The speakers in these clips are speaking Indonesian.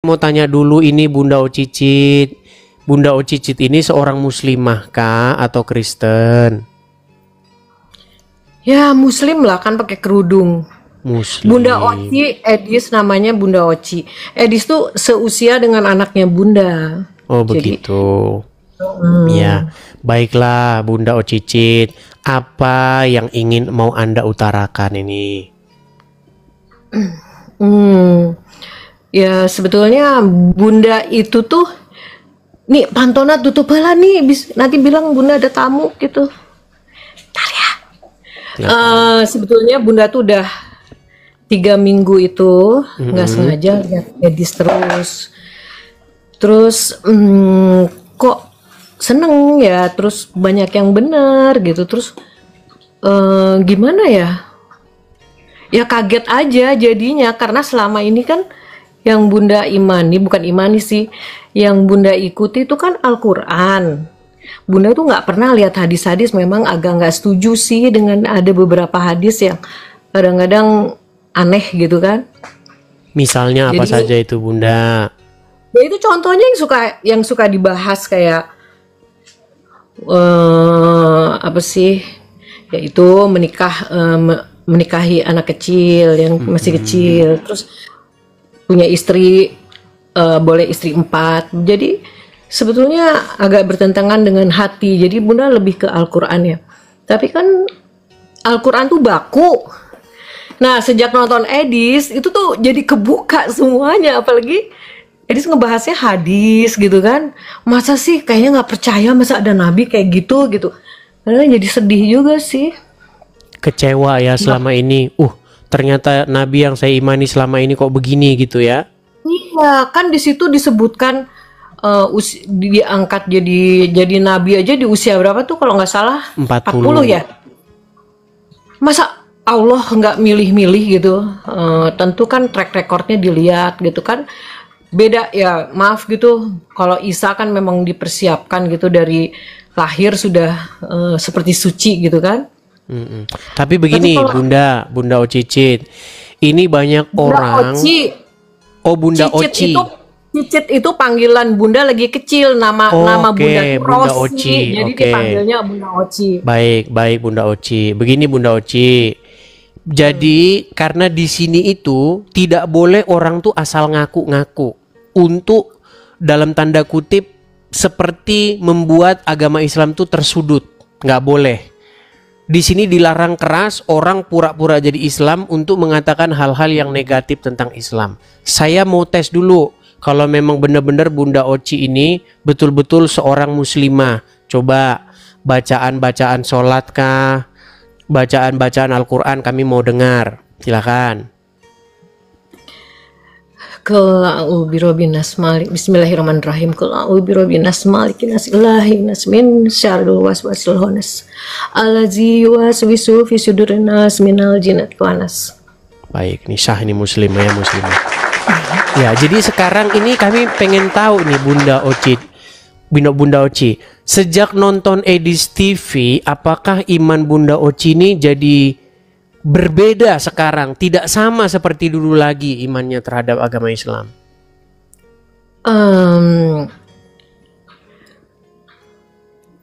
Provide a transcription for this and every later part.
Mau tanya dulu ini Bunda Ocicit. Bunda Ocicit ini seorang muslimah kah atau Kristen? Ya Muslim lah kan pakai kerudung. Bunda Muslim. Oci, Edis namanya Bunda Oci. Edis tuh seusia dengan anaknya Bunda. Oh Jadi, begitu. Ya, baiklah Bunda Ocicit. Apa yang ingin mau Anda utarakan ini? ya sebetulnya Bunda itu tuh, nih Pantona tutup lah nih, nanti bilang Bunda ada tamu gitu. Ntar ya. Sebetulnya Bunda tuh udah 3 minggu itu nggak sengaja lihat Edis terus kok seneng ya, terus banyak yang benar gitu, terus gimana ya kaget aja jadinya, karena selama ini kan yang Bunda imani, bukan imani sih, yang Bunda ikuti itu kan Al-Quran. Bunda tuh nggak pernah lihat hadis-hadis, memang agak nggak setuju sih dengan ada beberapa hadis yang kadang-kadang aneh gitu kan. Misalnya apa Jadi saja itu Bunda? ya itu contohnya yang suka dibahas kayak apa sih, yaitu menikahi anak kecil yang masih kecil, terus punya istri, boleh istri 4. Jadi sebetulnya agak bertentangan dengan hati. Jadi Bunda lebih ke Al-Quran ya. Tapi kan Al-Quran tuh baku. Nah sejak nonton Edis itu tuh jadi kebuka semuanya. Apalagi Edis ngebahasnya hadis gitu kan. Masa sih kayaknya nggak percaya masa ada nabi kayak gitu. Karena jadi sedih juga sih. Kecewa ya selama ini. Ternyata nabi yang saya imani selama ini kok begini gitu ya. Iya, kan di situ disebutkan diangkat jadi nabi aja di usia berapa tuh kalau nggak salah 40 ya. Masa Allah nggak milih-milih gitu? Tentu kan track recordnya dilihat gitu kan. Beda ya, maaf gitu. Kalau Isa kan memang dipersiapkan gitu dari lahir sudah seperti suci gitu kan. Tapi begini, Bunda Ocicit, ini banyak orang. Bunda Oci. Cicit itu panggilan Bunda lagi kecil, nama Bunda itu Bunda Rosi, Oci. jadi dipanggilnya Bunda Oci. Baik Bunda Oci. Begini Bunda Oci. Jadi karena di sini itu tidak boleh orang tuh asal ngaku-ngaku untuk dalam tanda kutip seperti membuat agama Islam tuh tersudut. Nggak boleh. Di sini dilarang keras orang pura-pura jadi Islam untuk mengatakan hal-hal yang negatif tentang Islam. Saya mau tes dulu kalau memang benar-benar Bunda Oci ini betul-betul seorang muslimah. Coba bacaan-bacaan sholat kah? Bacaan-bacaan Al-Quran kami mau dengar. Silakan. Qul a'udzu birabbin nas malik. Bismillahirrahmanirrahim. Qul a'udzu birabbin nas malikin nas ilahin nas min syarril waswasil khannas allazi yuwaswisu fi sudurin nas minal jinnati wan nas. Baik, nih sah ini muslimah ya, muslimah. Ya, jadi sekarang ini kami pengen tahu nih Bunda Oci, sejak nonton Edis TV, apakah iman Bunda Oci ini jadi berbeda sekarang, tidak sama seperti dulu lagi imannya terhadap agama Islam?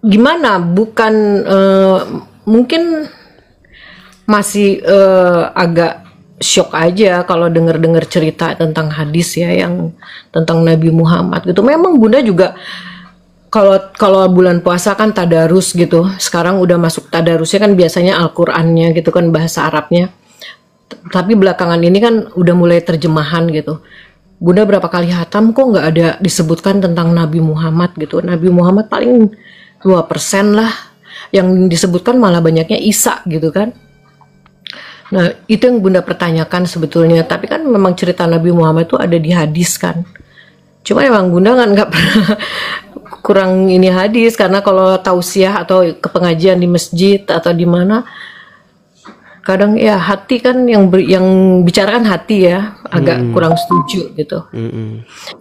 Gimana? Bukan mungkin masih agak shock aja kalau dengar-dengar cerita tentang hadis ya, yang tentang Nabi Muhammad gitu. Memang Bunda juga kalau bulan puasa kan tadarus gitu. Sekarang udah masuk tadarusnya kan biasanya Al-Qur'annya gitu kan, bahasa Arabnya. Tapi belakangan ini kan udah mulai terjemahan gitu. Bunda berapa kali hatam kok nggak ada disebutkan tentang Nabi Muhammad gitu. Nabi Muhammad paling 2% lah. Yang disebutkan malah banyaknya Isa gitu kan. Nah itu yang Bunda pertanyakan sebetulnya. Tapi kan memang cerita Nabi Muhammad itu ada di hadis kan. Cuma emang Bunda kan nggak pernah kurang ini hadis, karena kalau tausiah atau ke pengajian di masjid atau di mana, kadang ya hati kan yang bicarakan hati ya, agak kurang setuju gitu.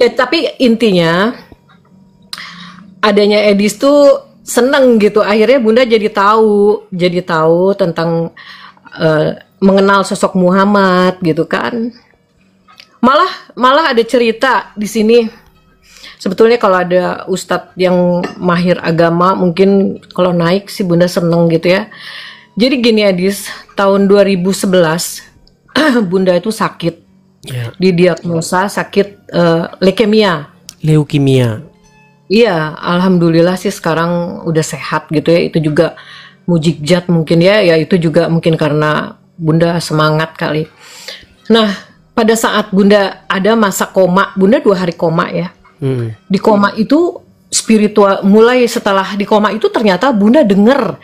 Ya tapi intinya adanya Edis tuh seneng gitu, akhirnya Bunda jadi tahu tentang mengenal sosok Muhammad gitu kan. Malah ada cerita di sini. Sebetulnya kalau ada ustadz yang mahir agama, mungkin kalau naik sih Bunda seneng gitu ya. Jadi gini Adis, tahun 2011 Bunda itu sakit, didiagnosa sakit leukemia. Leukemia. Iya, alhamdulillah sih sekarang udah sehat gitu ya. Itu juga mujizat mungkin ya. Ya itu juga mungkin karena Bunda semangat kali. Nah, pada saat Bunda ada masa koma, Bunda 2 hari koma ya. Di koma itu spiritual, mulai setelah di koma itu ternyata Bunda dengar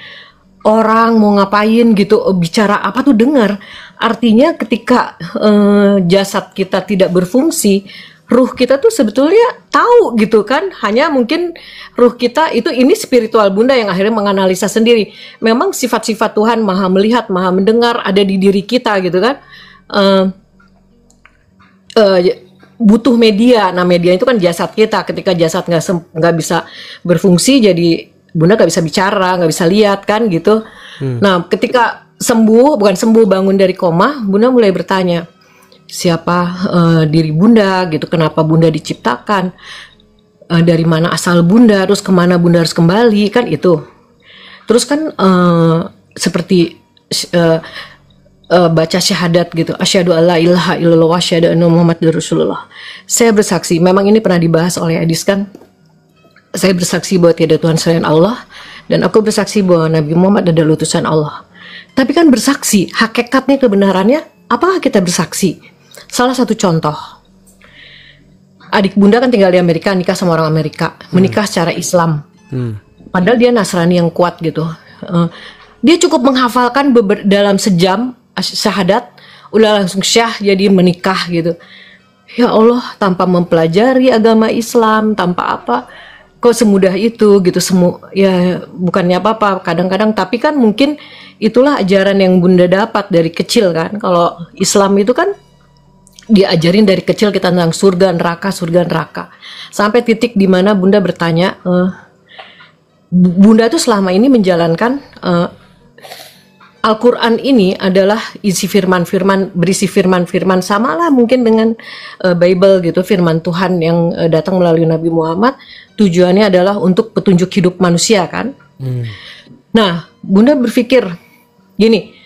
orang mau ngapain gitu, bicara apa tuh dengar. Artinya ketika jasad kita tidak berfungsi, ruh kita tuh sebetulnya tahu gitu kan. Hanya mungkin ruh kita itu, ini spiritual Bunda yang akhirnya menganalisa sendiri. Memang sifat-sifat Tuhan maha melihat, maha mendengar ada di diri kita gitu kan. Butuh media. Nah media itu kan jasad kita. Ketika jasad nggak bisa berfungsi, jadi Bunda nggak bisa bicara, nggak bisa lihat kan gitu. Nah ketika bukan sembuh, bangun dari koma, Bunda mulai bertanya, siapa diri Bunda gitu, kenapa Bunda diciptakan, dari mana asal Bunda, terus kemana Bunda harus kembali kan itu. Terus kan seperti baca syahadat gitu, asyhadu alla ilaha illallah wa asyhadu anna muhammadar rasulullah. Saya bersaksi, memang ini pernah dibahas oleh Adis kan. Saya bersaksi bahwa tiada Tuhan selain Allah, dan aku bersaksi bahwa Nabi Muhammad adalah utusan Allah. Tapi kan bersaksi, hakikatnya kebenarannya, apakah kita bersaksi? Salah satu contoh, adik Bunda kan tinggal di Amerika, nikah sama orang Amerika, menikah secara Islam. Padahal dia Nasrani yang kuat gitu. Dia cukup menghafalkan dalam sejam syahadat, udah langsung syah jadi menikah gitu. Ya Allah, tanpa mempelajari agama Islam, tanpa apa, kok semudah itu gitu. Ya bukannya apa-apa kadang-kadang, tapi kan mungkin itulah ajaran yang Bunda dapat dari kecil kan. Kalau Islam itu kan diajarin dari kecil kita tentang surga neraka, sampai titik dimana Bunda bertanya, Bunda tuh selama ini menjalankan Al-Quran ini adalah isi firman-firman, berisi firman-firman, samalah mungkin dengan Bible gitu, firman Tuhan yang datang melalui Nabi Muhammad. Tujuannya adalah untuk petunjuk hidup manusia kan. Nah Bunda berpikir gini,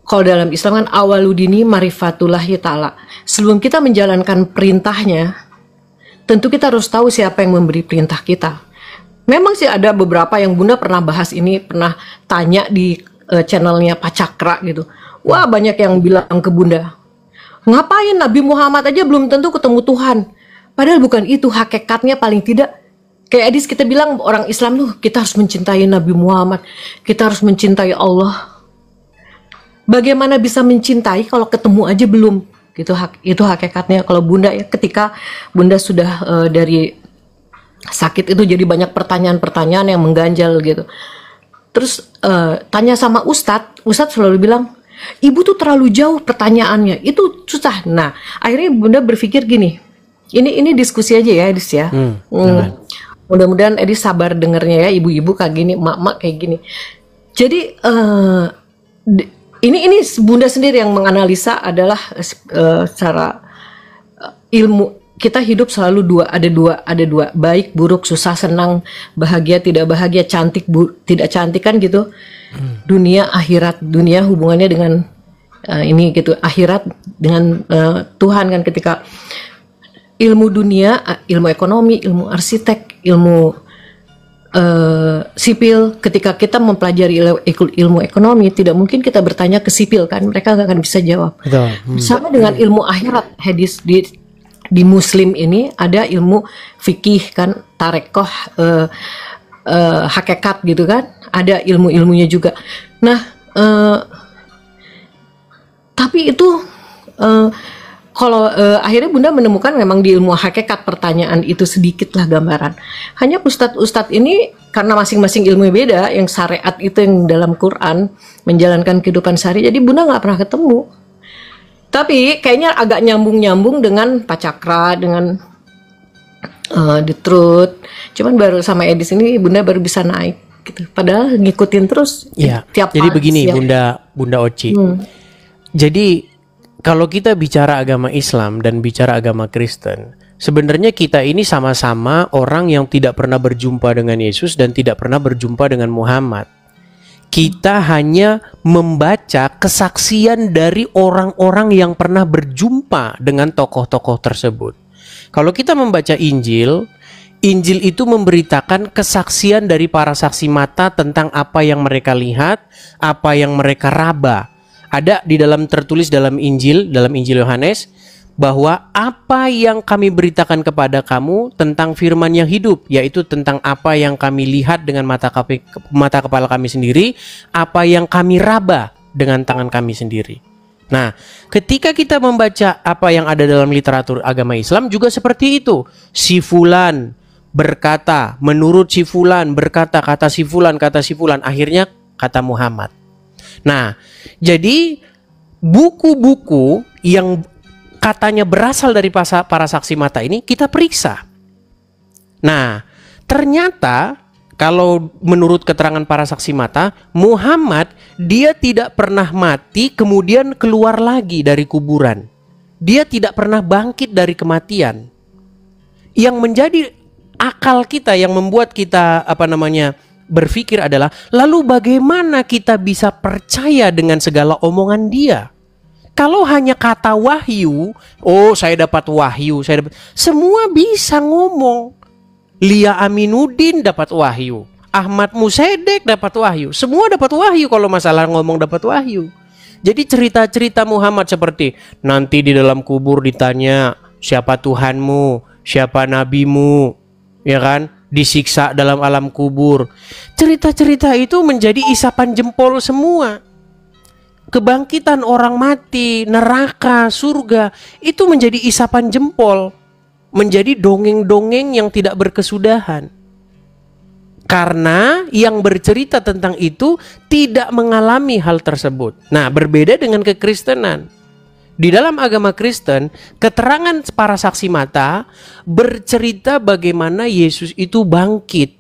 kalau dalam Islam kan awaludini marifatullahi ta'ala. Sebelum kita menjalankan perintahnya, tentu kita harus tahu siapa yang memberi perintah kita. Memang sih ada beberapa yang Bunda pernah bahas ini, pernah tanya di channelnya Pak Cakra gitu. Wah banyak yang bilang ke Bunda, ngapain Nabi Muhammad aja belum tentu ketemu Tuhan. Padahal bukan itu hakikatnya. Paling tidak kayak Adis kita bilang, orang Islam tuh kita harus mencintai Nabi Muhammad, kita harus mencintai Allah. Bagaimana bisa mencintai kalau ketemu aja belum gitu. Itu hakikatnya. Kalau Bunda ya, ketika Bunda sudah dari sakit itu jadi banyak pertanyaan-pertanyaan yang mengganjal gitu. Terus tanya sama Ustadz selalu bilang, ibu tuh terlalu jauh pertanyaannya, itu susah. Nah akhirnya Bunda berpikir gini, ini diskusi aja ya Edis ya. Mudah-mudahan Edis sabar dengernya ya, ibu-ibu kayak gini, mak-mak kayak gini. Jadi ini Bunda sendiri yang menganalisa adalah secara ilmu. Kita hidup selalu ada dua, baik, buruk, susah, senang, bahagia, tidak bahagia, cantik, tidak cantik kan gitu. Dunia, akhirat, dunia hubungannya dengan ini gitu, akhirat dengan Tuhan kan. Ketika ilmu dunia, ilmu ekonomi, ilmu arsitek, ilmu sipil, ketika kita mempelajari ilmu ekonomi, tidak mungkin kita bertanya ke sipil kan, mereka nggak akan bisa jawab. Sama dengan ilmu akhirat, hadis di Muslim ini ada ilmu fikih kan, tarekoh, hakikat gitu kan, ada ilmunya juga. Nah tapi itu kalau akhirnya Bunda menemukan memang di ilmu hakikat pertanyaan itu sedikitlah gambaran. Hanya ustadz ini karena masing-masing ilmunya beda, yang syariat itu yang dalam Quran menjalankan kehidupan sehari, jadi Bunda nggak pernah ketemu. Tapi kayaknya agak nyambung dengan Pak Cakra, dengan The Truth. Cuman baru sama Edis ini Bunda baru bisa naik gitu. Padahal ngikutin terus ya. tiap Jadi hari, begini siang. Bunda Oci. Jadi kalau kita bicara agama Islam dan bicara agama Kristen, sebenarnya kita ini sama-sama orang yang tidak pernah berjumpa dengan Yesus dan tidak pernah berjumpa dengan Muhammad. Kita hanya membaca kesaksian dari orang-orang yang pernah berjumpa dengan tokoh-tokoh tersebut. Kalau kita membaca Injil, Injil itu memberitakan kesaksian dari para saksi mata tentang apa yang mereka lihat, apa yang mereka raba. Ada di dalam tertulis dalam Injil Yohanes, bahwa apa yang kami beritakan kepada kamu tentang firman yang hidup, yaitu tentang apa yang kami lihat dengan mata kepala kami sendiri, apa yang kami raba dengan tangan kami sendiri. Nah, ketika kita membaca apa yang ada dalam literatur agama Islam juga seperti itu. Si fulan berkata, menurut si fulan berkata, kata si fulan, akhirnya kata Muhammad. Nah, jadi buku-buku yang katanya berasal dari para saksi mata ini kita periksa. Nah, ternyata kalau menurut keterangan para saksi mata, Muhammad dia tidak pernah mati kemudian keluar lagi dari kuburan. Dia tidak pernah bangkit dari kematian. Yang menjadi akal kita, yang membuat kita berpikir adalah, lalu bagaimana kita bisa percaya dengan segala omongan dia? Kalau hanya kata wahyu, oh saya dapat wahyu, semua bisa ngomong. Lia Aminuddin dapat wahyu, Ahmad Musedek dapat wahyu, semua dapat wahyu kalau masalah ngomong dapat wahyu. Jadi cerita-cerita Muhammad seperti nanti di dalam kubur ditanya siapa Tuhanmu, siapa nabimu, ya kan? Disiksa dalam alam kubur. Cerita-cerita itu menjadi isapan jempol semua. Kebangkitan orang mati, neraka, surga, itu menjadi isapan jempol, menjadi dongeng-dongeng yang tidak berkesudahan. Karena yang bercerita tentang itu tidak mengalami hal tersebut. Nah, berbeda dengan kekristenan. Di dalam agama Kristen, keterangan para saksi mata bercerita bagaimana Yesus itu bangkit.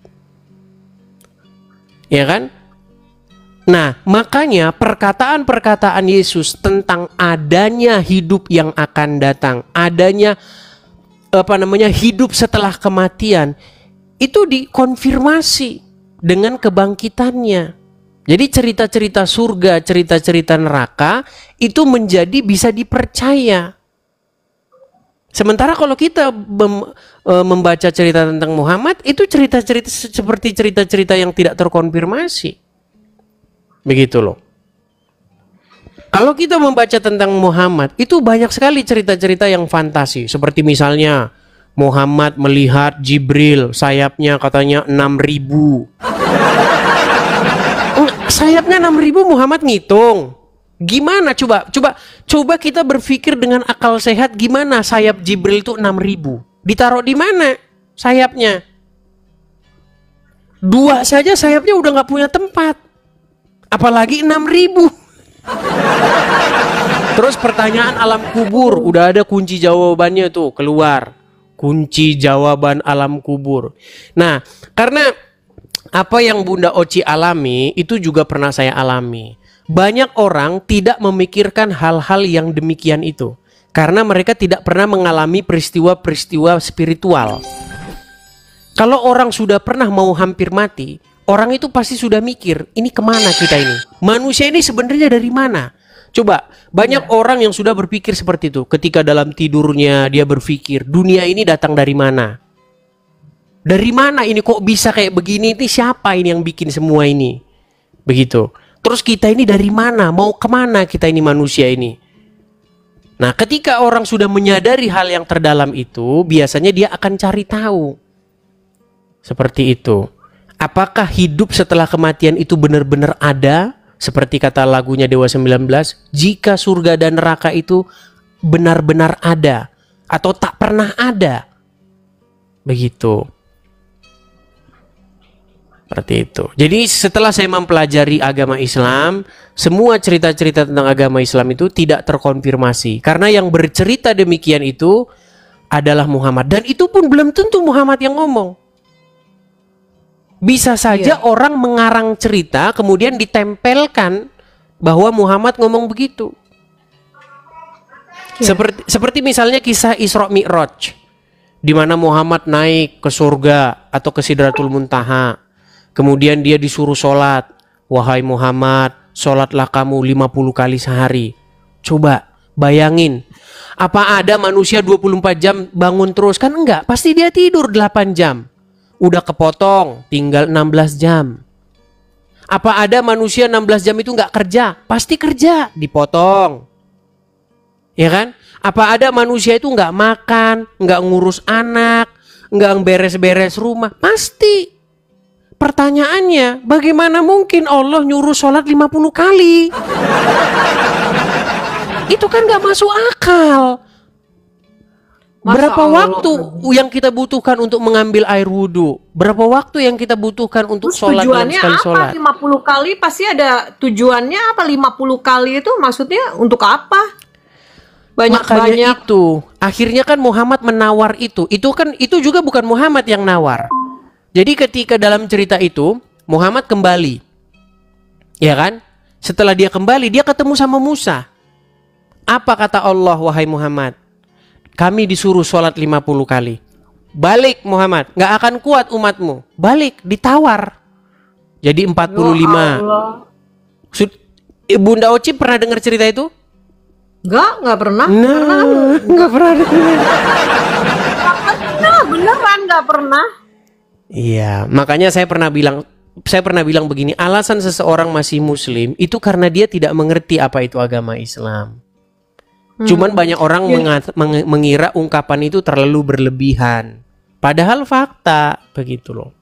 Ya kan? Nah, makanya perkataan-perkataan Yesus tentang adanya hidup yang akan datang, adanya hidup setelah kematian, itu dikonfirmasi dengan kebangkitannya. Jadi cerita-cerita surga, cerita-cerita neraka itu menjadi bisa dipercaya. Sementara kalau kita membaca cerita tentang Muhammad, itu cerita-cerita seperti cerita-cerita yang tidak terkonfirmasi. Begitu loh. Kalau kita membaca tentang Muhammad, itu banyak sekali cerita-cerita yang fantasi. Seperti misalnya Muhammad melihat Jibril, sayapnya katanya 6.000. Sayapnya 6.000 Muhammad ngitung. Gimana coba kita berpikir dengan akal sehat, gimana sayap Jibril itu 6.000? Ditaruh di mana sayapnya? 2 saja sayapnya udah gak punya tempat, apalagi 6.000. Terus pertanyaan alam kubur, udah ada kunci jawabannya tuh keluar. Kunci jawaban alam kubur. Nah, karena apa yang Bunda Oci alami itu juga pernah saya alami. Banyak orang tidak memikirkan hal-hal yang demikian itu karena mereka tidak pernah mengalami peristiwa-peristiwa spiritual. Kalau orang sudah pernah mau hampir mati, orang itu pasti sudah mikir, ini kemana kita ini? Manusia ini sebenarnya dari mana? Coba, banyak orang yang sudah berpikir seperti itu. Ketika dalam tidurnya dia berpikir, dunia ini datang dari mana? Dari mana ini kok bisa kayak begini? Ini siapa ini yang bikin semua ini? Begitu. Terus kita ini dari mana? Mau kemana kita ini manusia ini? Nah, ketika orang sudah menyadari hal yang terdalam itu, biasanya dia akan cari tahu. Seperti itu. Apakah hidup setelah kematian itu benar-benar ada? Seperti kata lagunya Dewa 19, jika surga dan neraka itu benar-benar ada atau tak pernah ada. Begitu. Seperti itu. Jadi setelah saya mempelajari agama Islam, semua cerita-cerita tentang agama Islam itu tidak terkonfirmasi. Karena yang bercerita demikian itu adalah Muhammad. Dan itu pun belum tentu Muhammad yang ngomong. Bisa saja orang mengarang cerita kemudian ditempelkan bahwa Muhammad ngomong begitu. Ya. Seperti misalnya kisah Isra Mi'raj, di mana Muhammad naik ke surga atau ke Sidratul Muntaha. Kemudian dia disuruh sholat. Wahai Muhammad, sholatlah kamu 50 kali sehari. Coba bayangin, apa ada manusia 24 jam bangun terus? Kan enggak, pasti dia tidur 8 jam. Udah kepotong, tinggal 16 jam. Apa ada manusia 16 jam itu enggak kerja? Pasti kerja, dipotong. Ya kan? Apa ada manusia itu nggak makan, nggak ngurus anak, nggak beres-beres rumah? Pasti. Pertanyaannya, bagaimana mungkin Allah nyuruh sholat 50 kali? Itu kan nggak masuk akal. Berapa waktu yang kita butuhkan untuk mengambil air wudhu? Berapa waktu yang kita butuhkan untuk sholat dalam sekali sholat? Tujuannya apa? 50 kali pasti ada tujuannya apa? 50 kali itu maksudnya untuk apa? Makanya itu akhirnya kan Muhammad menawar itu kan itu juga bukan Muhammad yang nawar. Jadi ketika dalam cerita itu Muhammad kembali, ya kan? Setelah dia kembali dia ketemu sama Musa. Apa kata Allah, wahai Muhammad? Kami disuruh sholat 50 kali. Balik Muhammad, nggak akan kuat umatmu. Balik, ditawar. Jadi 45. Bunda Oci pernah dengar cerita itu? Nggak pernah. Nggak pernah. Nah, beneran nggak pernah. Iya, makanya saya pernah bilang begini, alasan seseorang masih muslim itu karena dia tidak mengerti apa itu agama Islam. Cuman banyak orang mengira ungkapan itu terlalu berlebihan. Padahal fakta begitu loh.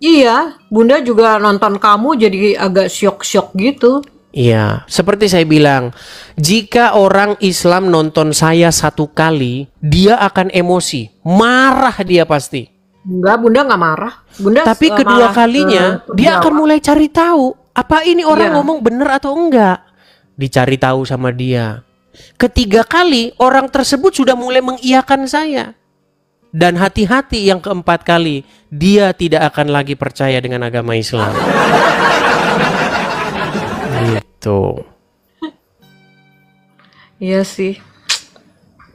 Iya, Bunda juga nonton kamu jadi agak syok-syok gitu. Iya, seperti saya bilang, jika orang Islam nonton saya 1 kali, dia akan emosi, marah dia pasti. Enggak, Bunda nggak marah. Bunda tapi kedua kalinya dia akan mulai cari tahu, apa ini orang ngomong bener atau enggak. Dicari tahu sama dia. Ketiga kali orang tersebut sudah mulai mengiyakan saya. Dan hati-hati yang keempat kali, dia tidak akan lagi percaya dengan agama Islam. Gitu. Iya sih.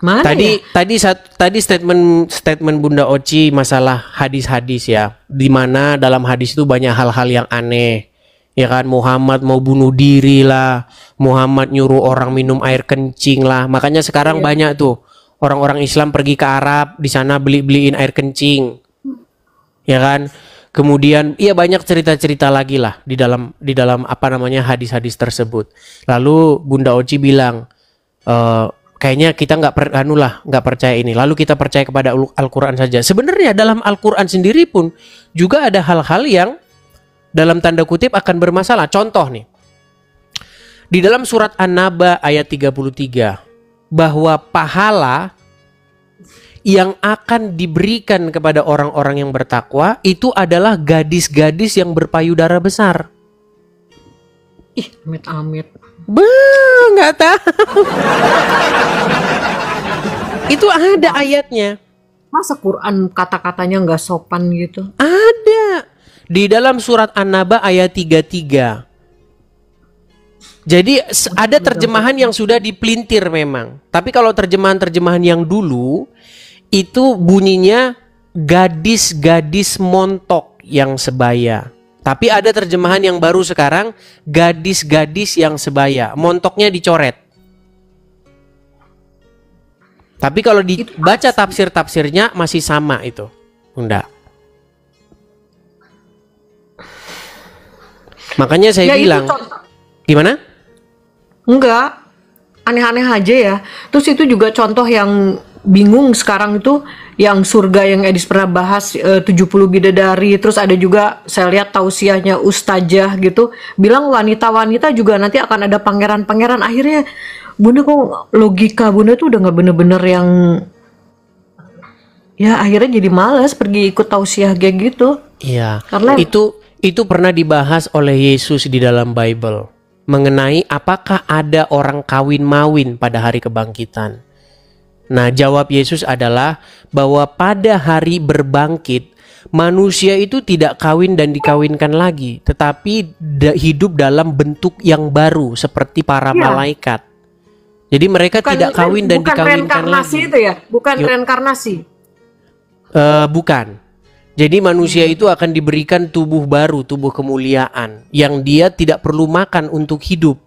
Mana Tadi statement Bunda Oci masalah hadis-hadis ya, di mana dalam hadis itu banyak hal-hal yang aneh, ya kan? Muhammad mau bunuh diri lah, Muhammad nyuruh orang minum air kencing lah, makanya sekarang banyak tuh orang-orang Islam pergi ke Arab, di sana beliin air kencing, ya kan? Kemudian banyak cerita-cerita lagi lah di dalam apa namanya hadis-hadis tersebut. Lalu Bunda Oci bilang, kayaknya kita nggak percaya ini. Lalu kita percaya kepada Al-Quran saja. Sebenarnya dalam Al-Quran sendiri pun juga ada hal-hal yang dalam tanda kutip akan bermasalah. Contoh nih, di dalam surat An-Naba ayat 33, bahwa pahala yang akan diberikan kepada orang-orang yang bertakwa itu adalah gadis-gadis yang berpayudara besar. Ih, amit-amit. Nggak tahu. Itu ada ayatnya. Masa Quran kata-katanya nggak sopan gitu? Ada. Di dalam surat An-Naba ayat 33. Jadi ada terjemahan yang sudah dipelintir memang. Tapi kalau terjemahan-terjemahan yang dulu itu bunyinya gadis-gadis montok yang sebaya. Tapi ada terjemahan yang baru sekarang, gadis-gadis yang sebaya. Montoknya dicoret. Tapi kalau dibaca tafsir-tafsirnya masih sama itu, Bunda. Makanya saya bilang, gimana? Enggak, aneh-aneh aja ya. Terus itu juga contoh yang bingung sekarang itu, yang surga yang Edis pernah bahas, 70 bidadari. Terus ada juga saya lihat tausiahnya ustazah gitu, bilang wanita-wanita juga nanti akan ada pangeran-pangeran. Akhirnya Bunda kok logika Bunda tuh udah gak bener-bener yang, ya akhirnya jadi malas pergi ikut tausiah kayak gitu. Iya, karena itu pernah dibahas oleh Yesus di dalam Bible mengenai apakah ada orang kawin-mawin pada hari kebangkitan. Nah, jawab Yesus adalah bahwa pada hari berbangkit manusia itu tidak kawin dan dikawinkan lagi, tetapi hidup dalam bentuk yang baru seperti para malaikat. Jadi mereka tidak kawin dan bukan dikawinkan reinkarnasi lagi. itu ya, bukan reinkarnasi. Bukan. Jadi manusia itu akan diberikan tubuh baru, tubuh kemuliaan, yang dia tidak perlu makan untuk hidup.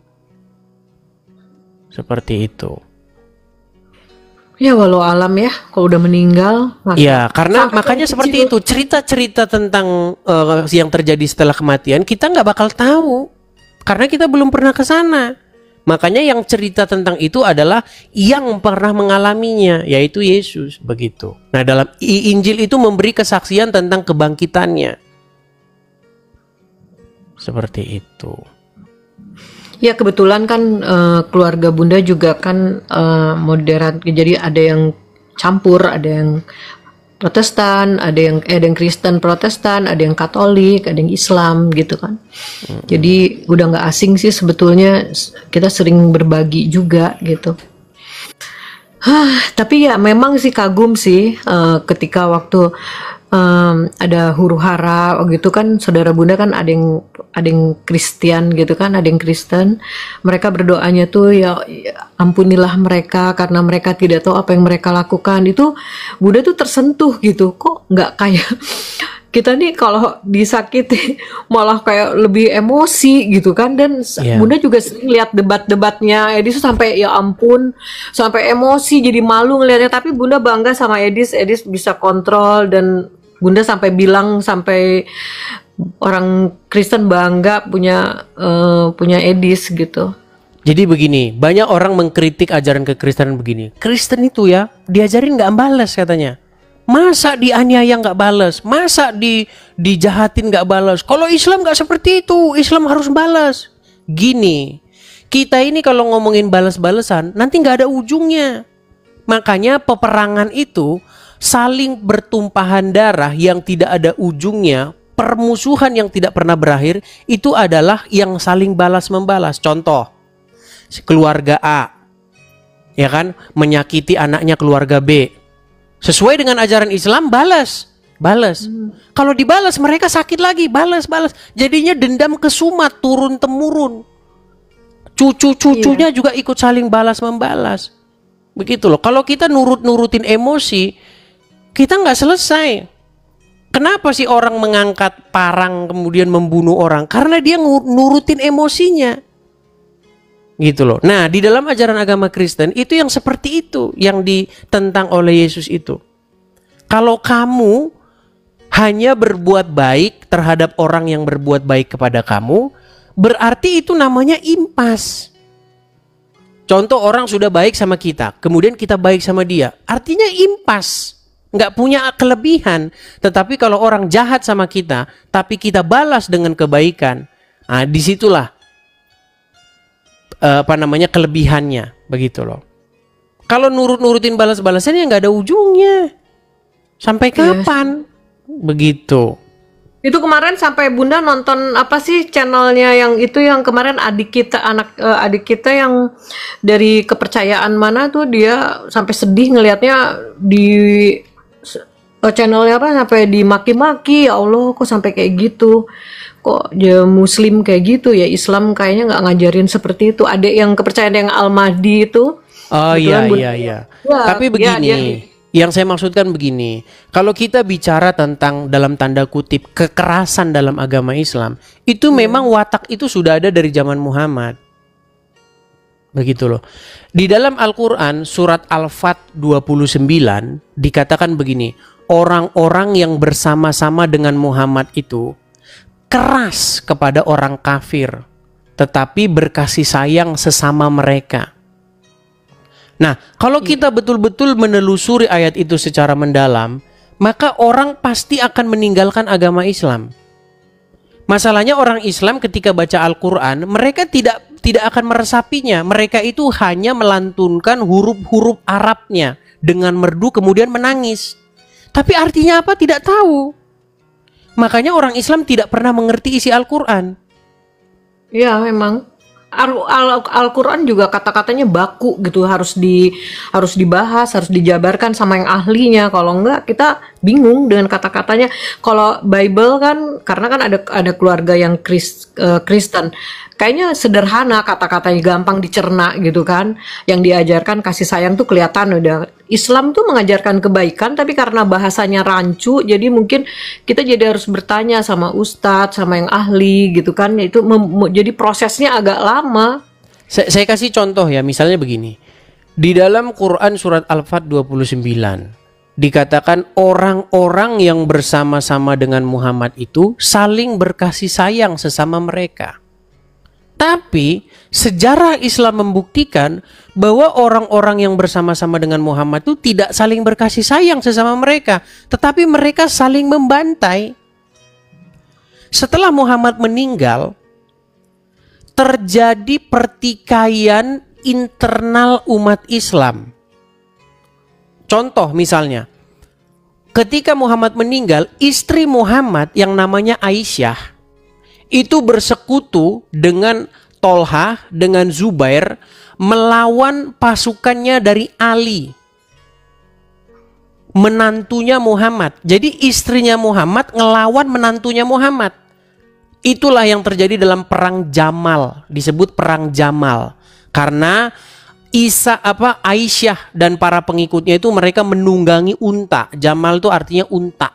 Seperti itu. Ya walau alam ya, kalau udah meninggal. Ya, karena makanya seperti itu. Cerita-cerita tentang yang terjadi setelah kematian kita nggak bakal tahu, karena kita belum pernah ke sana. Makanya yang cerita tentang itu adalah yang pernah mengalaminya, yaitu Yesus, begitu. Nah, dalam Injil itu memberi kesaksian tentang kebangkitannya. Seperti itu. Ya kebetulan kan keluarga Bunda juga kan moderat, jadi ada yang campur, ada yang Protestan, ada yang Kristen Protestan, ada yang Katolik, ada yang Islam gitu kan. Jadi udah nggak asing sih sebetulnya, kita sering berbagi juga gitu. Tapi ya memang sih kagum sih ketika waktu ada huru hara gitu kan, saudara Bunda kan ada yang Kristen gitu kan, ada yang Kristen. Mereka berdoanya tuh ya ampunilah mereka karena mereka tidak tahu apa yang mereka lakukan. Itu Bunda tuh tersentuh gitu, kok nggak kayak kita nih kalau disakiti malah kayak lebih emosi gitu kan. Dan Bunda juga sering lihat debat-debatnya Edis sampai ya ampun, sampai emosi, jadi malu ngelihatnya. Tapi Bunda bangga sama Edis bisa kontrol, dan Bunda sampai bilang, sampai orang Kristen bangga punya Edis gitu. Jadi begini, banyak orang mengkritik ajaran kekristenan begini. Kristen itu ya diajarin nggak balas katanya. Masa dianiaya nggak balas? Masa dijahatin nggak balas? Kalau Islam nggak seperti itu, Islam harus balas. Gini, kita ini kalau ngomongin balas-balasan nanti nggak ada ujungnya. Makanya peperangan itu saling bertumpahan darah yang tidak ada ujungnya, permusuhan yang tidak pernah berakhir, itu adalah yang saling balas-membalas. Contoh, keluarga A, ya kan, menyakiti anaknya keluarga B. Sesuai dengan ajaran Islam, balas. Kalau dibalas mereka sakit lagi, balas. Jadinya dendam kesumat, turun temurun. Cucu-cucunya juga ikut saling balas-membalas. Begitu loh. Kalau kita nurutin emosi, kita nggak selesai. Kenapa sih orang mengangkat parang kemudian membunuh orang? Karena dia nurutin emosinya. Gitu loh. Nah, di dalam ajaran agama Kristen itu yang seperti itu yang ditentang oleh Yesus itu. Kalau kamu hanya berbuat baik terhadap orang yang berbuat baik kepada kamu, berarti itu namanya impas. Contoh, orang sudah baik sama kita, kemudian kita baik sama dia, artinya impas. Nggak punya kelebihan. Tetapi kalau orang jahat sama kita, tapi kita balas dengan kebaikan, nah disitulah kelebihannya, begitu loh. Kalau nurutin balas-balasannya nggak ada ujungnya. Sampai kapan? Begitu. Itu kemarin sampai Bunda nonton apa sih channelnya yang itu, yang kemarin adik kita yang dari kepercayaan mana tuh, dia sampai sedih ngelihatnya di channelnya apa, sampai dimaki-maki. Ya Allah, kok sampai kayak gitu, kok dia Muslim kayak gitu ya, Islam kayaknya nggak ngajarin seperti itu. Ada yang kepercayaan yang Al-Mahdi itu. Oh iya. Ya, tapi begini, yang saya maksudkan begini, kalau kita bicara tentang dalam tanda kutip kekerasan dalam agama Islam, itu memang watak itu sudah ada dari zaman Muhammad. Begitu loh. Di dalam Al-Quran surat Al-Fat 29 dikatakan begini, orang-orang yang bersama-sama dengan Muhammad itu keras kepada orang kafir, tetapi berkasih sayang sesama mereka. Nah, kalau kita betul-betul menelusuri ayat itu secara mendalam, maka orang pasti akan meninggalkan agama Islam. Masalahnya orang Islam ketika baca Al-Quran, mereka tidak akan meresapinya. Mereka itu hanya melantunkan huruf-huruf Arabnya dengan merdu kemudian menangis. Tapi artinya apa? Tidak tahu. Makanya orang Islam tidak pernah mengerti isi Al-Quran. Ya memang. Al-Quran juga kata-katanya baku gitu, harus dibahas, harus dijabarkan sama yang ahlinya. Kalau enggak kita bingung dengan kata-katanya. Kalau Bible kan, karena kan ada keluarga yang Kristen, kayaknya sederhana, kata-katanya gampang dicerna gitu kan. Yang diajarkan kasih sayang tuh kelihatan udah. Islam tuh mengajarkan kebaikan, tapi karena bahasanya rancu, jadi mungkin kita jadi harus bertanya sama ustadz, sama yang ahli gitu kan. Itu jadi prosesnya agak lama. Saya kasih contoh ya, misalnya begini. Di dalam Quran surat Al-Fat 29 dikatakan orang-orang yang bersama-sama dengan Muhammad itu saling berkasih sayang sesama mereka. Tapi sejarah Islam membuktikan bahwa orang-orang yang bersama-sama dengan Muhammad itu tidak saling berkasih sayang sesama mereka, tetapi mereka saling membantai. Setelah Muhammad meninggal, terjadi pertikaian internal umat Islam. Contoh misalnya, ketika Muhammad meninggal, istri Muhammad yang namanya Aisyah itu bersekutu dengan Tolhah, dengan Zubair melawan pasukannya dari Ali, menantunya Muhammad. Jadi istrinya Muhammad ngelawan menantunya Muhammad. Itulah yang terjadi dalam perang Jamal, disebut perang Jamal. Karena Aisyah dan para pengikutnya itu mereka menunggangi unta. Jamal itu artinya unta.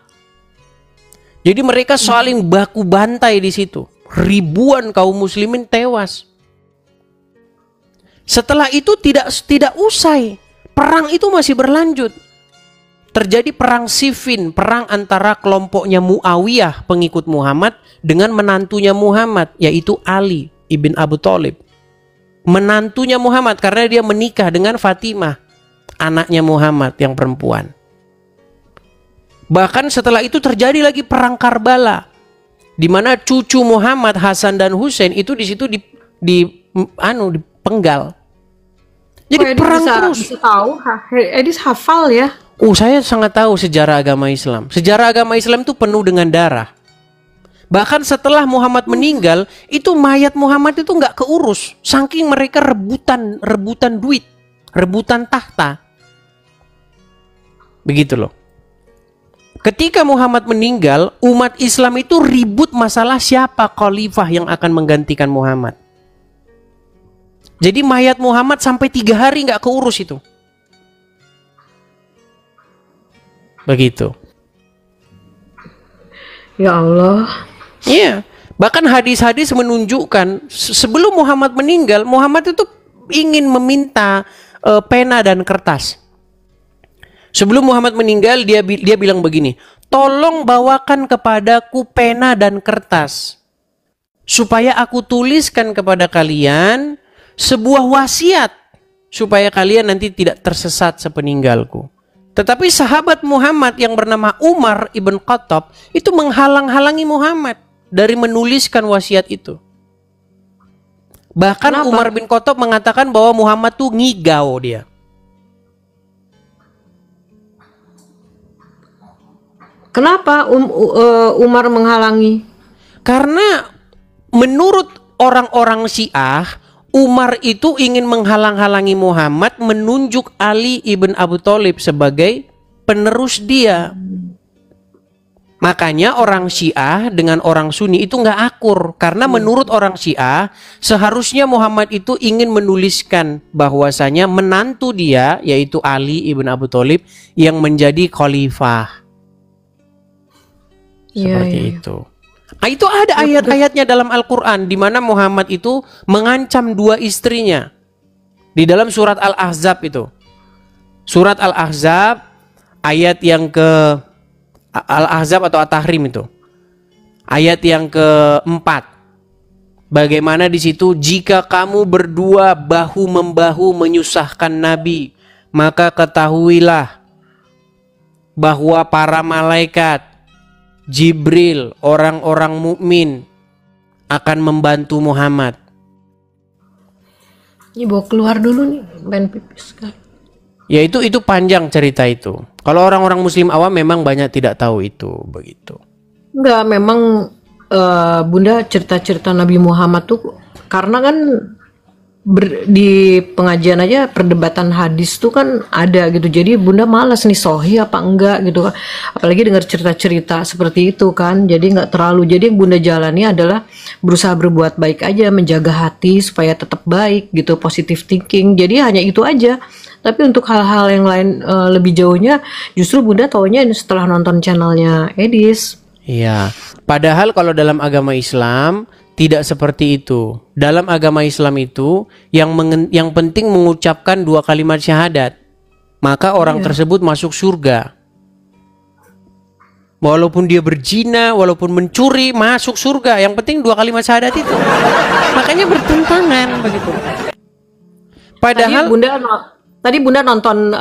Jadi mereka saling baku bantai di situ. Ribuan kaum muslimin tewas. Setelah itu tidak usai. Perang itu masih berlanjut. Terjadi perang Siffin, perang antara kelompoknya Muawiyah, pengikut Muhammad, dengan menantunya Muhammad, yaitu Ali ibn Abu Thalib. Menantunya Muhammad karena dia menikah dengan Fatimah, anaknya Muhammad yang perempuan. Bahkan setelah itu terjadi lagi perang Karbala, di mana cucu Muhammad, Hasan dan Husain itu di situ dipenggal. Jadi perang terus. Bisa tahu, Edis hafal ya. Saya sangat tahu sejarah agama Islam. Sejarah agama Islam itu penuh dengan darah. Bahkan setelah Muhammad meninggal, itu mayat Muhammad itu nggak keurus. Saking mereka rebutan duit, rebutan tahta. Begitu loh. Ketika Muhammad meninggal, umat Islam itu ribut masalah siapa khalifah yang akan menggantikan Muhammad. Jadi mayat Muhammad sampai 3 hari nggak keurus itu. Begitu. Ya Allah. Iya, bahkan hadis-hadis menunjukkan sebelum Muhammad meninggal, Muhammad itu ingin meminta pena dan kertas. Sebelum Muhammad meninggal, dia bilang begini, tolong bawakan kepadaku pena dan kertas, supaya aku tuliskan kepada kalian sebuah wasiat, supaya kalian nanti tidak tersesat sepeninggalku. Tetapi sahabat Muhammad yang bernama Umar ibn Khattab itu menghalang-halangi Muhammad dari menuliskan wasiat itu. Bahkan kenapa? Umar bin Khattab mengatakan bahwa Muhammad tuh ngigau dia. Kenapa Umar menghalangi? Karena menurut orang-orang Syiah, Umar itu ingin menghalang-halangi Muhammad menunjuk Ali ibn Abu Thalib sebagai penerus dia. Makanya orang Syiah dengan orang Sunni itu nggak akur. Karena menurut orang Syiah, seharusnya Muhammad itu ingin menuliskan bahwasanya menantu dia, yaitu Ali ibn Abu Thalib, yang menjadi khalifah. Seperti itu. Nah, itu ada ayat-ayatnya dalam Al-Quran di mana Muhammad itu mengancam 2 istrinya. Di dalam surat Al-Ahzab itu. Surat Al-Ahzab ayat yang ke Al-Ahzab atau At-Tahrim itu. Ayat yang keempat. Bagaimana di situ, jika kamu berdua bahu-membahu menyusahkan Nabi, maka ketahuilah bahwa para malaikat, Jibril, orang-orang mukmin akan membantu Muhammad. Ini bawa keluar dulu nih, pengen pipis kan. Ya itu panjang cerita itu. Kalau orang-orang muslim awam memang banyak tidak tahu itu, begitu. Enggak, memang Bunda cerita-cerita Nabi Muhammad tuh karena kan di pengajian aja perdebatan hadis tuh kan ada gitu. Jadi Bunda malas nih sahih apa enggak gitu kan. Apalagi dengar cerita-cerita seperti itu kan. Jadi nggak terlalu. Jadi yang Bunda jalani adalah berusaha berbuat baik aja, menjaga hati supaya tetap baik gitu, positive thinking. Jadi hanya itu aja. Tapi untuk hal-hal yang lain lebih jauhnya justru Bunda taunya setelah nonton channelnya Edis. Iya. Padahal kalau dalam agama Islam tidak seperti itu. Dalam agama Islam itu yang penting mengucapkan 2 kalimat syahadat, maka orang tersebut masuk surga. Walaupun dia berzina, walaupun mencuri, masuk surga. Yang penting 2 kalimat syahadat itu. Makanya bertentangan begitu. Padahal tadi Bunda nonton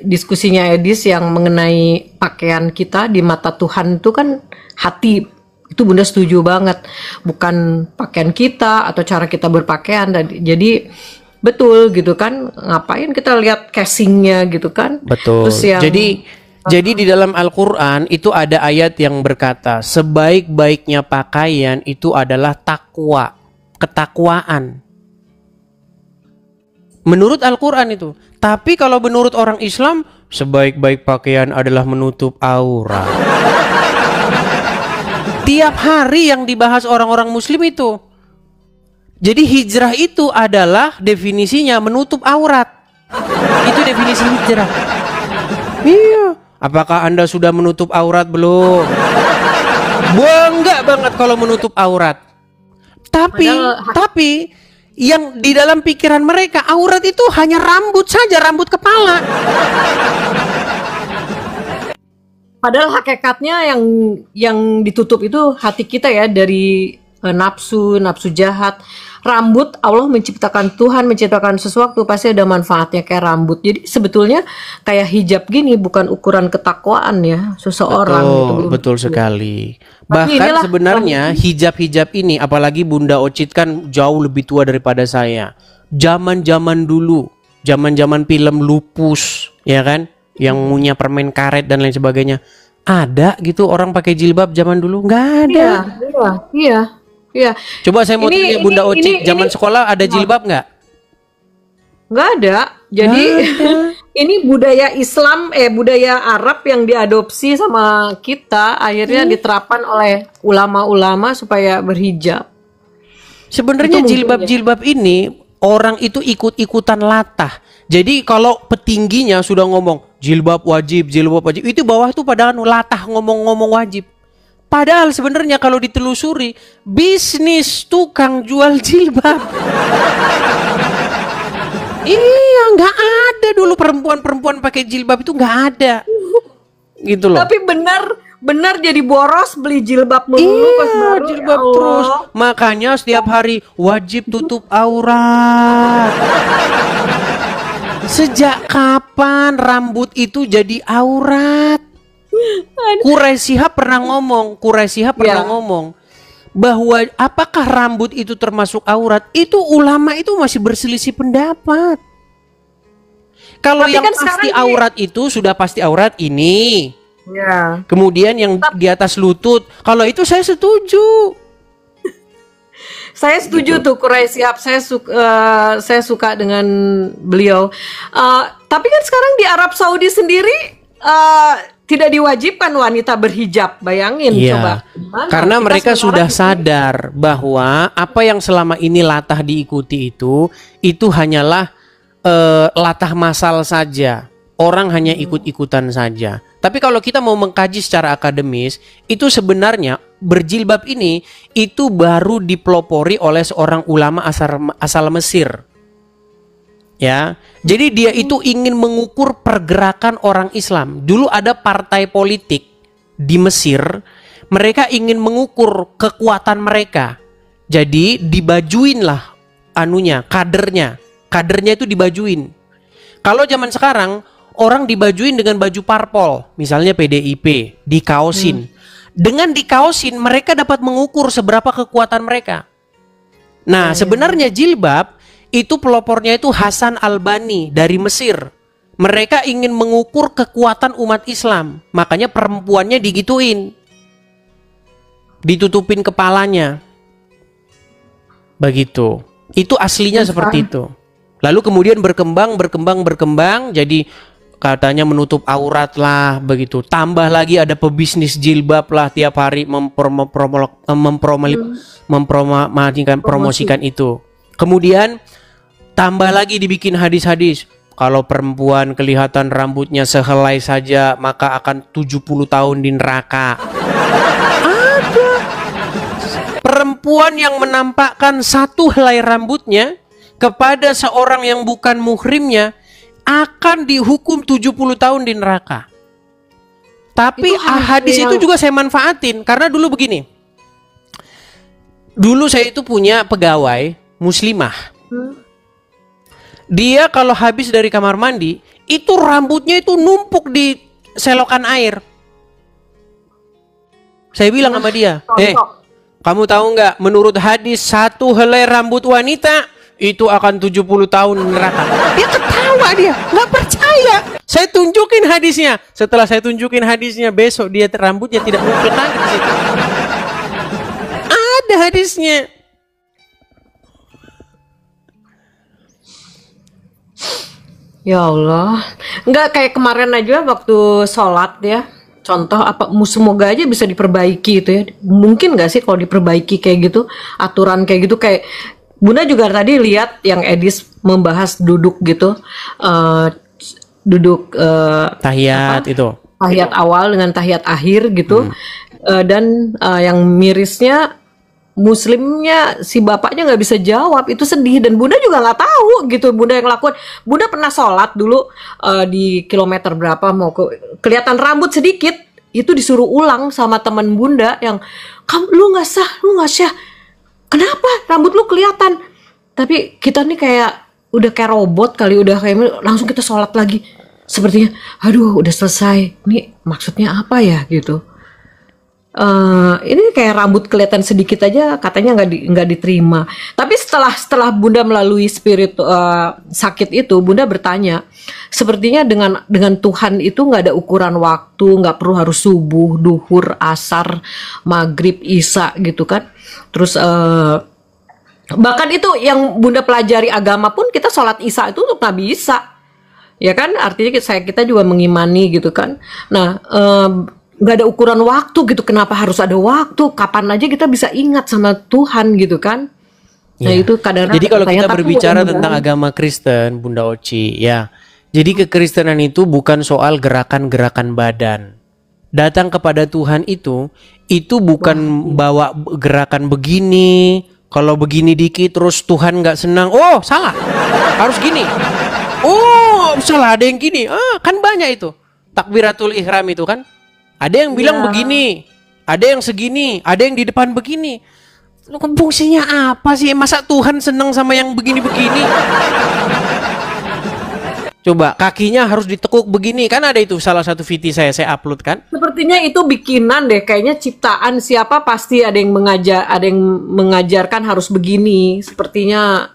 diskusinya Edis yang mengenai pakaian kita di mata Tuhan itu kan hati. Itu Bunda setuju banget, bukan pakaian kita atau cara kita berpakaian. Jadi betul gitu kan, ngapain kita lihat casingnya gitu kan. Betul. Terus jadi di dalam Al-Quran itu ada ayat yang berkata sebaik-baiknya pakaian itu adalah takwa, ketakwaan. Menurut Al-Quran itu. Tapi kalau menurut orang Islam, sebaik-baik pakaian adalah menutup aurat. Tiap hari yang dibahas orang-orang muslim itu. Jadi hijrah itu adalah definisinya menutup aurat. Itu definisi hijrah. Iya. Apakah Anda sudah menutup aurat belum? Enggak banget kalau menutup aurat. Tapi yang di dalam pikiran mereka aurat itu hanya rambut saja, rambut kepala. Padahal hakikatnya yang ditutup itu hati kita ya, dari nafsu jahat. Rambut, Allah menciptakan, Tuhan menciptakan sesuatu pasti ada manfaatnya kayak rambut. Jadi sebetulnya kayak hijab gini bukan ukuran ketakwaan ya seseorang. Betul sekali. Bahkan sebenarnya hijab-hijab ini, apalagi Bunda Ocit kan jauh lebih tua daripada saya. Zaman-zaman dulu, zaman-zaman film Lupus, ya kan? Yang punya permen karet dan lain sebagainya. Ada gitu orang pakai jilbab zaman dulu? Nggak ada. Iya. Coba saya mau tanya Bunda Ocit, zaman sekolah ada jilbab nggak? Nggak ada. Jadi ini budaya Islam, budaya Arab yang diadopsi sama kita, akhirnya diterapkan oleh ulama-ulama supaya berhijab. Sebenarnya jilbab-jilbab ini orang itu ikut-ikutan latah. Jadi kalau petingginya sudah ngomong jilbab wajib, itu bawah tuh pada latah ngomong-ngomong wajib. Padahal sebenarnya kalau ditelusuri bisnis tukang jual jilbab. Iya, nggak ada dulu perempuan pakai jilbab itu, nggak ada. Gitu loh. Tapi benar jadi boros beli jilbab melulu pas baru. Jilbab terus. Makanya setiap hari wajib tutup aurat. Sejak kapan rambut itu jadi aurat? Quraisy Shihab pernah ngomong bahwa apakah rambut itu termasuk aurat? Itu ulama itu masih berselisih pendapat. Kalau yang kan pasti aurat itu sudah pasti aurat ini. Ya. Kemudian yang di atas lutut, kalau itu saya setuju. Saya setuju tuh Quraisy Shihab, saya suka dengan beliau. Tapi kan sekarang di Arab Saudi sendiri tidak diwajibkan wanita berhijab, bayangin coba. Karena mereka sudah sadar bahwa apa yang selama ini latah diikuti itu hanyalah latah massal saja. Orang hanya ikut-ikutan saja. Tapi kalau kita mau mengkaji secara akademis, itu sebenarnya berjilbab ini itu baru dipelopori oleh seorang ulama asal Mesir. Ya, jadi dia itu ingin mengukur pergerakan orang Islam. Dulu ada partai politik di Mesir, mereka ingin mengukur kekuatan mereka. Jadi dibajuinlah kadernya itu dibajuin. Kalau zaman sekarang orang dibajuin dengan baju parpol, misalnya PDIP, dikaosin. Dengan dikaosin mereka dapat mengukur seberapa kekuatan mereka. Nah, sebenarnya jilbab itu pelopornya itu Hasan Albani dari Mesir. Mereka ingin mengukur kekuatan umat Islam. Makanya perempuannya digituin. Ditutupin kepalanya. Begitu. Itu aslinya seperti itu. Lalu kemudian berkembang, jadi katanya menutup aurat lah begitu. Tambah lagi ada pebisnis jilbab lah, tiap hari mempromosikan itu. Kemudian tambah lagi dibikin hadis-hadis. Kalau perempuan kelihatan rambutnya sehelai saja maka akan 70 tahun di neraka. Ada perempuan yang menampakkan satu helai rambutnya kepada seorang yang bukan muhrimnya akan dihukum 70 tahun di neraka. Tapi hadis itu juga saya manfaatin karena dulu begini. Dulu saya itu punya pegawai muslimah. Dia kalau habis dari kamar mandi, itu rambutnya itu numpuk di selokan air. Saya bilang sama dia, kamu tahu nggak? Menurut hadis satu helai rambut wanita itu akan 70 tahun neraka. Dia ketawa, dia nggak percaya. Saya tunjukin hadisnya. Setelah saya tunjukin hadisnya, besok dia rambutnya tidak numpuk lagi di situ. Ada hadisnya. Ya Allah, nggak kayak kemarin aja waktu sholat ya. Contoh apa, semoga aja bisa diperbaiki itu ya. Mungkin nggak sih kalau diperbaiki kayak gitu, aturan kayak gitu, kayak Bunda juga tadi lihat yang Edis membahas duduk gitu, duduk tahiyat itu. Tahiyat awal dengan tahiyat akhir gitu, dan yang mirisnya muslimnya si bapaknya nggak bisa jawab, itu sedih, dan Bunda juga nggak tahu gitu Bunda yang lakukan. Bunda pernah sholat dulu di kilometer berapa mau kelihatan rambut sedikit, itu disuruh ulang sama teman Bunda yang, kamu lu nggak sah, kenapa rambut lu kelihatan? Tapi kita nih kayak udah kayak robot kali, udah kayak langsung kita sholat lagi, sepertinya aduh udah selesai, ini maksudnya apa ya gitu. Ini kayak rambut kelihatan sedikit aja katanya nggak diterima. Tapi setelah Bunda melalui spirit sakit itu, Bunda bertanya, sepertinya dengan Tuhan itu nggak ada ukuran waktu, nggak perlu harus subuh, duhur, asar, maghrib, isya gitu kan. Terus bahkan itu yang Bunda pelajari agama pun, kita sholat isya itu untuk Nabi Isa, ya kan? Artinya kita juga mengimani gitu kan. Nah, nggak ada ukuran waktu gitu, kenapa harus ada waktu? Kapan aja kita bisa ingat sama Tuhan gitu kan? Nah itu kadang-kadang. Jadi kalau kita berbicara tentang agama Kristen, Bunda Oci, ya, jadi kekristenan itu bukan soal gerakan-gerakan badan. Datang kepada Tuhan itu bukan bawa gerakan begini. Kalau begini dikit terus Tuhan nggak senang, oh salah, harus gini. Oh salah, ada yang gini. Kan banyak itu takbiratul ihram itu kan. Ada yang bilang begini, ada yang segini, ada yang di depan begini. Fungsinya apa sih? Masa Tuhan senang sama yang begini-begini? Coba kakinya harus ditekuk begini, kan ada itu salah satu video saya upload kan? Sepertinya itu bikinan deh, kayaknya ciptaan siapa, pasti ada yang mengajarkan harus begini. Sepertinya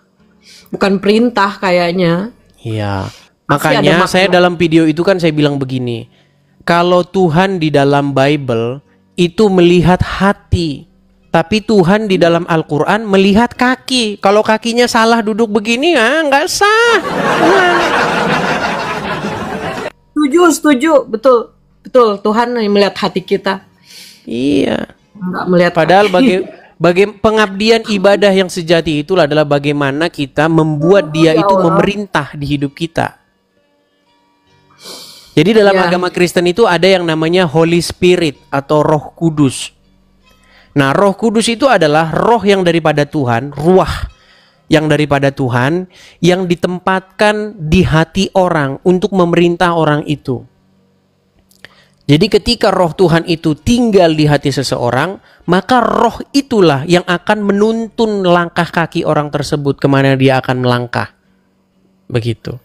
bukan perintah kayaknya. Iya. Makanya saya dalam video itu kan saya bilang begini. Kalau Tuhan di dalam Bible itu melihat hati, tapi Tuhan di dalam Al-Quran melihat kaki. Kalau kakinya salah duduk begini, nggak sah. Setuju, betul. Tuhan melihat hati kita. Iya. Nggak melihat. Padahal bagi pengabdian ibadah yang sejati itulah adalah bagaimana kita membuat Dia itu memerintah di hidup kita. Jadi dalam agama Kristen itu ada yang namanya Holy Spirit atau Roh Kudus. Nah, Roh Kudus itu adalah roh yang daripada Tuhan, ruah yang daripada Tuhan yang ditempatkan di hati orang untuk memerintah orang itu. Jadi ketika roh Tuhan itu tinggal di hati seseorang, maka roh itulah yang akan menuntun langkah kaki orang tersebut kemana dia akan melangkah. Begitu.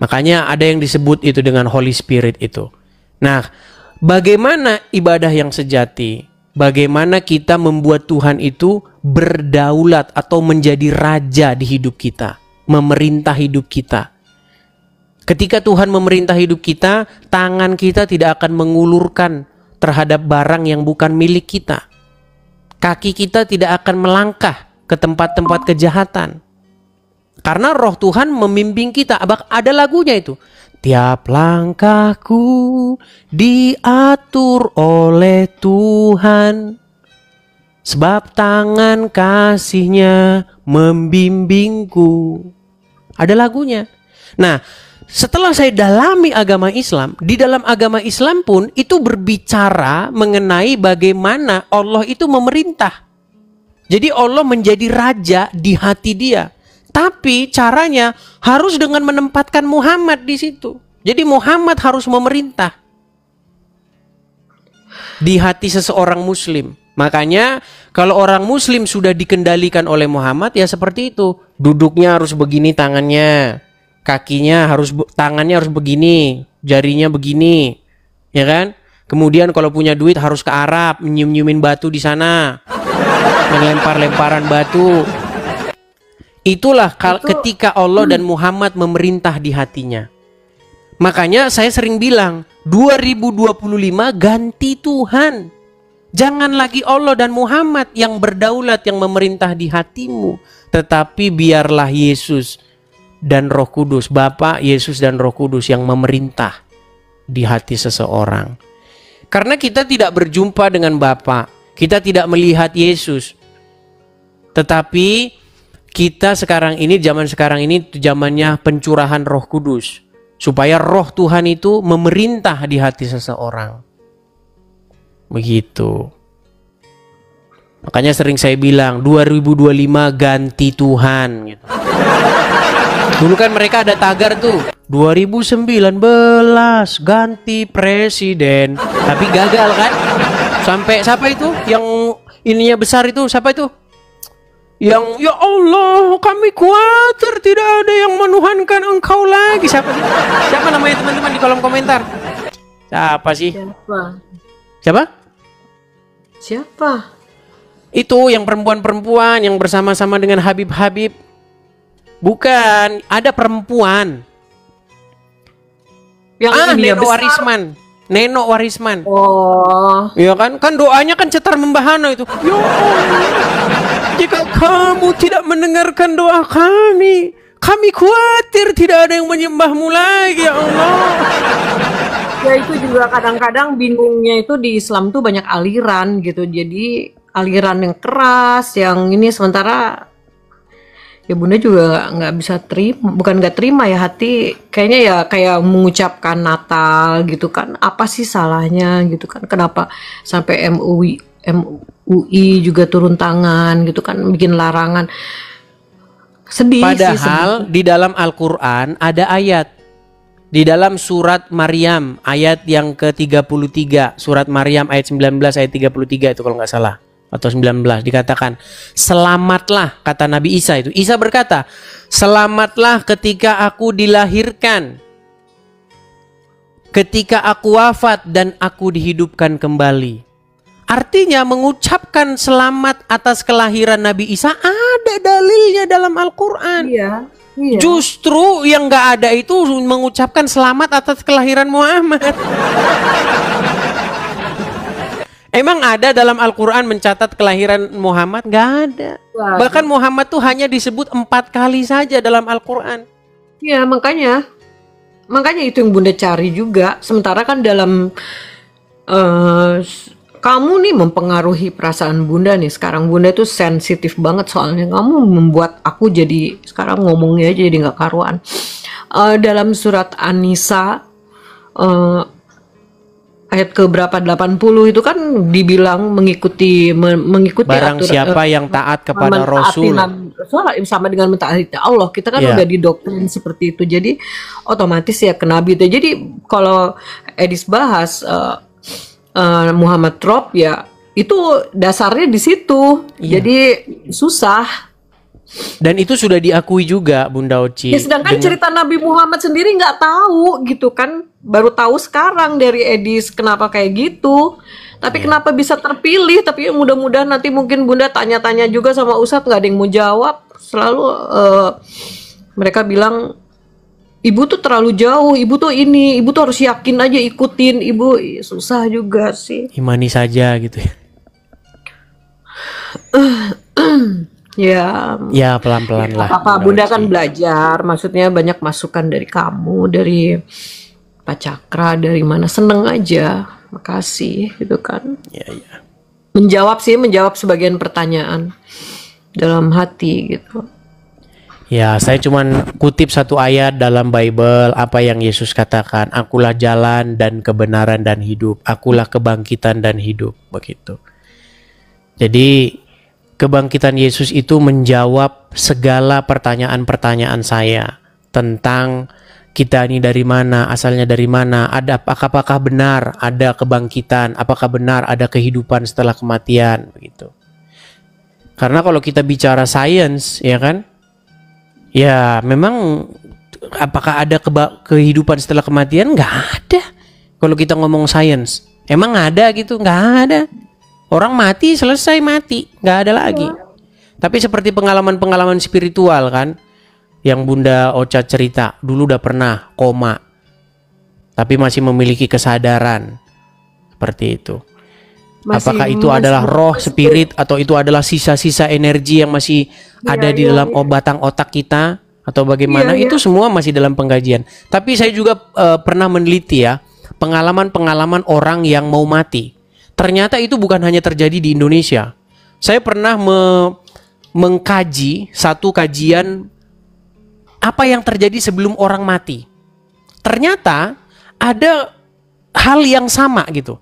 Makanya ada yang disebut itu dengan Holy Spirit itu. Nah, bagaimana ibadah yang sejati? Bagaimana kita membuat Tuhan itu berdaulat atau menjadi raja di hidup kita, memerintah hidup kita. Ketika Tuhan memerintah hidup kita, tangan kita tidak akan mengulurkan terhadap barang yang bukan milik kita. Kaki kita tidak akan melangkah ke tempat-tempat kejahatan. Karena roh Tuhan membimbing kita. Ada lagunya itu. Tiap langkahku diatur oleh Tuhan, sebab tangan kasih-Nya membimbingku. Ada lagunya. Nah, setelah saya dalami agama Islam, di dalam agama Islam pun itu berbicara mengenai bagaimana Allah itu memerintah. Jadi Allah menjadi raja di hati dia. Tapi caranya harus dengan menempatkan Muhammad di situ. Jadi Muhammad harus memerintah di hati seseorang muslim. Makanya kalau orang muslim sudah dikendalikan oleh Muhammad, ya seperti itu. Duduknya harus begini tangannya, tangannya harus begini, jarinya begini, ya kan? Kemudian kalau punya duit harus ke Arab, nyium-nyiumin batu di sana, melempar-lemparan batu. Itulah ketika Allah dan Muhammad memerintah di hatinya. Makanya saya sering bilang, 2025 ganti Tuhan. Jangan lagi Allah dan Muhammad yang berdaulat, yang memerintah di hatimu. Tetapi biarlah Yesus dan Roh Kudus, Bapa, Yesus dan Roh Kudus yang memerintah di hati seseorang. Karena kita tidak berjumpa dengan Bapa, kita tidak melihat Yesus. Tetapi kita sekarang ini, zaman sekarang ini zamannya pencurahan Roh Kudus, supaya Roh Tuhan itu memerintah di hati seseorang. Begitu. Makanya sering saya bilang 2025 ganti Tuhan gitu. Dulu kan mereka ada tagar tuh 2019 ganti presiden, tapi gagal kan? Sampai siapa itu yang ininya besar itu, siapa itu? Yang ya Allah kami khawatir tidak ada yang menuhankan engkau lagi. Siapa sih? Siapa namanya teman-teman di kolom komentar? Siapa sih? Siapa? Itu yang perempuan-perempuan yang bersama-sama dengan Habib-Habib. Bukan, ada perempuan. Yang Neno Warisman. Neno Warisman. Oh. Iya kan? Kan doanya kan cetar membahana itu. Ya Allah, jika kamu tidak mendengarkan doa kami khawatir tidak ada yang menyembahmu lagi, ya Allah. Ya itu juga kadang-kadang bingungnya itu di Islam tuh banyak aliran gitu. Jadi aliran yang keras, yang ini, sementara ya Bunda juga nggak bisa terima, bukan nggak terima ya, hati kayaknya ya kayak mengucapkan Natal gitu kan, apa sih salahnya gitu kan, kenapa sampai MUI juga turun tangan gitu kan, bikin larangan. Sedih. Padahal di dalam Al-Quran ada ayat, di dalam surat Maryam ayat yang ke-33, surat Maryam ayat 19 ayat 33 itu kalau nggak salah, atau 19, dikatakan selamatlah, kata Nabi Isa itu. Isa berkata, selamatlah ketika aku dilahirkan, ketika aku wafat dan aku dihidupkan kembali. Artinya mengucapkan selamat atas kelahiran Nabi Isa ada dalilnya dalam Al-Quran. Iya. Justru yang nggak ada itu mengucapkan selamat atas kelahiran Muhammad. Emang ada dalam Al-Quran mencatat kelahiran Muhammad? Gak ada. Bahkan Muhammad tuh hanya disebut 4 kali saja dalam Al-Quran. Ya makanya itu yang Bunda cari juga. Sementara kan dalam kamu nih mempengaruhi perasaan Bunda nih. Sekarang Bunda tuh sensitif banget, soalnya kamu membuat aku jadi sekarang ngomongnya aja jadi gak karuan. Dalam surat An-Nisa ayat ke berapa, 80 itu kan dibilang mengikuti barang siapa yang taat kepada Rasul sama dengan mentaati Allah. Kita kan udah didoktrin seperti itu, jadi otomatis ya ke Nabi itu. Jadi kalau Edis bahas Muhammad Trop ya itu dasarnya di situ. Jadi susah. Dan itu sudah diakui juga Bunda Oci. Ya, sedangkan cerita Nabi Muhammad sendiri nggak tahu gitu kan, baru tahu sekarang dari Edis kenapa kayak gitu. Tapi kenapa bisa terpilih? Tapi mudah-mudahan nanti mungkin Bunda tanya-tanya juga sama Ustadz, nggak ada yang mau jawab. Selalu mereka bilang ibu tuh terlalu jauh, ibu tuh ini, ibu tuh harus yakin aja ikutin. Ibu susah juga sih. Imani saja gitu ya. Ya, Ya pelan-pelan lah. apa Bunda Bunda Oci. kan belajar, maksudnya banyak masukan dari kamu, dari Pak Cakra, dari mana, seneng aja, makasih gitu kan. Ya, ya. Menjawab sebagian pertanyaan dalam hati gitu. Ya, saya cuman kutip satu ayat dalam Bible apa yang Yesus katakan, akulah jalan dan kebenaran dan hidup, akulah kebangkitan dan hidup, begitu. Jadi kebangkitan Yesus itu menjawab segala pertanyaan-pertanyaan saya tentang kita ini dari mana, asalnya dari mana, apakah benar ada kebangkitan, apakah benar ada kehidupan setelah kematian, begitu. Karena kalau kita bicara sains, ya kan, ya memang apakah ada kehidupan setelah kematian? Nggak ada. Kalau kita ngomong sains, emang ada gitu? Nggak ada. Orang mati selesai mati, nggak ada lagi. Tapi seperti pengalaman-pengalaman spiritual kan, yang Bunda Ocha cerita, dulu udah pernah koma, tapi masih memiliki kesadaran, seperti itu. Apakah itu adalah roh, spirit, atau itu adalah sisa-sisa energi yang masih ada di dalam batang otak kita, atau bagaimana? Itu semua masih dalam pengkajian. Tapi saya juga pernah meneliti ya, pengalaman-pengalaman orang yang mau mati. Ternyata itu bukan hanya terjadi di Indonesia. Saya pernah mengkaji satu kajian apa yang terjadi sebelum orang mati. Ternyata ada hal yang sama gitu.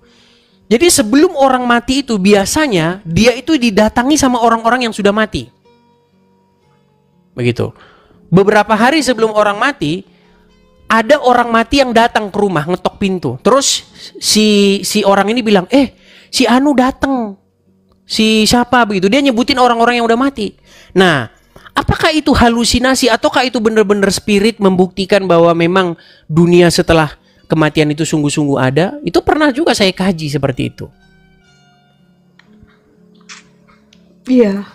Jadi sebelum orang mati itu biasanya dia itu didatangi sama orang-orang yang sudah mati. Begitu. Beberapa hari sebelum orang mati, ada orang mati yang datang ke rumah ngetok pintu. Terus si orang ini bilang, si Anu datang, si siapa begitu. Dia nyebutin orang-orang yang udah mati. Nah, apakah itu halusinasi ataukah itu benar-benar spirit membuktikan bahwa memang dunia setelah kematian itu sungguh-sungguh ada? Itu pernah juga saya kaji seperti itu. Iya.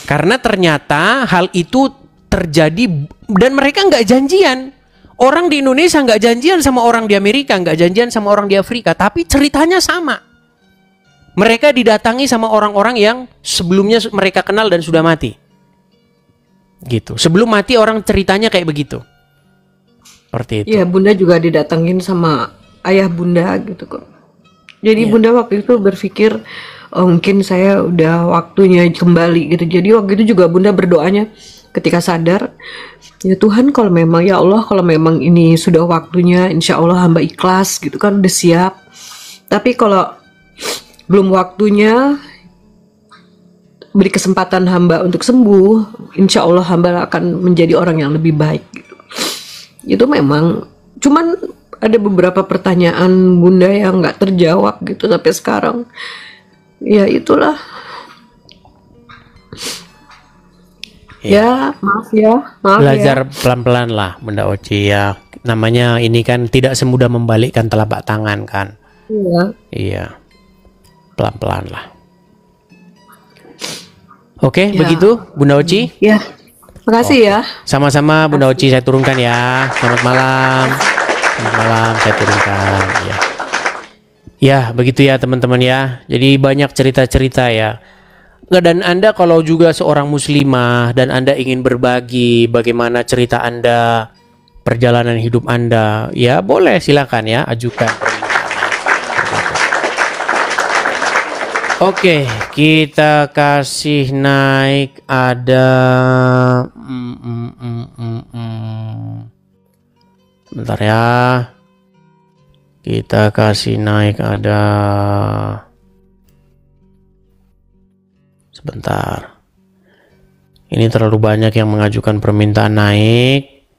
Karena ternyata hal itu terjadi dan mereka nggak janjian. Orang di Indonesia nggak janjian sama orang di Amerika, nggak janjian sama orang di Afrika, tapi ceritanya sama. Mereka didatangi sama orang-orang yang sebelumnya mereka kenal dan sudah mati. Gitu. Sebelum mati orang ceritanya kayak begitu. Seperti itu. Iya, Bunda juga didatengin sama ayah Bunda gitu kok. Jadi Bunda waktu itu berpikir, mungkin saya udah waktunya kembali gitu. Jadi waktu itu juga Bunda berdoanya ketika sadar, ya Tuhan kalau memang, ya Allah kalau memang ini sudah waktunya, insya Allah hamba ikhlas gitu kan, udah siap. Tapi kalau belum waktunya, beri kesempatan hamba untuk sembuh, insya Allah hamba akan menjadi orang yang lebih baik gitu. Itu memang, cuman ada beberapa pertanyaan Bunda yang nggak terjawab gitu sampai sekarang. Ya itulah. Ya, maaf ya. Belajar pelan-pelan lah Bunda Oci ya. Namanya ini kan tidak semudah membalikkan telapak tangan kan. Iya. Iya. Pelan-pelan lah. Oke, begitu Bunda Oci. Ya. Makasih ya. Sama-sama Bunda Oci, saya turunkan ya. Selamat malam. Selamat malam, saya turunkan ya. Ya, begitu ya teman-teman ya. Jadi banyak cerita-cerita ya. Dan Anda kalau juga seorang muslimah dan Anda ingin berbagi bagaimana cerita Anda, perjalanan hidup Anda, ya boleh silakan ya, ajukan permintaan. Oke, kita kasih naik ada bentar ya. Kita kasih naik ada sebentar. Ini terlalu banyak yang mengajukan permintaan naik.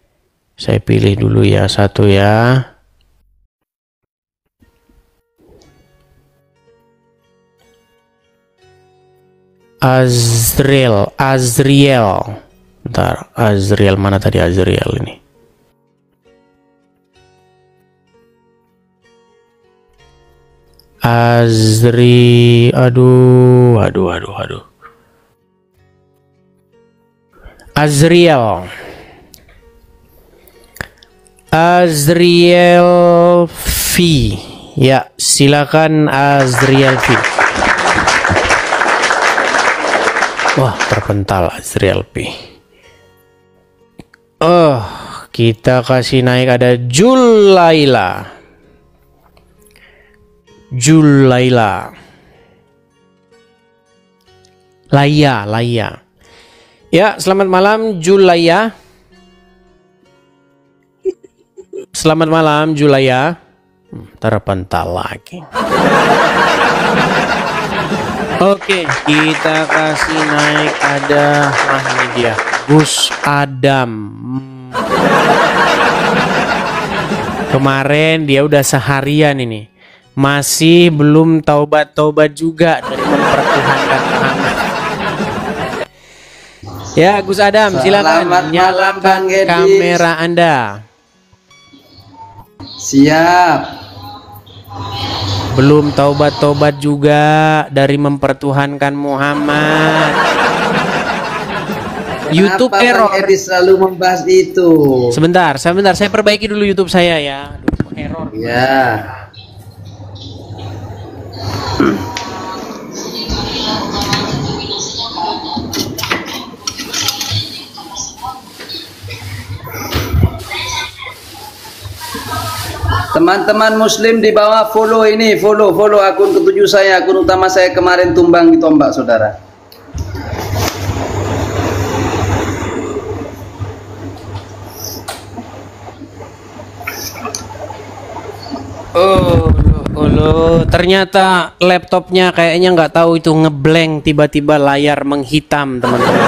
Saya pilih dulu ya satu ya. Azriel. Bentar, Azriel mana tadi Azriel ini? Aduh. Azriel V. Ya, silakan Azriel V. Wah, terpental Azriel P. Oh, kita kasih naik ada Julaila. Laya. Ya, selamat malam Julaya. Selamat malam Julaya. Terpental lagi. Oke, kita kasih naik ada ini dia, Gus Adam. Kemarin dia udah seharian ini, masih belum taubat juga dari mempertuhankan Muhammad. Ya, Gus Adam, silakan nyalakan kamera Anda. Siap. Belum taubat juga dari mempertuhankan Muhammad. YouTube error. Bang Edi selalu membahas itu. Sebentar, saya perbaiki dulu YouTube saya ya. Aduh, error. Ya. Teman-teman muslim di bawah follow ini, follow akun ketujuh saya, akun utama saya kemarin tumbang ditombak saudara. Oh, ternyata laptopnya kayaknya nggak tahu itu ngeblank, tiba-tiba layar menghitam, teman-teman.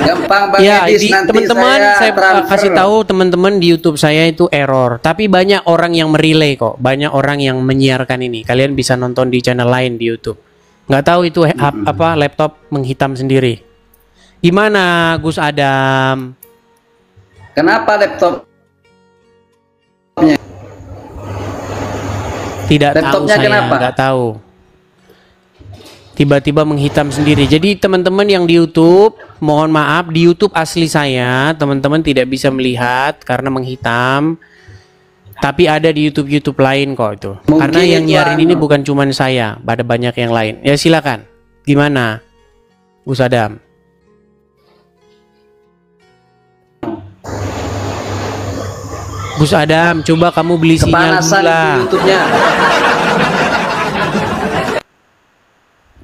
Gampang Bang Ya, Edis, nanti teman-teman saya transfer. kasih tahu teman-teman di YouTube saya itu error. Tapi banyak orang yang merelay kok, banyak orang yang menyiarkan ini. Kalian bisa nonton di channel lain di YouTube. Nggak tahu itu apa laptop menghitam sendiri. Gimana Gus Adam? Kenapa laptop? Tidak tahu Laptopnya saya, kenapa? nggak tahu. Tiba-tiba menghitam sendiri. Jadi teman-teman yang di YouTube, mohon maaf, di YouTube asli saya teman-teman tidak bisa melihat karena menghitam. Tapi ada di YouTube lain kok itu. Mungkin Karena yang itu nyiarin ini bukan cuman saya, ada banyak yang lain. Ya silakan. Gimana, Gus Adam? Gus Adam, coba kamu beli sinyal Kepanasan dulu lah. itu YouTube-nya.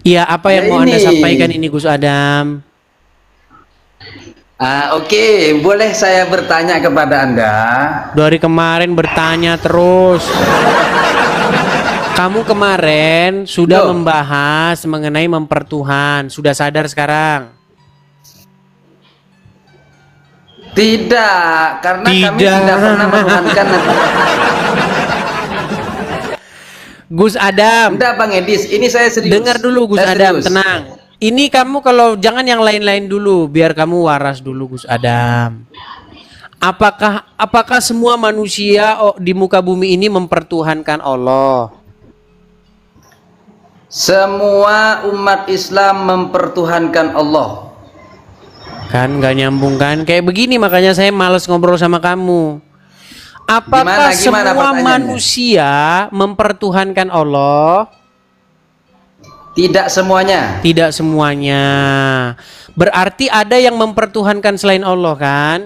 Iya, apa yang Ya mau Anda ini. sampaikan ini Gus Adam? Oke, boleh saya bertanya kepada Anda? Dari kemarin bertanya terus. Kamu kemarin sudah Loh. membahas mengenai mempertuhan. Sudah sadar sekarang? Tidak, karena kami Tidak. tidak pernah menuhankan. Gus Adam, Enggak Bang Edis, ini saya serius. dengar dulu Gus Saya Adam, serius. tenang. Ini kamu kalau jangan yang lain-lain dulu, biar kamu waras dulu Gus Adam. Apakah semua manusia di muka bumi ini mempertuhankan Allah? Semua umat Islam mempertuhankan Allah. Kan nggak nyambung kan? Kayak begini makanya saya males ngobrol sama kamu. Apakah Gimana semua pertanyaannya? manusia mempertuhankan Allah? Tidak semuanya. Tidak semuanya. Berarti ada yang mempertuhankan selain Allah kan?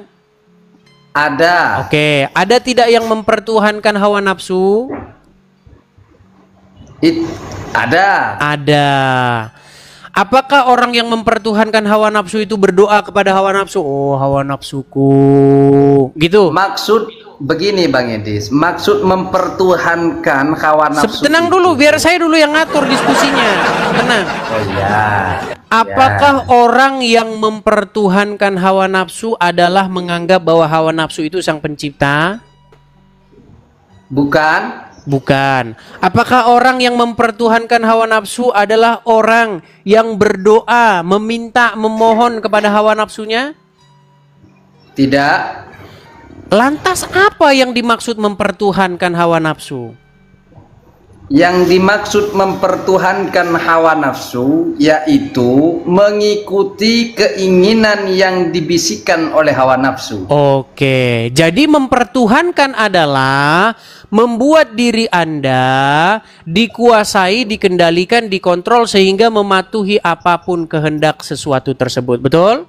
Ada. Oke, ada tidak yang mempertuhankan hawa nafsu? Ada. Ada. Apakah orang yang mempertuhankan hawa nafsu itu berdoa kepada hawa nafsu? Oh, hawa nafsuku. Gitu. Maksud begini Bang Edis, maksud mempertuhankan hawa nafsu. Tenang dulu, biar saya dulu yang ngatur diskusinya. Tenang. Oh ya. Apakah orang yang mempertuhankan hawa nafsu adalah menganggap bahwa hawa nafsu itu sang pencipta? Bukan. Bukan. Apakah orang yang mempertuhankan hawa nafsu adalah orang yang berdoa, meminta, memohon kepada hawa nafsunya? Tidak. Lantas apa yang dimaksud mempertuhankan hawa nafsu? Yang dimaksud mempertuhankan hawa nafsu yaitu mengikuti keinginan yang dibisikkan oleh hawa nafsu. Oke, jadi mempertuhankan adalah membuat diri Anda dikuasai, dikendalikan, dikontrol sehingga mematuhi apapun kehendak sesuatu tersebut. Betul?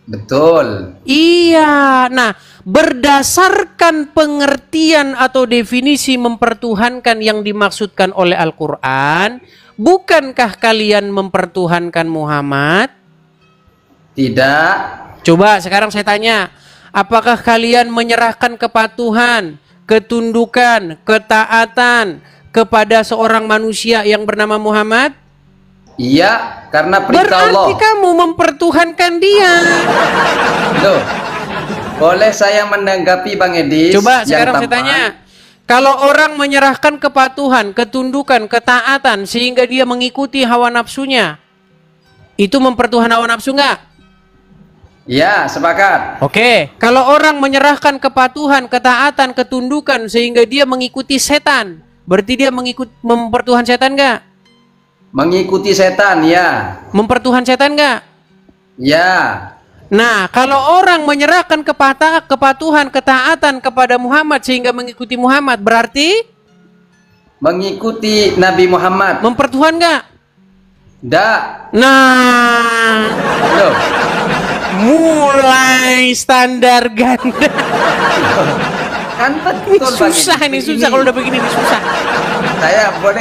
Betul. Iya. Nah, berdasarkan pengertian atau definisi mempertuhankan yang dimaksudkan oleh Al-Quran, bukankah kalian mempertuhankan Muhammad? Tidak. Coba sekarang saya tanya, apakah kalian menyerahkan kepatuhan, ketundukan, ketaatan kepada seorang manusia yang bernama Muhammad? Iya, karena perintah Allah. Berarti kamu mempertuhankan dia. Loh, boleh saya menanggapi Bang Edis? Coba sekarang saya tanya, kalau orang menyerahkan kepatuhan, ketundukan, ketaatan sehingga dia mengikuti hawa nafsunya, itu mempertuhan hawa nafsu nggak? Ya, sepakat. Oke, kalau orang menyerahkan kepatuhan, ketaatan, ketundukan sehingga dia mengikuti setan, berarti dia mempertuhan setan nggak? Mengikuti setan, ya. Mempertuhan setan nggak? Ya. Nah, kalau orang menyerahkan kepatuhan, ketaatan kepada Muhammad sehingga mengikuti Muhammad, berarti mengikuti Nabi Muhammad. mempertuhan nggak? Nggak. Nah, Loh. mulai standar ganda. Kan betul Bang Susah Edis. ini, susah kalau udah begini ini susah.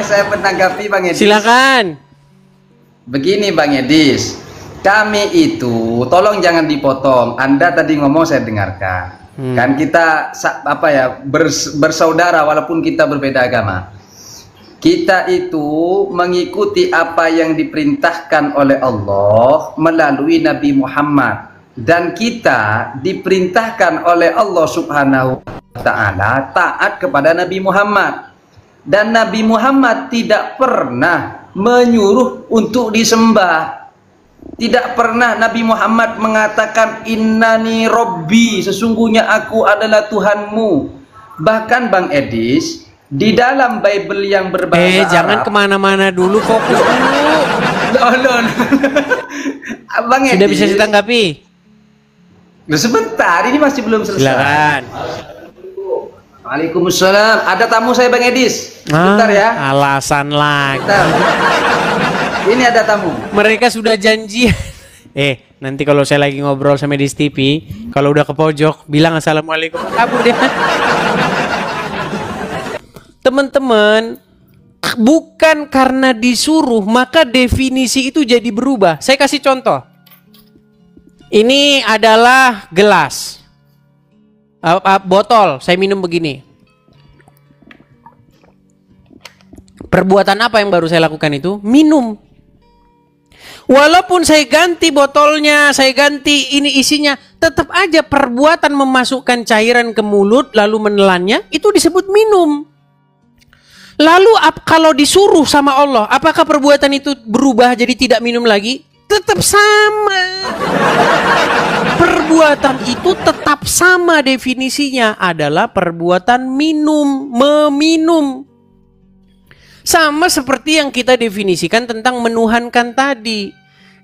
Saya menanggapi Bang Edis. Silakan. Begini Bang Edis, kami itu tolong jangan dipotong. Anda tadi ngomong saya dengarkan. Kan kita bersaudara walaupun kita berbeda agama. Kita itu mengikuti apa yang diperintahkan oleh Allah melalui Nabi Muhammad, dan kita diperintahkan oleh Allah Subhanahu wa taala taat kepada Nabi Muhammad. Dan Nabi Muhammad tidak pernah menyuruh untuk disembah. Tidak pernah Nabi Muhammad mengatakan innani robbi, sesungguhnya aku adalah Tuhanmu. Bahkan Bang Edis, di dalam Bible yang berbahasa Arab, jangan kemana-mana dulu, fokus dulu. Loh. Bang Sudah Edis, bisa ditanggapi? Sebentar, ini masih belum selesai. Silakan. Waalaikumsalam. Ada tamu saya Bang Edis. Sebentar ya. Alasan lagi. Sebentar. Ini ada tamu. Mereka sudah janjian. Nanti kalau saya lagi ngobrol sama Edis TV, kalau udah ke pojok, bilang assalamualaikum. Kabur deh. Teman-teman, bukan karena disuruh maka definisi itu jadi berubah. Saya kasih contoh. Ini adalah gelas. Botol, saya minum begini. Perbuatan apa yang baru saya lakukan itu? Minum. Walaupun saya ganti botolnya, saya ganti ini isinya, tetap aja perbuatan memasukkan cairan ke mulut lalu menelannya itu disebut minum. Lalu kalau disuruh sama Allah, apakah perbuatan itu berubah jadi tidak minum lagi? Tetap sama. Perbuatan itu tetap sama, definisinya adalah perbuatan meminum. Sama seperti yang kita definisikan tentang menuhankan tadi.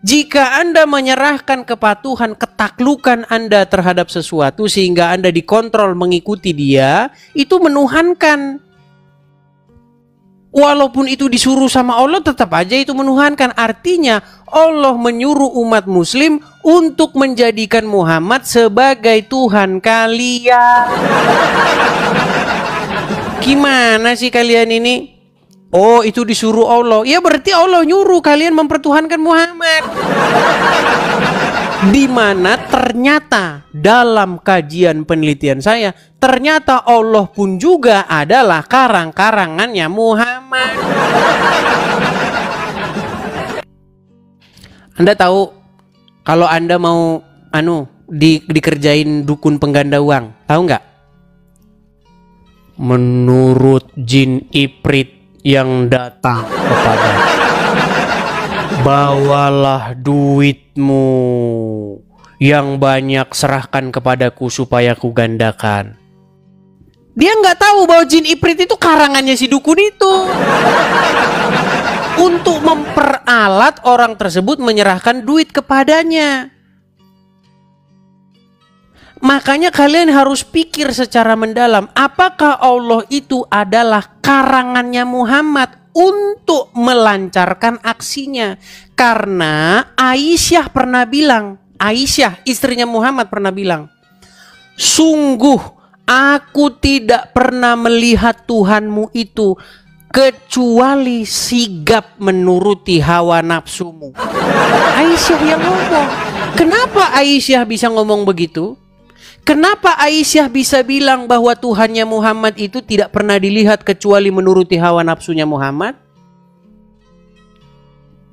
Jika Anda menyerahkan kepatuhan, ketaklukan Anda terhadap sesuatu sehingga Anda dikontrol mengikuti dia, itu menuhankan. Walaupun itu disuruh sama Allah, tetap aja itu menuhankan. Artinya Allah menyuruh umat muslim untuk menjadikan Muhammad sebagai Tuhan kalian. Gimana sih kalian ini? Oh, itu disuruh Allah. Ya berarti Allah nyuruh kalian mempertuhankan Muhammad. Di mana ternyata dalam kajian penelitian saya, ternyata Allah pun juga adalah karang-karangannya Muhammad. Anda tahu kalau Anda mau dikerjain dukun pengganda uang, tahu nggak? Menurut jin Ifrit yang datang kepada, bawalah duitmu yang banyak, serahkan kepadaku supaya ku gandakan. Dia nggak tahu bahwa jin Ifrit itu karangannya si dukun itu. Untuk memperalat orang tersebut menyerahkan duit kepadanya. Makanya kalian harus pikir secara mendalam, apakah Allah itu adalah karangannya Muhammad untuk melancarkan aksinya? Karena Aisyah pernah bilang, Aisyah istrinya Muhammad pernah bilang, sungguh aku tidak pernah melihat Tuhanmu itu kecuali sigap menuruti hawa nafsumu. Aisyah yang ngomong. Kenapa Aisyah bisa ngomong begitu? Kenapa Aisyah bisa bilang bahwa Tuhannya Muhammad itu tidak pernah dilihat kecuali menuruti hawa nafsunya Muhammad?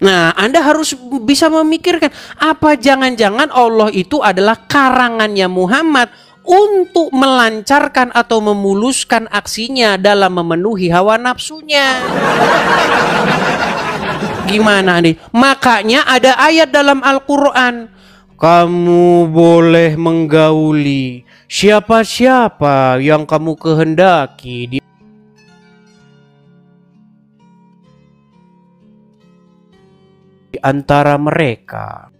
Nah, Anda harus bisa memikirkan, apa jangan-jangan Allah itu adalah karangannya Muhammad untuk melancarkan atau memuluskan aksinya dalam memenuhi hawa nafsunya. Gimana nih? Makanya ada ayat dalam Al-Quran, kamu boleh menggauli siapa-siapa yang kamu kehendaki di antara mereka.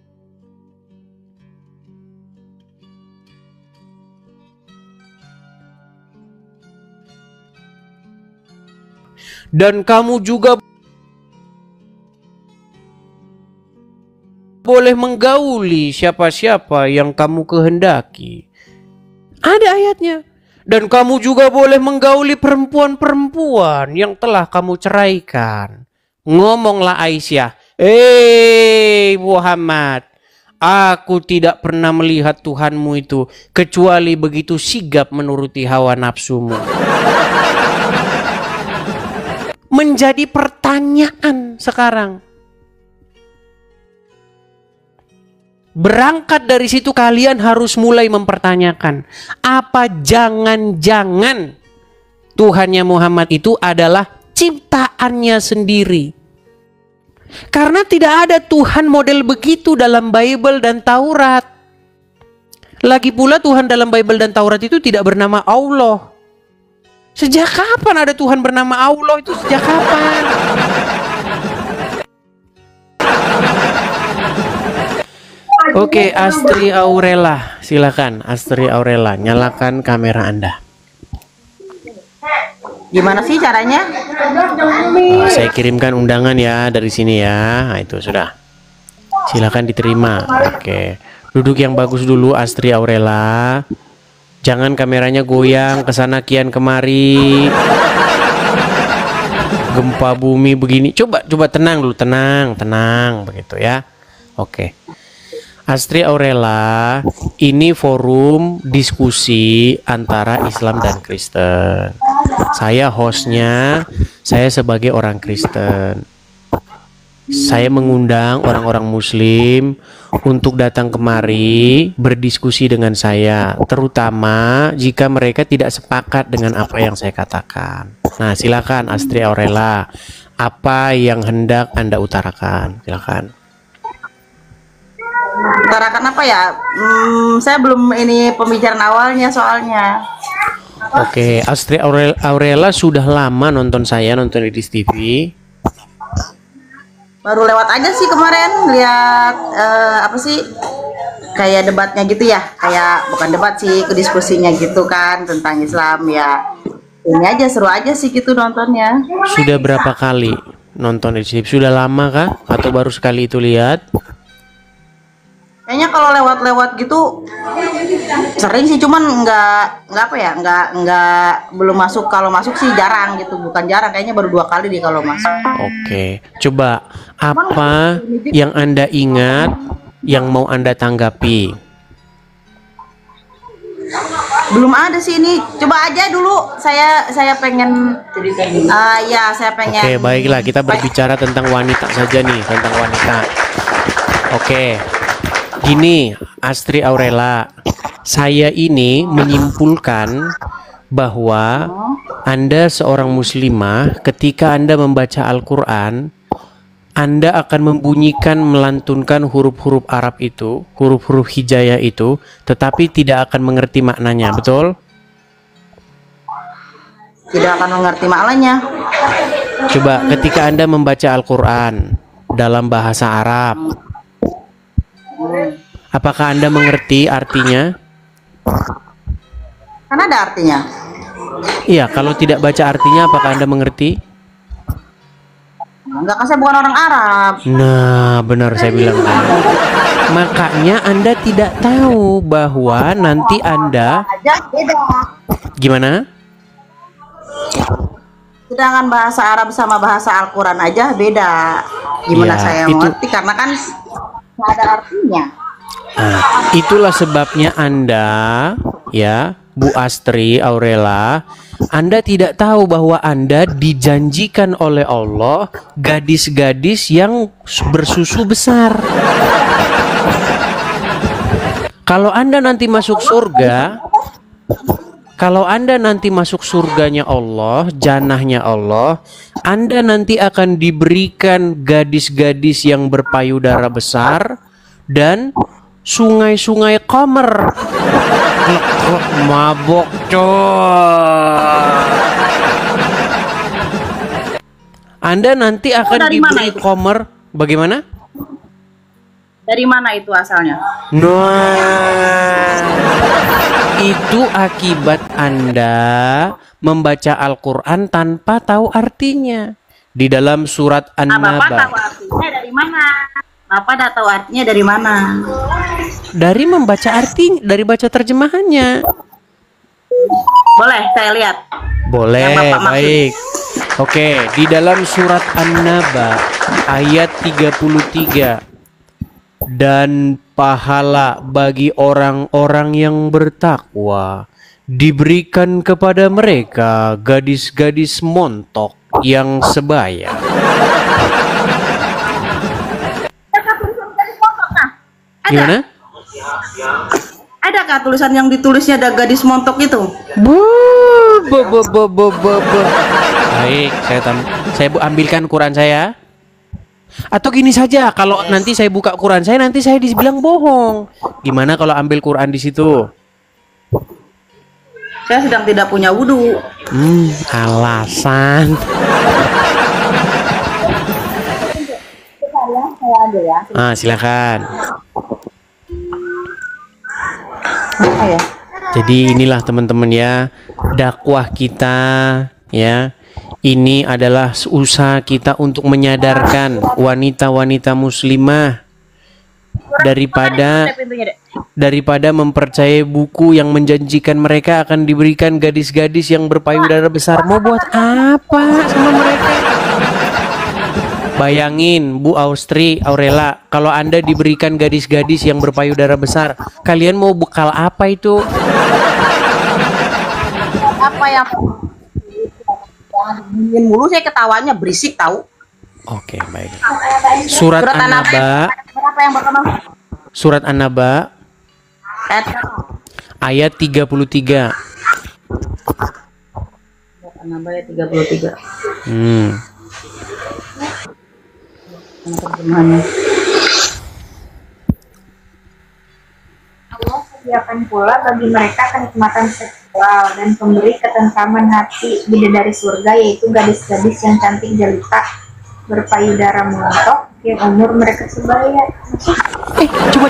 Dan kamu juga boleh menggauli siapa-siapa yang kamu kehendaki. Ada ayatnya. Dan kamu juga boleh menggauli perempuan-perempuan yang telah kamu ceraikan. Ngomonglah Aisyah, Muhammad, aku tidak pernah melihat Tuhanmu itu kecuali begitu sigap menuruti hawa nafsumu. Menjadi pertanyaan sekarang. Berangkat dari situ kalian harus mulai mempertanyakan, apa jangan-jangan Tuhannya Muhammad itu adalah ciptaannya sendiri? Karena tidak ada Tuhan model begitu dalam Bible dan Taurat. Lagi pula Tuhan dalam Bible dan Taurat itu tidak bernama Allah. Sejak kapan ada Tuhan bernama Allah itu? Sejak kapan? Oke, Astri Aurela, silakan Astri Aurela, nyalakan kamera Anda. Gimana sih caranya? Saya kirimkan undangan ya dari sini ya. Nah, itu sudah. Silakan diterima. Oke. Duduk yang bagus dulu Astri Aurela. Jangan kameranya goyang kesana kian kemari. Gempa bumi begini. Coba tenang dulu, tenang begitu ya. Oke. Astri Aurela, ini forum diskusi antara Islam dan Kristen. Saya hostnya, saya sebagai orang Kristen. Saya mengundang orang-orang Muslim untuk datang kemari berdiskusi dengan saya, terutama jika mereka tidak sepakat dengan apa yang saya katakan. Nah, silakan Astri Aurela, apa yang hendak Anda utarakan? Silakan. Utarakan apa ya? Saya belum ini pembicaraan awalnya soalnya. Oke, Astri Aurela sudah lama nonton saya, nonton Idris TV. Baru lewat aja sih kemarin lihat apa sih kayak debatnya gitu ya, kayak bukan debat sih, ke diskusinya gitu kan tentang Islam ya. Ini aja seru aja sih gitu nontonnya. Sudah berapa kali nonton Idris TV? Sudah lama kah? Atau baru sekali itu lihat? Kayaknya kalau lewat-lewat gitu sering sih, cuman nggak apa ya, nggak belum masuk. Kalau masuk sih jarang gitu, bukan jarang, kayaknya baru 2 kali deh kalau masuk. Oke, coba apa yang Anda ingat yang mau Anda tanggapi? Belum ada sih ini, coba aja dulu. Saya pengen ya saya pengen. Oke, baiklah, kita berbicara tentang wanita saja nih, tentang wanita. Oke. Gini, Astri Aurela, saya ini menyimpulkan bahwa Anda seorang muslimah, ketika Anda membaca Al-Quran, Anda akan membunyikan, melantunkan huruf-huruf Arab itu, huruf-huruf hijaiyah itu, tetapi tidak akan mengerti maknanya, betul? tidak akan mengerti maknanya. Coba ketika Anda membaca Al-Quran dalam bahasa Arab, apakah Anda mengerti artinya? Kan ada artinya. Iya, kalau tidak baca artinya apakah Anda mengerti? Enggak, kan saya bukan orang Arab. Nah, benar saya bilang tadi. Makanya Anda tidak tahu bahwa nanti Anda Aja beda. gimana? Sedangkan bahasa Arab sama bahasa Al-Quran aja beda. Gimana Ya, saya itu- mengerti? Karena kan nggak ada artinya. Nah, itulah sebabnya Anda, ya, Bu Astri, Aurela, Anda tidak tahu bahwa Anda dijanjikan oleh Allah gadis-gadis yang bersusu besar. Kalau Anda nanti masuk surga, kalau Anda nanti masuk surganya Allah, jannahnya Allah, Anda nanti akan diberikan gadis-gadis yang berpayudara besar dan sungai-sungai Qamer. Klek, mabok coy. Anda nanti akan dari mana diberi itu? Qamer. Bagaimana? Dari mana itu asalnya? Nah, itu akibat Anda membaca Al-Quran tanpa tahu artinya. Di dalam surat Bapak tahu An-Naba. artinya dari mana? Bapak udah tahu artinya dari mana? Dari membaca arti, dari baca terjemahannya. Boleh saya lihat. Boleh, Yang Bapak maksud. baik. Oke, di dalam surat An-Naba ayat 33. Dan pahala bagi orang-orang yang bertakwa diberikan kepada mereka gadis-gadis montok yang sebaya. Gimana? Adakah tulisan yang ditulisnya ada gadis montok itu? Bu. Baik, saya ambilkan Quran saya. Atau gini saja, kalau nanti saya buka Quran saya, nanti saya dibilang bohong. Gimana kalau ambil Quran di situ? Saya sedang tidak punya wudhu. Alasan. Saya ada ya. Silakan. Apa ya? Jadi inilah teman-teman ya, dakwah kita ya. Ini adalah usaha kita untuk menyadarkan wanita-wanita muslimah daripada mempercayai buku yang menjanjikan mereka akan diberikan gadis-gadis yang berpayudara besar. Mau buat apa sama mereka? Bayangin Bu Austri, Aurela, kalau Anda diberikan gadis-gadis yang berpayudara besar, kalian mau bekal apa itu? Apa yang ingin mulu, saya ketawanya berisik tahu. Oke, baik. Surat An-Naba, Berapa yang bakal masuk? surat An-Naba ayat 33. Nambah ya 33. Terjemahannya. Allah sediakan pula bagi mereka kenikmatan seksual dan pemberi ketentraman hati bidadari surga, yaitu gadis-gadis yang cantik jelita berpayudara montok yang umur mereka sebaya. Coba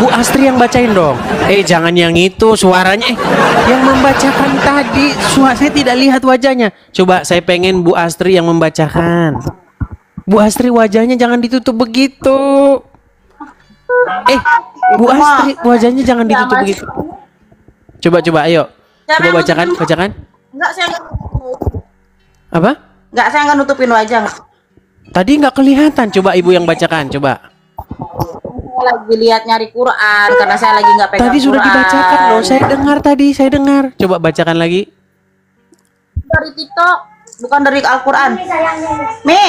Bu Astri yang bacain dong. Jangan yang itu suaranya. Yang membacakan tadi saya tidak lihat wajahnya. Coba saya pengen Bu Astri yang membacakan. Bu Astri wajahnya jangan ditutup begitu. Bu Astri wajahnya jangan ditutup begitu. Coba ayo. Coba bacakan. Enggak, saya enggak. Apa? Enggak, saya enggak nutupin wajah. Tadi nggak kelihatan. Coba Ibu yang bacakan. Coba. Saya lagi lihat nyari Quran karena saya lagi enggak pegang Tadi sudah Quran. dibacakan loh. Saya dengar. Coba bacakan lagi. Dari TikTok, bukan dari Al-Quran. Mi.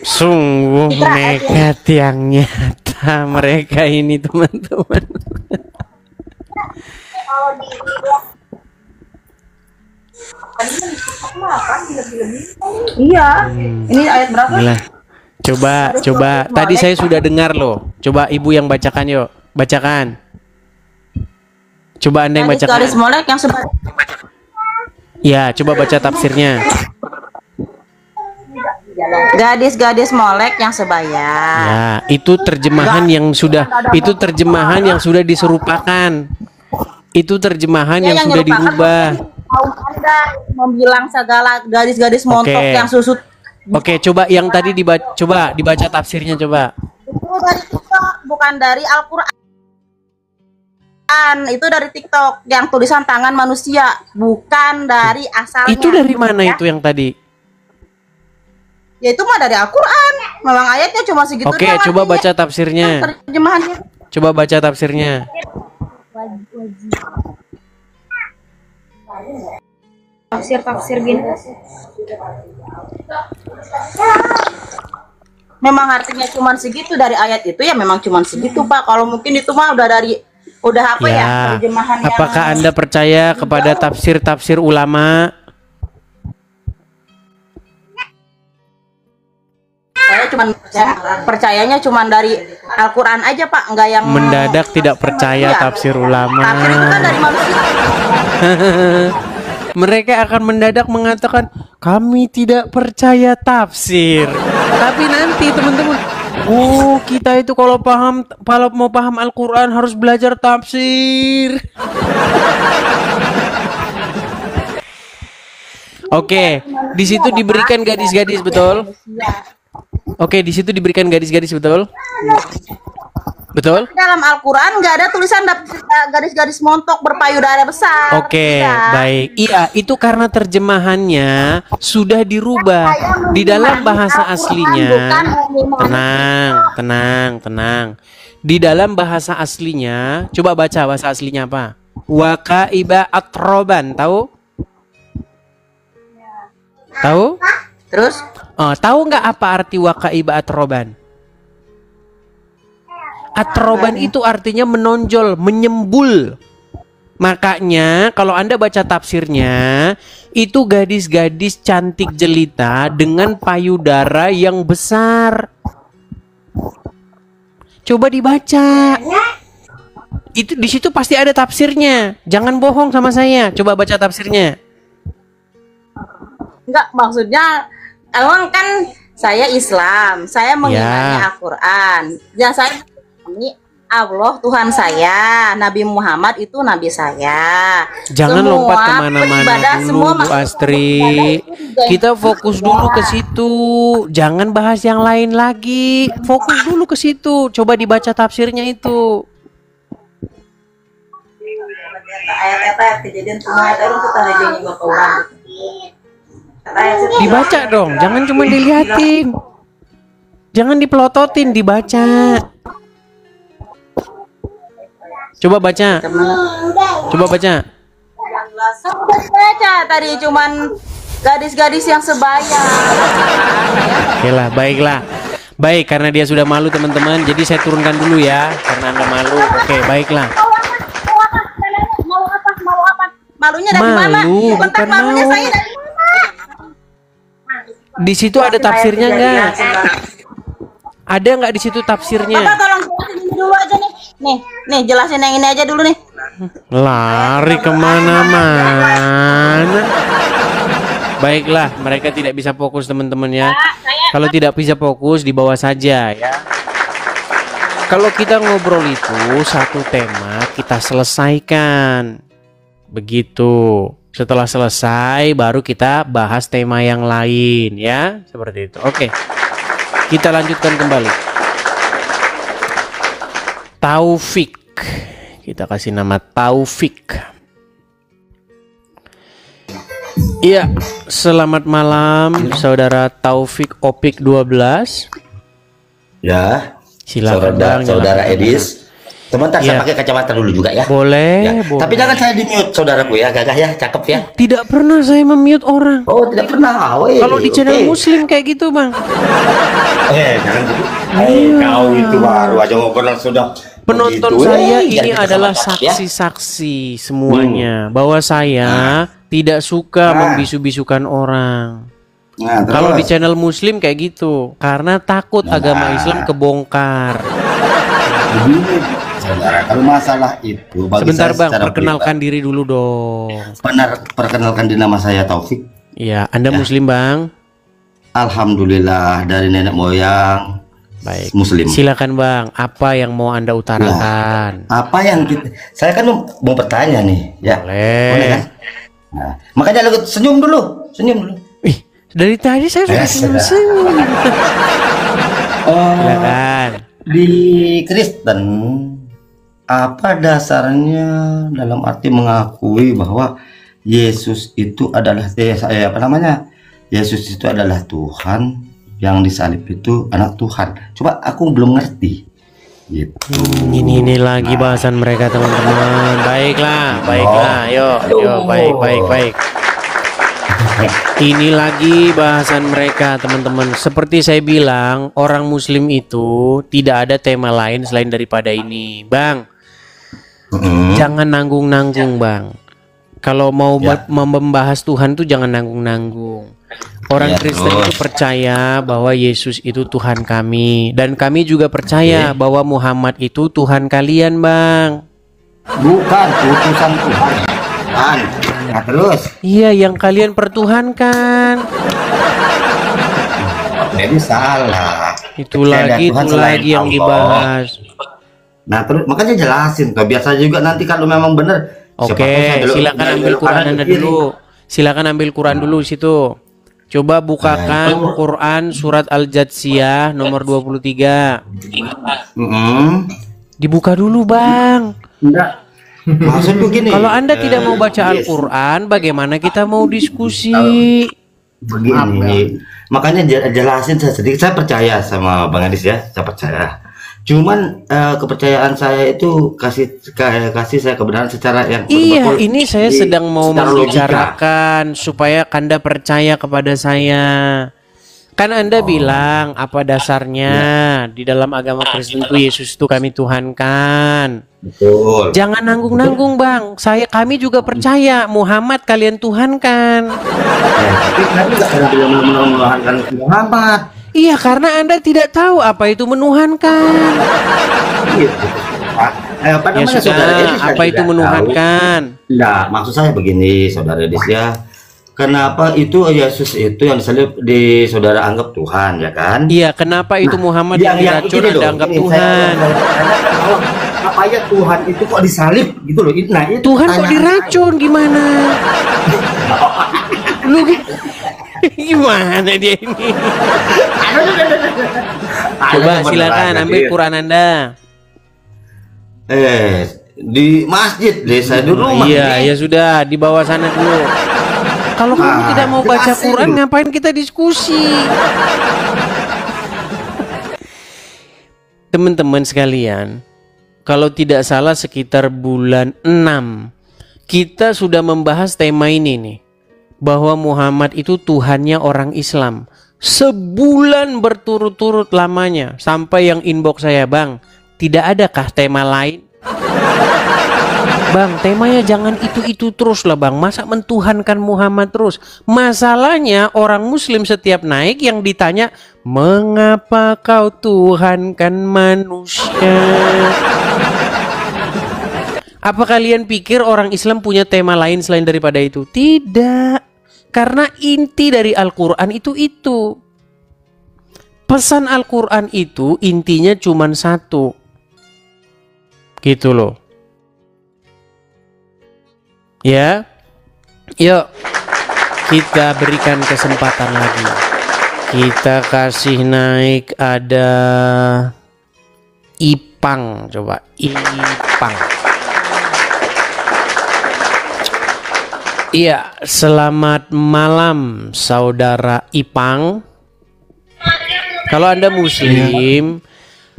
Sungguh nekat yang nyata mereka ini teman-teman. Iya. Ini ayat berapa? Inilah. Coba. Tadi saya sudah dengar loh. Coba Ibu yang bacakan yuk. Bacakan. Coba Anda yang bacakan. Garis molek yang sebelah. Ya, coba baca tafsirnya. Gadis-gadis molek yang sebaya. Ya, itu terjemahan yang sudah diserupakan. Itu terjemahan yang sudah dirubah. Mau Anda membilang segala gadis-gadis montok yang susut. Oke, coba yang tadi dibaca tafsirnya coba. Itu dari TikTok, bukan dari Al-Qur'an. Itu dari TikTok yang tulisan tangan manusia, bukan dari asalnya. Itu dari mana itu yang tadi? Ya itu mah dari Al-Qur'an. Memang ayatnya cuma segitu doang. Oke, coba baca tafsirnya. Terjemahannya. Coba baca tafsirnya. Tafsir gini. Memang artinya cuma segitu dari ayat itu ya, memang cuma segitu Pak. Kalau mungkin itu mah udah apa ya terjemahan yang... Apakah Anda percaya kepada tafsir ulama? Saya percayanya cuma dari Al-Qur'an aja Pak, enggak yang mendadak tidak percaya tafsir ulama. Tafsir itu kan dari manusia. Mereka akan mendadak mengatakan kami tidak percaya tafsir. Tapi nanti teman-teman, oh kita itu kalau mau paham Al-Qur'an harus belajar tafsir. Oke, di situ diberikan gadis-gadis betul? Oke, di situ diberikan gadis-gadis betul? Betul? Dalam Al-Qur'an nggak ada tulisan gadis-gadis montok berpayudara besar. Oke, baik. Iya, itu karena terjemahannya sudah dirubah. Di dalam bahasa aslinya, tenang. Di dalam bahasa aslinya, coba baca bahasa aslinya apa? Waqaiba atroban, tahu? Tahu? Terus? Tahu nggak apa arti waqaiba atroban? Atroban itu artinya menonjol, menyembul. Makanya kalau Anda baca tafsirnya, itu gadis-gadis cantik jelita dengan payudara yang besar. Coba dibaca. Itu di situ pasti ada tafsirnya. Jangan bohong sama saya. Coba baca tafsirnya. Enggak, maksudnya emang kan saya Islam, saya mengimani Al-Qur'an. Ya saya ini Allah Tuhan saya, Nabi Muhammad itu nabi saya. Jangan semua lompat kemana-mana dulu, Bu Astri. Kita fokus dulu ke situ. Jangan bahas yang lain lagi. Fokus dulu ke situ. Coba dibaca tafsirnya itu. Ayat-ayat kejadian semua itu kita lagi juga ke orang. Dibaca dong, jangan cuma dilihatin. Jangan dipelototin, dibaca. Coba baca. Coba baca. Baca tadi cuman gadis-gadis yang sebaya. Oke lah, baiklah. Baik, karena dia sudah malu teman-teman, jadi saya turunkan dulu ya, karena Anda malu. Oke, baiklah. Mau apa? Malunya dari mana? Bukan malunya saya dari mana? Di situ ada tafsirnya nggak? Ada nggak di situ tafsirnya? Bapak tolong jelasin ini dulu aja nih. Nih jelasin yang ini aja dulu nih. Lari kemana-mana. Baiklah, mereka tidak bisa fokus teman-teman ya. Kalau tidak bisa fokus di bawah saja ya. Kalau kita ngobrol itu satu tema kita selesaikan. Begitu. Setelah selesai baru kita bahas tema yang lain ya. Seperti itu. Oke. Kita lanjutkan kembali. Taufik. Kita kasih nama Taufik. Iya, selamat malam saudara Taufik Opik 12. Ya. Silakan saudara Edis. Teman-teman saya pakai kacamata dulu juga ya. Boleh, ya. boleh. Tapi jangan saya di-mute saudaraku ya, gagah ya, cakep ya. Tidak pernah saya mem-mute orang. Oh, tidak pernah. Kalau di channel Muslim kayak gitu, Bang. Jangan gitu. Kau itu baru aja ngobrol sudah. Penonton begitu, saya ini adalah saksi-saksi semuanya bahwa saya tidak suka membisu-bisukan orang. Kalau di channel Muslim kayak gitu, karena takut agama Islam kebongkar. saudara, kalau masalah itu bagi Sebentar saya Bang, secara perkenalkan pribadi, diri dulu dong. perkenalkan di nama saya Taufik. Iya, Anda Ya. Muslim Bang? Alhamdulillah dari nenek moyang Baik. Muslim. Silakan Bang, apa yang mau Anda utarakan? Apa yang saya kan mau bertanya nih, ya. Boleh. kan? Nah, makanya lu senyum dulu. Ih, dari tadi saya sudah senyum-senyum. Silakan. Di Kristen apa dasarnya dalam arti mengakui bahwa Yesus itu adalah Yesus itu adalah Tuhan, yang disalib itu anak Tuhan. Coba aku belum ngerti. Gitu. Ini lagi bahasan mereka teman-teman. Baiklah. Yuk, baik. Ini lagi bahasan mereka teman-teman. Seperti saya bilang, orang Muslim itu tidak ada tema lain selain daripada ini, Bang. Jangan nanggung-nanggung, Bang. Kalau mau membahas Tuhan tuh jangan nanggung-nanggung. Orang Kristen itu percaya bahwa Yesus itu Tuhan kami, dan kami juga percaya bahwa Muhammad itu Tuhan kalian, Bang. Bukan utusan Tuhan. Nah, terus Iya, yang kalian pertuhankan. jadi salah. Itu Ada lagi Tuhan selain yang Allah. dibahas. Nah, terus makanya jelasin tuh. Biasa juga nanti kalau memang benar. Oke, silakan ambil Quran Anda dulu. Silakan ambil Quran dulu situ. Coba bukakan Quran surat Al-Jatsiyah nomor 23. Dibuka dulu, Bang. Enggak. Maksud begini. Kalau Anda tidak mau baca Al-Quran, bagaimana kita mau diskusi? Begini. Makanya jelasin saya sedikit. Saya percaya sama Bang Adis ya. Saya percaya. Cuman kepercayaan saya itu kasih saya kebenaran secara yang Iya, betul. ini saya sedang mau secara logika. membicarakan supaya Anda percaya kepada saya. Kan Anda bilang apa dasarnya di dalam agama Kristen itu Yesus itu kami tuhankan. Betul. Jangan nanggung-nanggung, Bang. Kami juga percaya Muhammad kalian tuhankan. Tapi kami nggak pernah bilang menuhankan Muhammad. Iya, karena Anda tidak tahu apa itu menuhankan. Gitu. Ya sudah, apa itu menuhankan? Nah, maksud saya begini, saudara Edis ya. Kenapa itu Yesus itu yang disalib di saudara anggap Tuhan, ya kan? Iya, kenapa itu Muhammad yang diracun Anda anggap Tuhan? Apa ya Tuhan itu kok disalib gitu loh? Nah, itu Tuhan kok diracun gimana? Lu gimana dia ini? Coba silakan ambil Quran Anda. Di masjid deh, saya di rumah. Iya, ya sudah di bawah sana dulu. Kalau kamu tidak mau baca Quran, ngapain kita diskusi? Teman-teman sekalian, kalau tidak salah sekitar bulan 6 kita sudah membahas tema ini nih, bahwa Muhammad itu Tuhannya orang Islam. Sebulan berturut-turut lamanya, sampai yang inbox saya, Bang, tidak adakah tema lain? Bang, temanya jangan itu-itu terus lah, Bang. Masa mentuhankan Muhammad terus? Masalahnya orang Muslim setiap naik yang ditanya, mengapa kau tuhankan manusia? Apa kalian pikir orang Islam punya tema lain selain daripada itu? Tidak. Karena inti dari Al-Quran itu. Pesan Al-Quran itu intinya cuma satu. Gitu loh. Ya, yuk kita berikan kesempatan lagi. Kita kasih naik ada Ipang, coba Ipang. Iya, selamat malam saudara Ipang. Kalau Anda Muslim,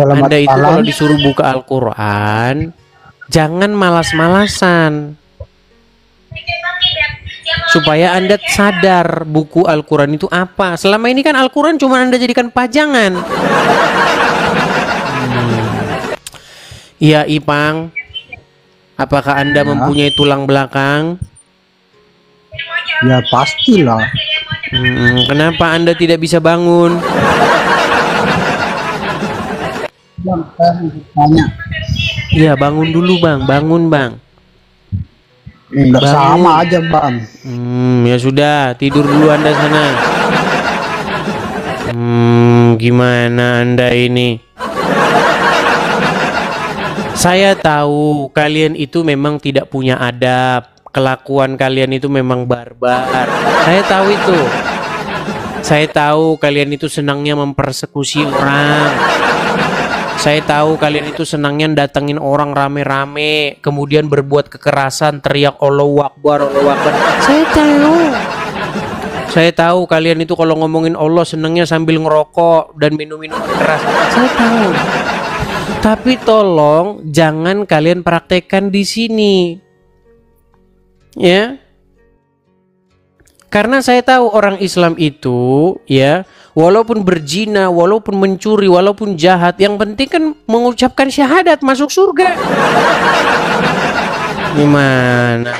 Anda itu kalau disuruh buka Al-Quran, jangan malas-malasan. Supaya Anda sadar buku Al-Quran itu apa. Selama ini kan Al-Quran cuma Anda jadikan pajangan. Iya, Ipang. Apakah Anda mempunyai tulang belakang? Ya pastilah. Kenapa Anda tidak bisa bangun? Tanya. Iya, bangun dulu bang, bangun bang. Enggak Bangun. sama aja bang. Ya sudah, tidur dulu anda sana. Gimana anda ini? Saya tahu kalian itu memang tidak punya adab. Kelakuan kalian itu memang barbar. Saya tahu itu. Saya tahu kalian itu senangnya mempersekusi orang. Saya tahu kalian itu senangnya datengin orang rame-rame, kemudian berbuat kekerasan, teriak Allahu Akbar, Allahu Akbar. Saya tahu. Saya tahu kalian itu kalau ngomongin Allah senangnya sambil ngerokok dan minum-minum keras. Saya tahu. Tapi tolong jangan kalian praktekkan di sini. Ya. Karena saya tahu orang Islam itu ya, walaupun berzina, walaupun mencuri, walaupun jahat, yang penting kan mengucapkan syahadat masuk surga. Gimana?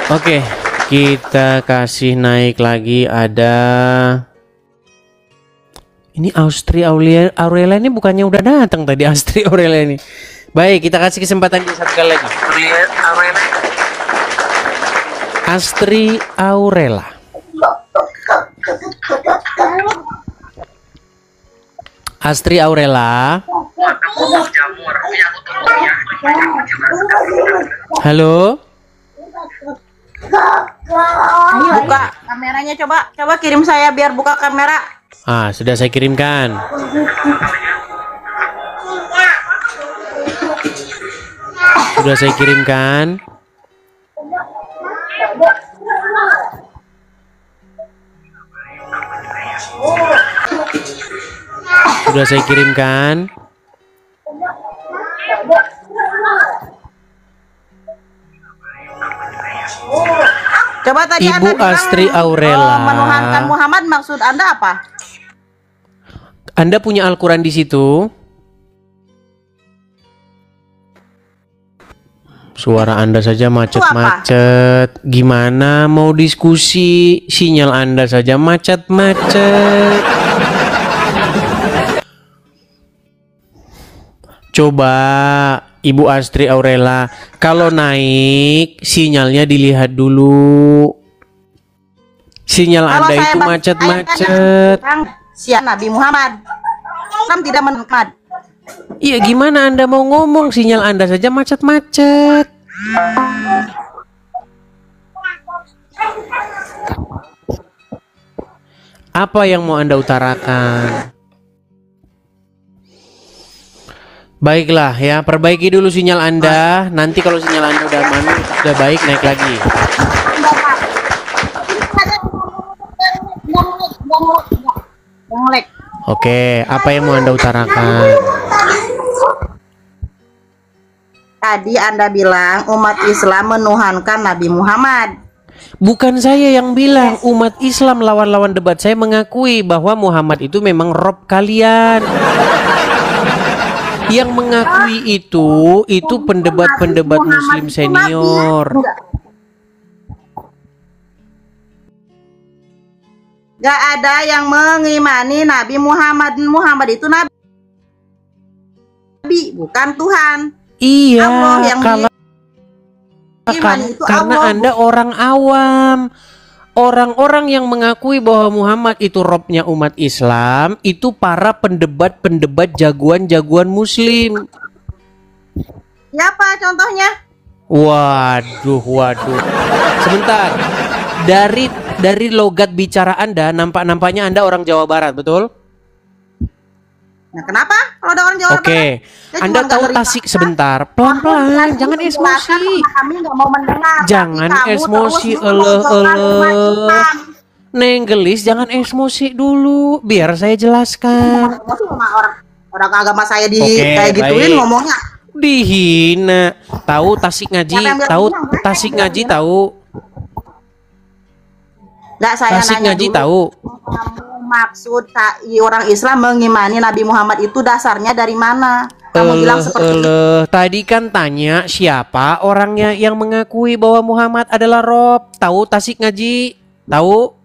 Oke, kita kasih naik lagi ada ini Astri Aurela ini bukannya udah datang tadi Astri Aurela ini. Baik, kita kasih kesempatan dia satu kali lagi. Astri Aurela. Astri Aurela. Halo. Buka kameranya, coba kirim saya biar buka kamera. Sudah saya kirimkan. Sudah saya kirimkan. Sudah saya kirimkan. Coba tadi Ibu Anda bilang, Astri Aurela. menuhankan Muhammad, maksud Anda apa? Anda punya Al-Quran di situ? Suara Anda saja macet-macet. Gimana mau diskusi? Sinyal Anda saja macet-macet. Coba Ibu Astri Aurela, kalau naik sinyalnya dilihat dulu. Sinyal Kalau Anda saya itu bang- macet-macet. Siap Nabi Muhammad. Islam tidak menekat. Iya, gimana Anda mau ngomong? Sinyal Anda saja macet-macet. Apa yang mau Anda utarakan? Baiklah ya, perbaiki dulu sinyal Anda. Nanti kalau sinyal Anda udah baik, naik lagi. Oke, apa yang mau Anda utarakan? Tadi Anda bilang umat Islam menuhankan Nabi Muhammad. Bukan saya yang bilang, umat Islam lawan-lawan debat saya mengakui bahwa Muhammad itu memang Rob kalian. Yang mengakui itu pendebat-pendebat Muslim senior. Gak ada yang mengimani Nabi Muhammad. Muhammad itu Nabi, bukan Tuhan. Iya, Allah yang karena itu karena Allah. Anda orang awam. Orang-orang yang mengakui bahwa Muhammad itu Robnya umat Islam itu para pendebat-pendebat jagoan-jagoan Muslim. Siapa contohnya? Waduh. Sebentar. Dari logat bicara Anda, nampaknya Anda orang Jawa Barat, betul? Nah, kenapa? Kalau ada orang Jawa Oke. Barat, saya Anda cuma tahu nggak Tasik nerima. sebentar. Pelan-pelan, Kamu jangan jelaskan emosi. sama kami nggak mau mendengar. Jangan Tapi kamu emosi, terus menonjolkan umat Islam. Neng Gelis, jangan emosi dulu. Biar saya jelaskan. Emosi sama orang agama saya di Oke, kayak gituin baik. ngomongnya. Dihina. Tahu Tasik Ngaji? Siapa yang bilang Tahu menang? Tasik Ngaji tahu? Nggak, saya Tasik nanya Ngaji dulu. tahu? Kamu maksud orang Islam mengimani Nabi Muhammad itu dasarnya dari mana? Kamu bilang seperti itu. Tadi kan tanya siapa orangnya yang mengakui bahwa Muhammad adalah Rob. Tahu Tasik Ngaji? Tahu?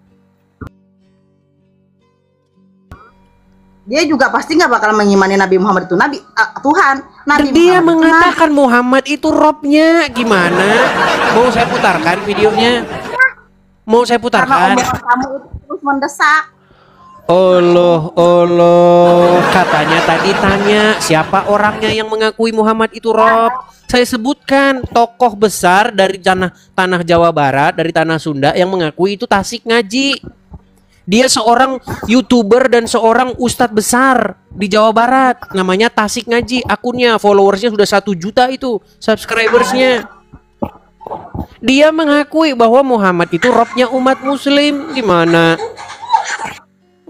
dia juga pasti nggak bakal mengimani Nabi Muhammad itu Nabi Tuhan. Nabi Dia Muhammad itu mengatakan Muhammad itu robnya. Gimana? Mau saya putarkan videonya? Mau saya karena putarkan? omongan kamu itu terus mendesak. Allah, katanya tadi tanya siapa orangnya yang mengakui Muhammad itu Rob. Saya sebutkan tokoh besar dari tanah Jawa Barat, dari tanah Sunda yang mengakui itu Tasik Ngaji. Dia seorang YouTuber dan seorang ustadz besar di Jawa Barat, namanya Tasik Ngaji. Akunnya followersnya sudah 1 juta itu subscribersnya. Dia mengakui bahwa Muhammad itu robnya umat muslim. Gimana?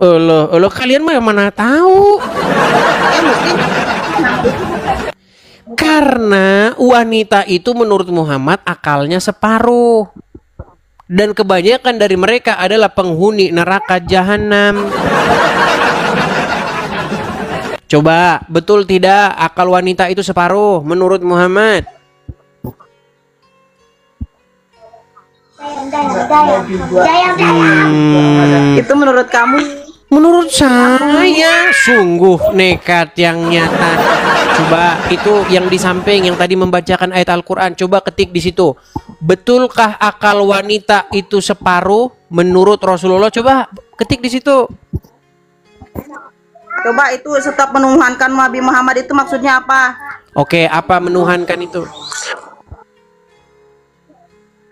Allah, kalian mana tahu? Karena wanita itu menurut Muhammad akalnya separuh. Dan kebanyakan dari mereka adalah penghuni neraka jahanam. Coba, betul tidak akal wanita itu separuh menurut Muhammad? Itu menurut kamu? Menurut saya sungguh nekat yang nyata. Coba itu yang di samping yang tadi membacakan ayat Al-Quran. Coba ketik di situ. Betulkah akal wanita itu separuh menurut Rasulullah? Coba ketik di situ. Coba itu stop menuhankan Nabi Muhammad itu maksudnya apa? Oke, apa menuhankan itu?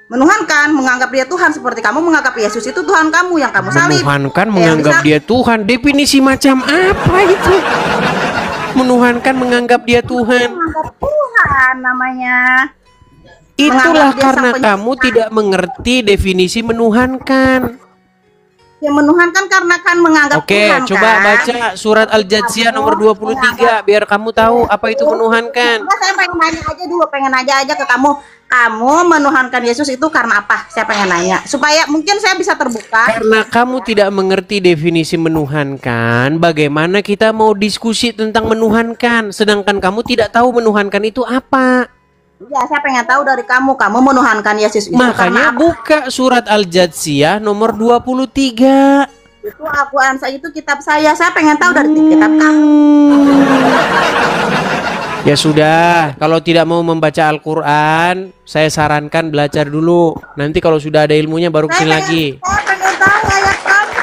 Menuhankan, menganggap dia Tuhan seperti kamu menganggap Yesus itu Tuhan kamu yang kamu salib. Menuhankan, Yang menganggap bisa- dia Tuhan. Definisi macam apa itu? Menuhankan, menganggap dia Tuhan. Menganggap Tuhan namanya. Itulah Menganggap dia karena sang kamu pencipta. tidak mengerti definisi menuhankan. Yang menuhankan karena kan menganggap Oke, Tuhan coba kan. baca surat Al-Jathiyah nomor 23 biar kamu tahu apa itu menuhankan. Coba saya pengen nanya aja dulu, pengen nanya aja ke kamu. Kamu menuhankan Yesus itu karena apa? Saya pengen nanya supaya mungkin saya bisa terbuka. Karena kamu tidak mengerti definisi menuhankan, bagaimana kita mau diskusi tentang menuhankan sedangkan kamu tidak tahu menuhankan itu apa? Ya, saya pengen tahu dari kamu. Kamu menuhankan Yesus itu Makanya karena apa? buka surat Al-Jathiyah nomor 23. Itu Al-Quran saya, itu kitab saya. Saya pengen tahu dari kitab kamu. Ya sudah, kalau tidak mau membaca Al-Quran, saya sarankan belajar dulu. Nanti kalau sudah ada ilmunya baru kesini lagi. Saya pengen tahu ayat kamu.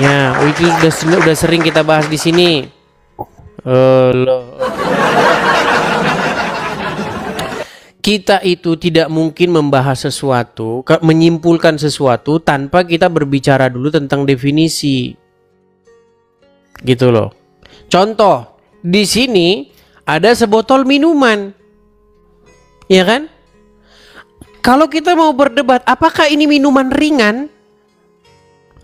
Ya, itu udah sering kita bahas di sini. Kita itu tidak mungkin membahas sesuatu, menyimpulkan sesuatu tanpa kita berbicara dulu tentang definisi. Gitu loh. Contoh, di sini ada sebotol minuman. Ya kan? Kalau kita mau berdebat, apakah ini minuman ringan?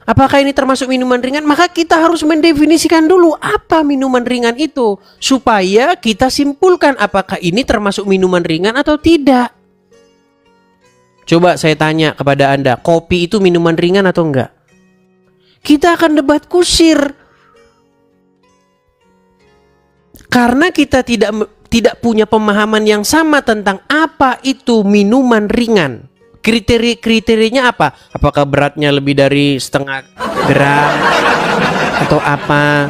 Apakah ini termasuk minuman ringan? Maka kita harus mendefinisikan dulu apa minuman ringan itu, supaya kita simpulkan apakah ini termasuk minuman ringan atau tidak. Coba saya tanya kepada Anda, kopi itu minuman ringan atau enggak? Kita akan debat kusir. Karena kita tidak punya pemahaman yang sama tentang apa itu minuman ringan. Kriterianya apa? Apakah beratnya lebih dari 0,5 gram atau apa?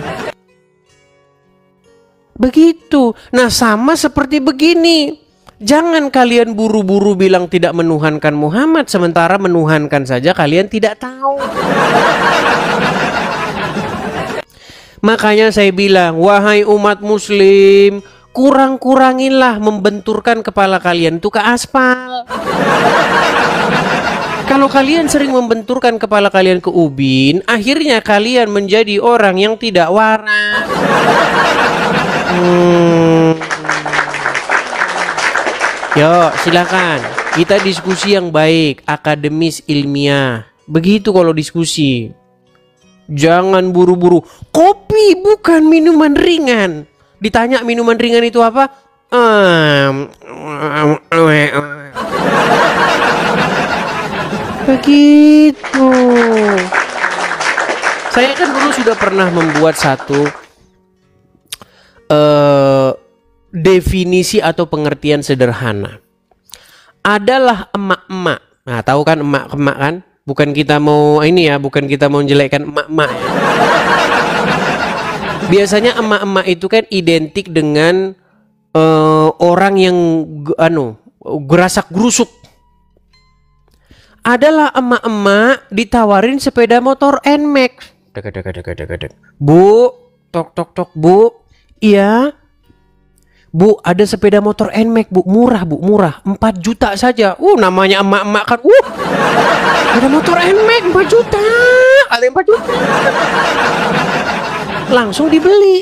Begitu. Nah, sama seperti begini. Jangan kalian buru-buru bilang tidak menuhankan Muhammad, sementara menuhankan saja kalian tidak tahu. Makanya saya bilang, wahai umat muslim, kurang-kuranginlah membenturkan kepala kalian itu ke aspal. Kalau kalian sering membenturkan kepala kalian ke ubin, akhirnya kalian menjadi orang yang tidak waras. Yo, silakan. Kita diskusi yang baik, akademis, ilmiah. Begitu kalau diskusi. Jangan buru-buru. Kopi bukan minuman ringan. Ditanya minuman ringan itu apa? Begitu. Saya kan dulu sudah pernah membuat satu definisi atau pengertian sederhana. Adalah emak-emak. Nah, tahu kan emak-emak kan? Bukan kita mau ini ya, bukan kita mau menjelekkan emak-emak ya. Biasanya emak-emak itu kan identik dengan orang yang gerasak gerusuk. Adalah emak-emak ditawarin sepeda motor NMAX. Dek. Bu, tok bu. Iya. Bu, ada sepeda motor NMAX, Bu. Murah, Bu, murah. 4 juta saja. Namanya emak-emak kan. Ada motor NMAX 4 juta. Ada 4 juta. Langsung dibeli.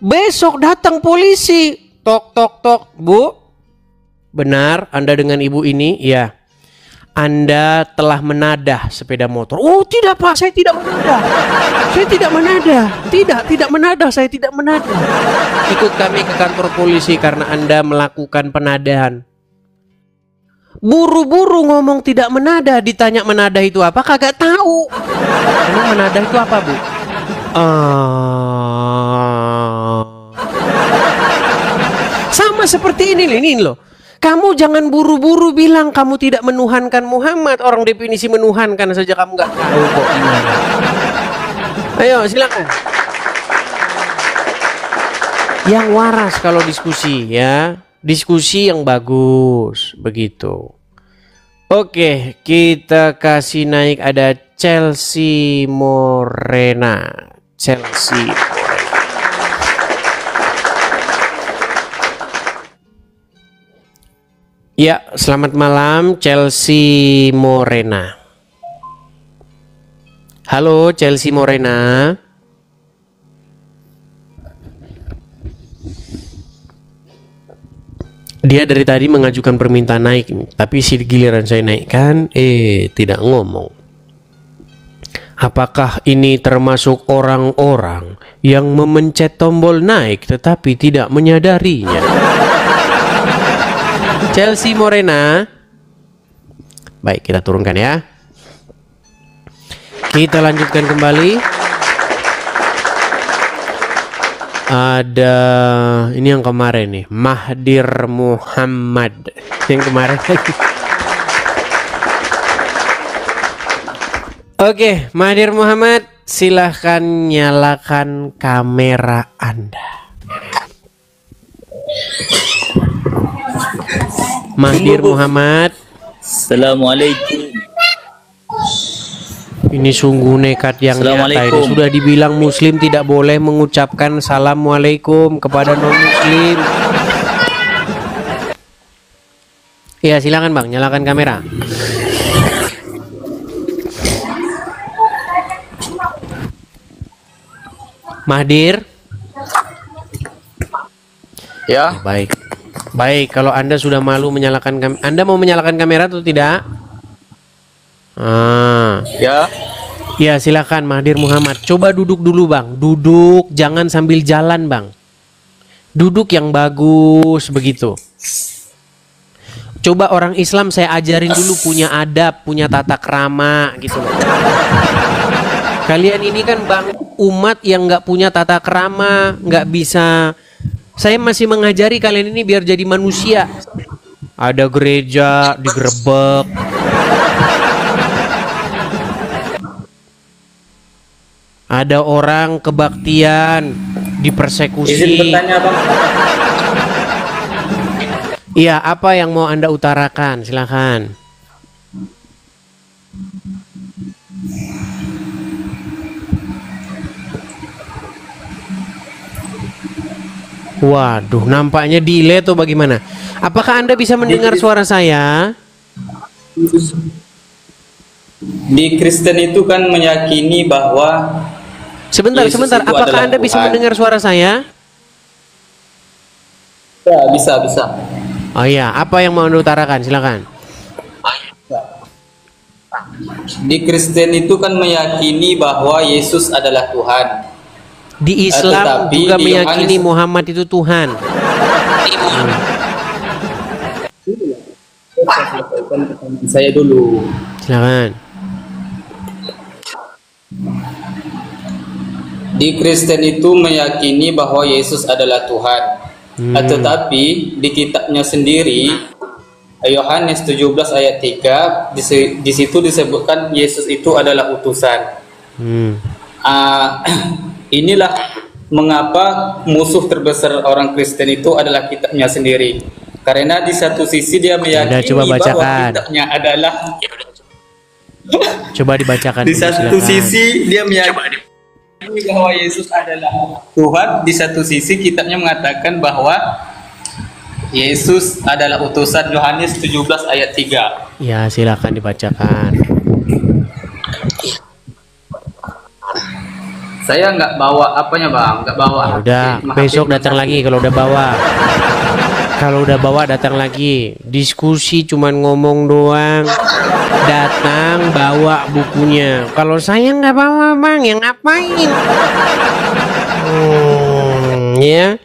Besok datang polisi. Tok. Bu. Benar, Anda dengan ibu ini? Ya. Anda telah menadah sepeda motor. Oh tidak Pak, saya tidak menadah. Saya tidak menadah. Tidak menadah, saya tidak menadah. Ikut kami ke kantor polisi karena Anda melakukan penadahan. Buru-buru ngomong tidak menadah, ditanya menadah itu apa, kagak tahu. Emang menadah itu apa, Bu? Sama seperti ini loh. Kamu jangan buru-buru bilang kamu tidak menuhankan Muhammad. Orang definisi menuhankan saja kamu nggak tahu kok gimana. Ayo silakan. Yang waras kalau diskusi ya. Diskusi yang bagus. Begitu. Oke, kita kasih naik ada Chelsea Morena. Ya, selamat malam Chelsea Morena. Halo Chelsea Morena. Dia dari tadi mengajukan permintaan naik, tapi giliran saya naikkan, tidak ngomong. Apakah ini termasuk orang-orang yang memencet tombol naik tetapi tidak menyadarinya? Chelsea Morena. Baik, kita turunkan ya. Kita lanjutkan kembali. Ada ini yang kemarin nih, Mahdir Muhammad. Yang kemarin lagi. Oke, Mahdir Muhammad, silahkan nyalakan kamera Anda. Mahdir Muhammad. Assalamualaikum. Ini sungguh nekat yang nyata ini. Sudah dibilang muslim tidak boleh mengucapkan assalamualaikum kepada non muslim. Ya silakan Bang, nyalakan kamera. Mahdir. Ya. Baik, kalau Anda sudah malu menyalakan kamera, Anda mau menyalakan kamera atau tidak? Ya. Ya, silakan Mahdir Muhammad. Coba duduk dulu, Bang. Duduk, jangan sambil jalan, Bang. Duduk yang bagus begitu. Coba orang Islam saya ajarin dulu punya adab, punya tata krama gitu loh. Kalian ini kan Bang umat yang nggak punya tata krama, nggak bisa. Saya masih mengajari kalian ini biar jadi manusia. Ada gereja digerebek. Ada orang kebaktian dipersekusi. Izin bertanya, Bang. Iya, apa yang mau Anda utarakan? Silakan. Waduh, nampaknya delay atau bagaimana? Apakah Anda bisa mendengar suara saya? Di Kristen itu kan meyakini bahwa Sebentar. Apakah Anda bisa mendengar suara saya? Ya, bisa. Oh iya, apa yang mau Anda utarakan? Silakan. Di Kristen itu kan meyakini bahwa Yesus adalah Tuhan. Di Islam juga meyakini Muhammad itu Tuhan. Saya dulu. Silakan. Di Kristen itu meyakini bahwa Yesus adalah Tuhan. Tetapi di kitabnya sendiri Yohanes 17 ayat 3 di situ disebutkan Yesus itu adalah utusan. inilah mengapa musuh terbesar orang Kristen itu adalah kitabnya sendiri. Karena di satu sisi dia meyakini coba bahwa bacakan. kitabnya adalah Coba dibacakan. di dulu, satu silakan. sisi dia meyakini bahwa Yesus adalah Tuhan, di satu sisi kitabnya mengatakan bahwa Yesus adalah utusan. Yohanes 17 ayat 3. Ya, silakan dibacakan. Saya nggak bawa apanya bang, nggak bawa. Ya udah, besok datang lagi kalau udah bawa. Kalau udah bawa datang lagi. Diskusi cuman ngomong doang. Datang bawa bukunya. Kalau saya nggak bawa bang, yang ngapain? Ya.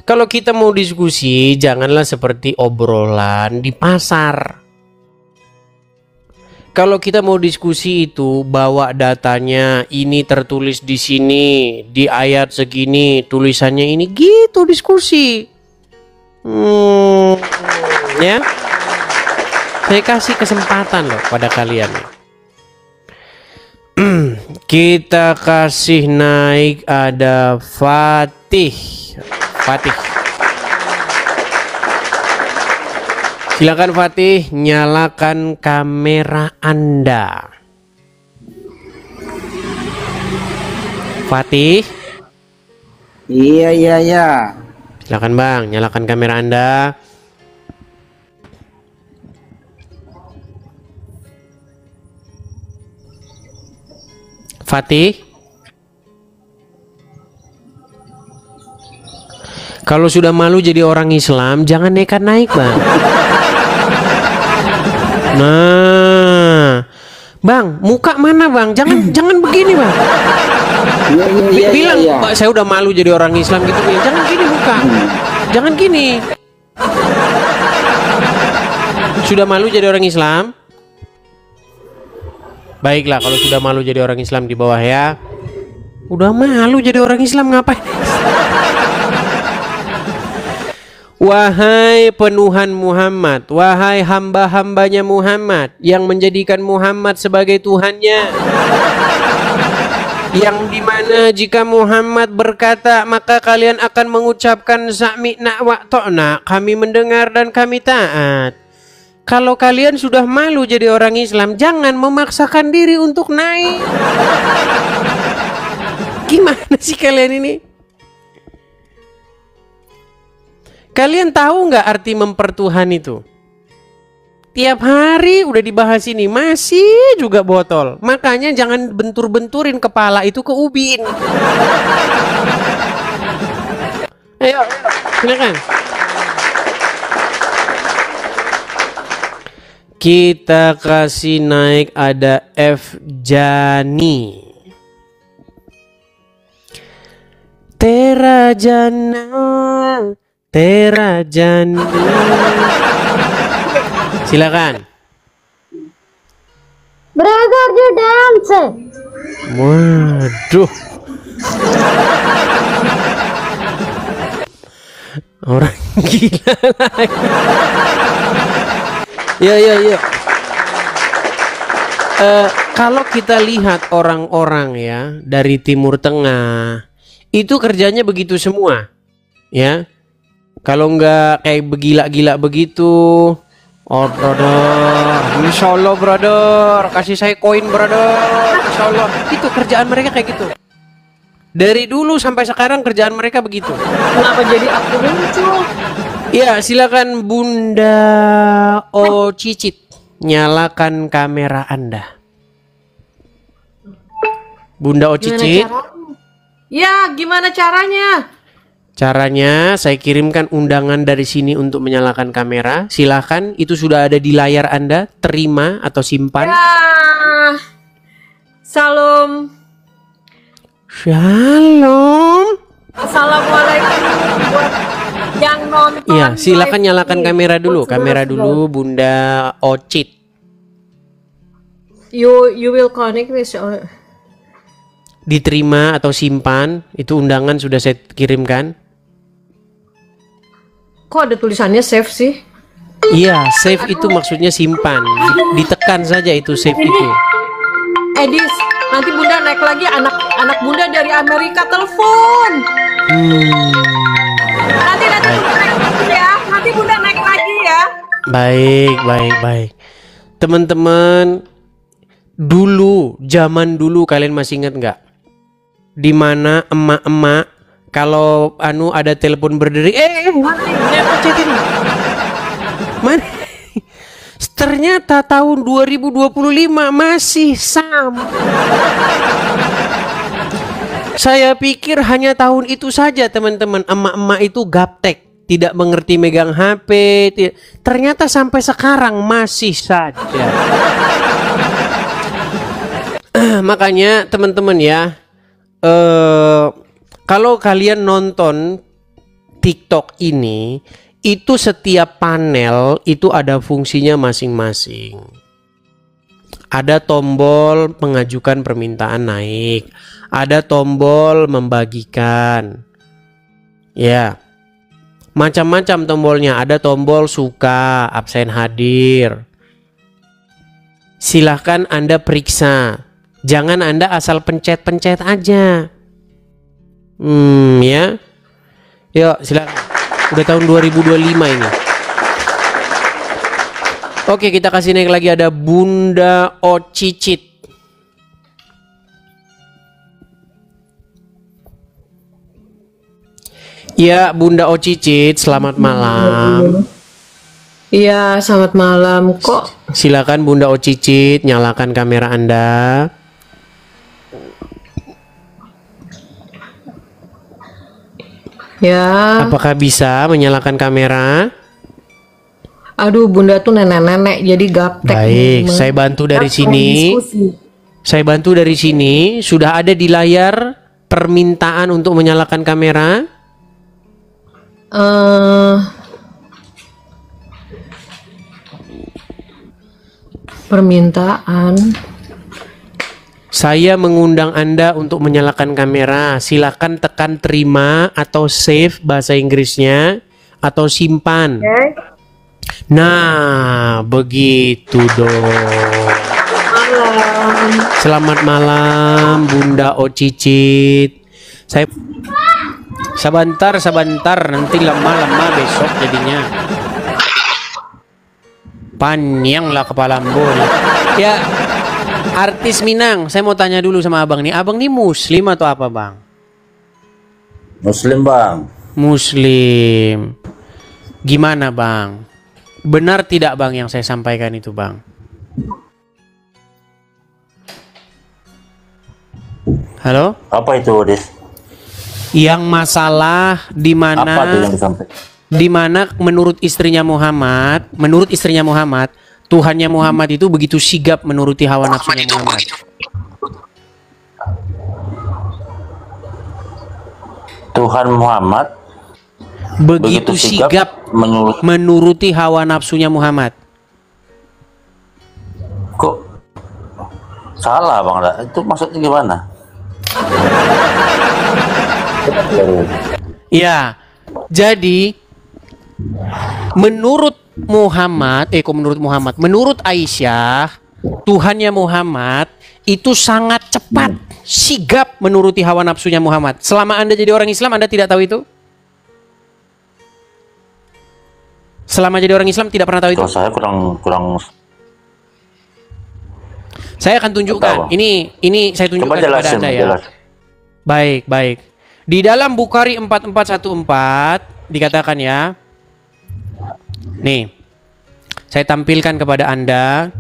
Kalau kita mau diskusi, janganlah seperti obrolan di pasar. Kalau kita mau diskusi itu bawa datanya, ini tertulis di sini, di ayat segini, tulisannya ini, gitu diskusi. Ya, saya kasih kesempatan loh pada kalian. Kita kasih naik, ada Fatih. Silakan Fatih, nyalakan kamera Anda. Fatih. Iya. Silakan Bang, nyalakan kamera Anda. Fatih. Kalau sudah malu jadi orang Islam, jangan nekat naik, Bang. Nah, Bang, muka mana, Bang? Jangan begini, Bang. Iya. Bilang, Pak, saya udah malu jadi orang Islam gitu. Jangan gini muka. Jangan gini. Sudah malu jadi orang Islam? Baiklah, kalau sudah malu jadi orang Islam di bawah ya. Udah malu jadi orang Islam ngapain? Wahai penuhan Muhammad, wahai hamba-hambanya Muhammad yang menjadikan Muhammad sebagai Tuhannya, yang dimana jika Muhammad berkata maka kalian akan mengucapkan sami'na wa ta'na, kami mendengar dan kami taat. Kalau kalian sudah malu jadi orang Islam, jangan memaksakan diri untuk naik. Gimana sih kalian ini? Kalian tahu nggak arti mempertuhan itu? Tiap hari udah dibahas ini, masih juga botol. Makanya jangan bentur-benturin kepala itu ke ubin. Ayo, silakan. Kita kasih naik, ada F Jani. Terajani. Silakan. Brother you dance. Waduh. Orang gila lagi. Ya. Kalau kita lihat orang-orang ya dari Timur Tengah, itu kerjanya begitu semua, ya. Kalau nggak kayak begila-gila begitu, oh brother, insya Allah brother, kasih saya koin brother, insya Allah. Itu kerjaan mereka kayak gitu. Dari dulu sampai sekarang kerjaan mereka begitu. Kenapa jadi aku muncul? Ya, silakan Bunda Cicit, nyalakan kamera Anda. Bunda Cicit. Ya, gimana caranya? Caranya saya kirimkan undangan dari sini untuk menyalakan kamera. Silahkan, itu sudah ada di layar Anda. Terima atau simpan. Ya. Salam. Shalom. Assalamualaikum buat yang nonton. Ya, silakan nyalakan kamera dulu. Kamera dulu, Bunda Ocit. You will connect with. Diterima atau simpan. Itu undangan sudah saya kirimkan. Kok ada tulisannya save sih? Iya, save itu maksudnya simpan. Ditekan saja itu save itu. Edis, nanti bunda naik lagi, anak bunda dari Amerika telepon. Nanti bunda naik lagi ya, nanti bunda naik lagi ya. Baik. Teman-teman, zaman dulu kalian masih ingat nggak? Dimana emak-emak kalau ada telepon berderi, mana? Ternyata tahun 2025 masih sama. Saya pikir hanya tahun itu saja teman-teman, emak-emak itu gaptek, tidak mengerti megang HP. Ternyata sampai sekarang masih saja. Makanya teman-teman ya, kalau kalian nonton TikTok ini, itu setiap panel itu ada fungsinya masing-masing. Ada tombol mengajukan permintaan naik, ada tombol membagikan. Ya. Macam-macam tombolnya, ada tombol suka, absen hadir. Silahkan Anda periksa. Jangan Anda asal pencet-pencet aja. Ya. Yuk, silakan. Udah tahun 2025 ini. Oke, kita kasih naik lagi, ada Bunda Ocicit. Ya, Bunda Ocicit, selamat malam. Iya, selamat malam kok. Silakan Bunda Ocicit, nyalakan kamera Anda. Ya. Apakah bisa menyalakan kamera? Aduh, bunda tuh nenek-nenek jadi gaptek. Baik, saya bantu dari sini. Saya bantu dari sini. Sudah ada di layar permintaan untuk menyalakan kamera? Permintaan. Saya mengundang Anda untuk menyalakan kamera. Silakan tekan terima atau save bahasa Inggrisnya atau simpan. Nah, begitu dong. Selamat malam Bunda Ocicit. Saya sebentar nanti lama-lama besok jadinya. Panjang lah kepala mbul. Ya, artis Minang, saya mau tanya dulu sama abang nih. Abang nih Muslim atau apa bang? Muslim bang. Muslim. Gimana bang? Benar tidak bang yang saya sampaikan itu bang? Halo? Apa itu Des? Yang masalah di mana? Apa tuh yang disampaikan? Di mana menurut istrinya Muhammad, Tuhannya Muhammad itu begitu sigap menuruti hawa nafsunya Muhammad. Tuhan Muhammad begitu sigap menuruti hawa nafsunya Muhammad. Kok salah bang? Itu maksudnya gimana? Ya, jadi menurut menurut Aisyah, Tuhannya Muhammad itu sangat cepat, sigap menuruti hawa nafsunya Muhammad. Selama Anda jadi orang Islam, Anda tidak tahu itu? Selama jadi orang Islam tidak pernah tahu itu? Saya kurang. Saya akan tunjukkan. Ini saya tunjukkan kepada Anda ya. Baik. Di dalam Bukhari 4414 dikatakan ya. Nih, saya tampilkan kepada Anda.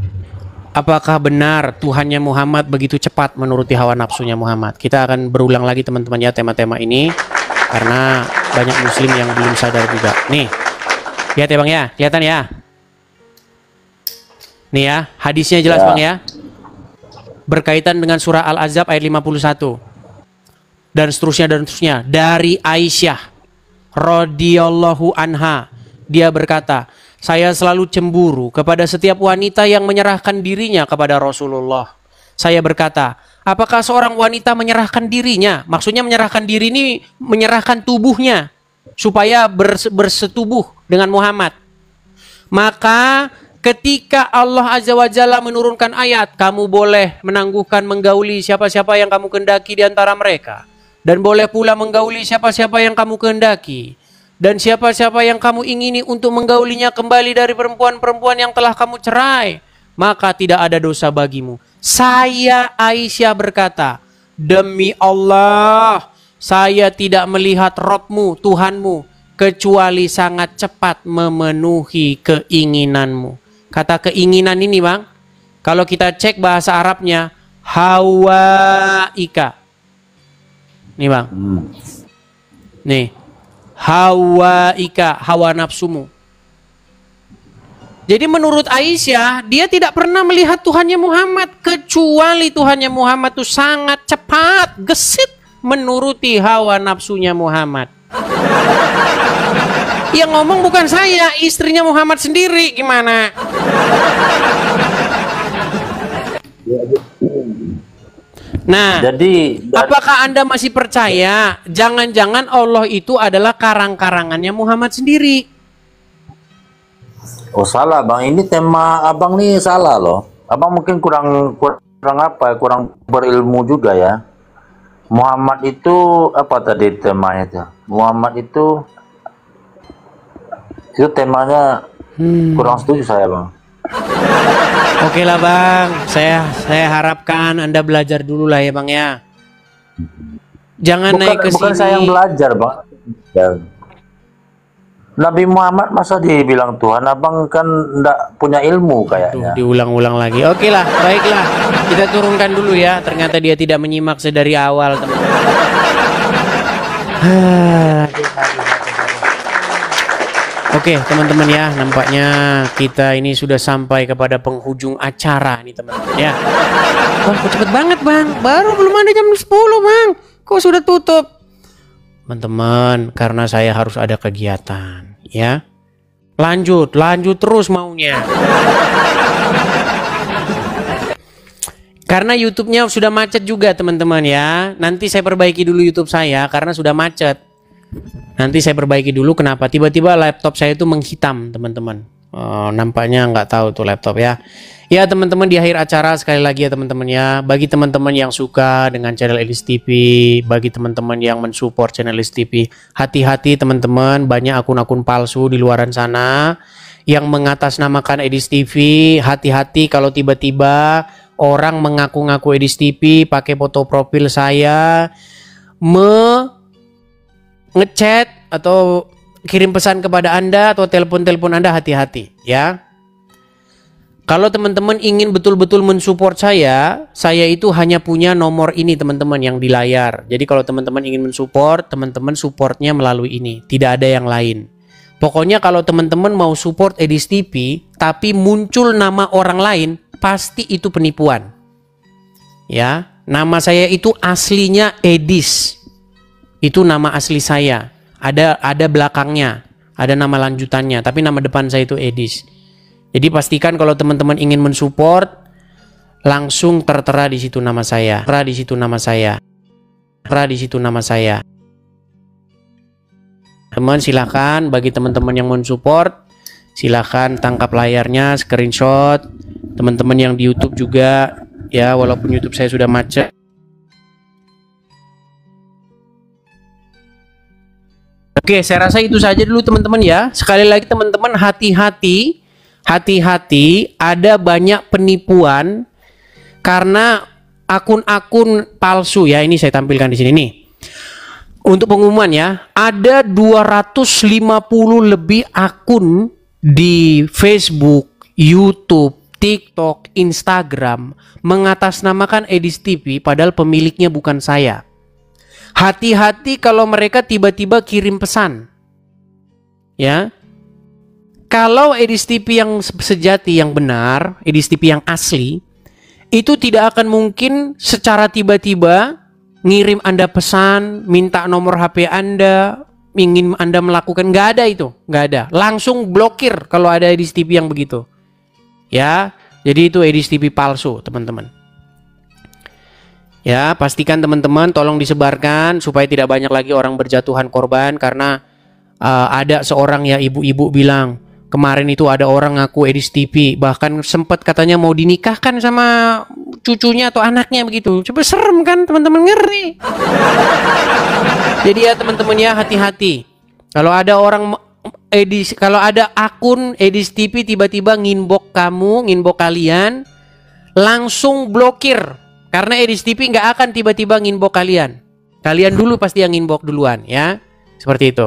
Apakah benar Tuhannya Muhammad begitu cepat menuruti hawa nafsunya Muhammad? Kita akan berulang lagi teman-teman ya tema-tema ini, karena banyak muslim yang belum sadar juga. Nih, lihat ya bang ya, kelihatan ya. Nih ya, hadisnya jelas bang ya. Berkaitan dengan surah Al-Ahzab ayat 51. Dan seterusnya. Dari Aisyah radhiyallahu anha, dia berkata, saya selalu cemburu kepada setiap wanita yang menyerahkan dirinya kepada Rasulullah. Saya berkata, apakah seorang wanita menyerahkan dirinya? Maksudnya menyerahkan diri ini menyerahkan tubuhnya supaya bersetubuh dengan Muhammad. Maka Ketika Allah Azza wa Jalla menurunkan ayat, kamu boleh menangguhkan menggauli siapa-siapa yang kamu kehendaki di antara mereka. Dan boleh pula menggauli siapa-siapa yang kamu kehendaki. Dan siapa-siapa yang kamu ingini untuk menggaulinya kembali dari perempuan-perempuan yang telah kamu cerai, maka tidak ada dosa bagimu. Saya Aisyah berkata, demi Allah, saya tidak melihat Rabbmu, Tuhanmu, kecuali sangat cepat memenuhi keinginanmu. Kata keinginan ini bang, kalau kita cek bahasa Arabnya, hawaika. Nih bang, nih, hawaika, hawa nafsumu. Jadi menurut Aisyah, dia tidak pernah melihat Tuhannya Muhammad, kecuali Tuhannya Muhammad itu sangat cepat, gesit menuruti hawa nafsunya Muhammad. Yang ngomong bukan saya, istrinya Muhammad sendiri. Gimana? Nah, jadi apakah Anda masih percaya jangan-jangan Allah itu adalah karang-karangannya Muhammad sendiri? Oh salah bang, ini tema abang nih salah loh. Abang mungkin kurang apa? Kurang berilmu juga ya. Muhammad itu apa tadi temanya itu? Muhammad itu temanya kurang setuju saya bang. Oke lah bang, saya harapkan Anda belajar dulu lah ya bang ya. Jangan naik ke sini. Bukan saya yang belajar bang. Ya. Nabi Muhammad masa dibilang Tuhan, abang kan enggak punya ilmu kayaknya. Diulang-ulang lagi. Oke lah, baiklah. Kita turunkan dulu ya. Ternyata dia tidak menyimak sedari awal teman-teman. Oke teman-teman ya, nampaknya kita ini sudah sampai kepada penghujung acara nih teman-teman ya. Bang, kok cepet banget bang, baru belum ada jam 10 bang, kok sudah tutup? Teman-teman, karena saya harus ada kegiatan ya. Lanjut terus maunya. Karena YouTube-nya sudah macet juga teman-teman ya. Nanti saya perbaiki dulu YouTube saya karena sudah macet. Nanti saya perbaiki dulu kenapa tiba-tiba laptop saya itu menghitam teman-teman. Nampaknya nggak tahu tuh laptop ya. Ya teman-teman, di akhir acara sekali lagi ya teman-teman ya, bagi teman-teman yang suka dengan channel Elis TV, bagi teman-teman yang mensupport channel Elis TV, hati-hati teman-teman, banyak akun-akun palsu di luaran sana yang mengatasnamakan Elis TV. Hati-hati kalau tiba-tiba orang mengaku-ngaku Elis TV pakai foto profil saya, ngechat atau kirim pesan kepada Anda atau telepon-telepon Anda, hati-hati ya. Kalau teman-teman ingin betul-betul mensupport saya itu hanya punya nomor ini teman-teman yang di layar. Jadi kalau teman-teman ingin mensupport, teman-teman supportnya melalui ini, tidak ada yang lain. Pokoknya kalau teman-teman mau support Elis TV tapi muncul nama orang lain, pasti itu penipuan. Ya, nama saya itu aslinya Edis. Itu nama asli saya. Ada belakangnya, ada nama lanjutannya, tapi nama depan saya itu Edis. Jadi pastikan kalau teman-teman ingin mensupport, langsung tertera di situ nama saya. Tertera di situ nama saya. Tertera di situ nama saya. Teman silakan, bagi teman-teman yang mensupport, silakan tangkap layarnya, screenshot. Teman-teman yang di YouTube juga, ya walaupun YouTube saya sudah macet. Oke, saya rasa itu saja dulu teman-teman ya. Sekali lagi teman-teman, hati-hati, ada banyak penipuan karena akun-akun palsu ya. Ini saya tampilkan di sini nih. Untuk pengumuman ya, ada 250 lebih akun di Facebook, YouTube, TikTok, Instagram mengatasnamakan Elis TV padahal pemiliknya bukan saya. Hati-hati kalau mereka tiba-tiba kirim pesan. Ya. Kalau Elis TV yang sejati, yang benar, Elis TV yang asli, itu tidak akan mungkin secara tiba-tiba ngirim Anda pesan, minta nomor HP Anda, ingin Anda melakukan, nggak ada itu, nggak ada. Langsung blokir kalau ada Elis TV yang begitu. Ya, jadi itu Elis TV palsu, teman-teman. Ya, pastikan teman-teman tolong disebarkan supaya tidak banyak lagi orang berjatuhan korban karena ada seorang ya ibu-ibu bilang, Kemarin itu ada orang ngaku Edis TV, bahkan sempat katanya mau dinikahkan sama cucunya atau anaknya begitu. Coba serem kan teman-teman, ngeri. Jadi ya teman-teman ya, hati-hati. Kalau ada orang kalau ada akun Edis TV tiba-tiba nginbox kamu, nginbox kalian, langsung blokir. Karena Edis TV nggak akan tiba-tiba nginbox kalian. Kalian dulu pasti yang inbox duluan ya. Seperti itu.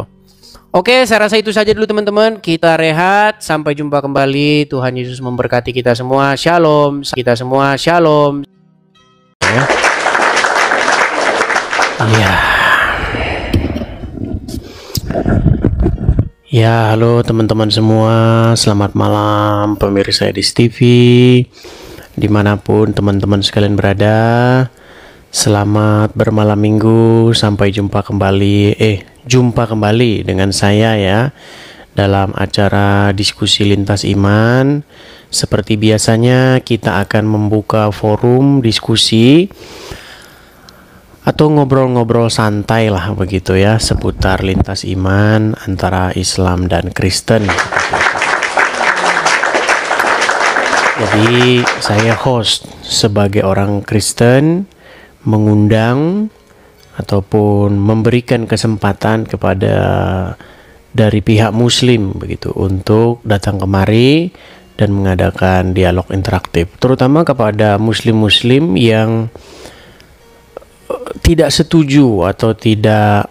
Oke, saya rasa itu saja dulu teman-teman. Kita rehat, sampai jumpa kembali. Tuhan Yesus memberkati kita semua. Shalom. Kita semua shalom. Ya. Ya. Ya, halo teman-teman semua. Selamat malam pemirsa Edis TV. Dimanapun teman-teman sekalian berada. Selamat bermalam minggu, sampai jumpa kembali dengan saya ya dalam acara diskusi lintas iman. Seperti biasanya kita akan membuka forum diskusi atau ngobrol-ngobrol santai lah begitu ya, seputar lintas iman antara Islam dan Kristen. Jadi saya host sebagai orang Kristen, mengundang ataupun memberikan kesempatan kepada dari pihak Muslim begitu untuk datang kemari dan mengadakan dialog interaktif, terutama kepada Muslim-Muslim yang tidak setuju atau tidak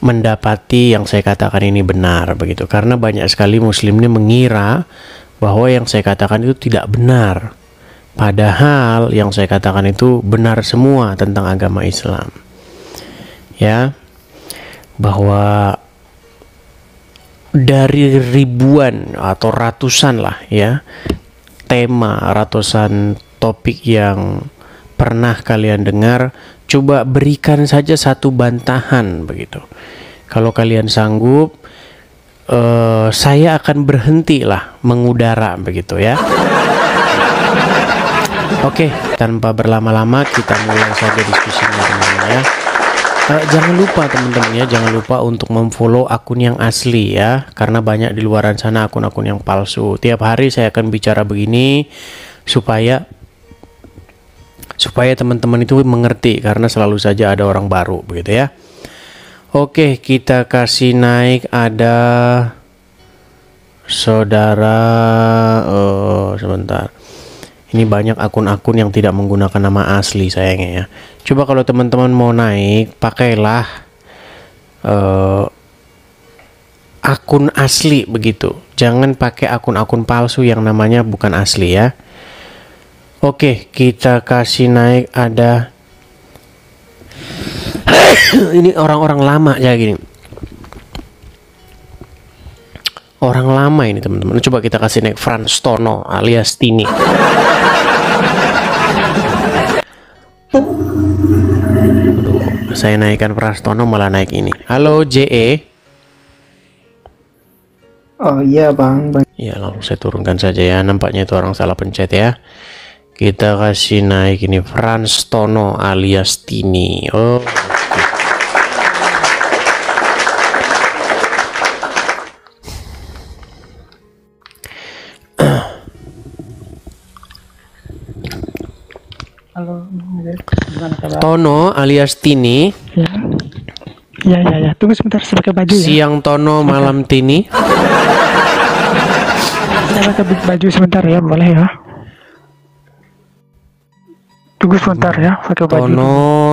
mendapati yang saya katakan ini benar begitu, karena banyak sekali Muslim ini mengira bahwa yang saya katakan itu tidak benar. Padahal yang saya katakan itu benar semua tentang agama Islam. Ya. Bahwa dari ribuan atau ratusan lah ya tema, ratusan topik yang pernah kalian dengar, coba berikan saja satu bantahan begitu. Kalau kalian sanggup, saya akan berhenti lah mengudara begitu ya. Oke, tanpa berlama-lama kita mulai saja diskusinya teman-teman ya. Jangan lupa teman-teman ya, jangan lupa untuk memfollow akun yang asli ya, karena banyak di luaran sana akun-akun yang palsu. Tiap hari saya akan bicara begini supaya teman-teman itu mengerti, karena selalu saja ada orang baru begitu ya. Oke, kita kasih naik ada saudara, sebentar. Ini banyak akun-akun yang tidak menggunakan nama asli sayangnya ya. Coba kalau teman-teman mau naik, pakailah akun asli begitu. Jangan pakai akun-akun palsu yang namanya bukan asli ya. Oke, kita kasih naik ada ini orang-orang lama ya gini. Orang lama ini teman-teman. Coba kita kasih naik Frans Tono alias Tini. Aduh, saya naikkan Frans Tono malah naik ini. Halo JE. Oh iya bang. Ya langsung saya turunkan saja ya. Nampaknya itu orang salah pencet ya. Kita kasih naik ini Frans Tono alias Tini. Oh. Halo, gimana kabar? Tono alias Tini. Ya. Tunggu sebentar, saya pakai baju ya. Siang Tono, malam Tini. Saya pakai baju sebentar ya, boleh ya? Tunggu sebentar ya, pakai baju.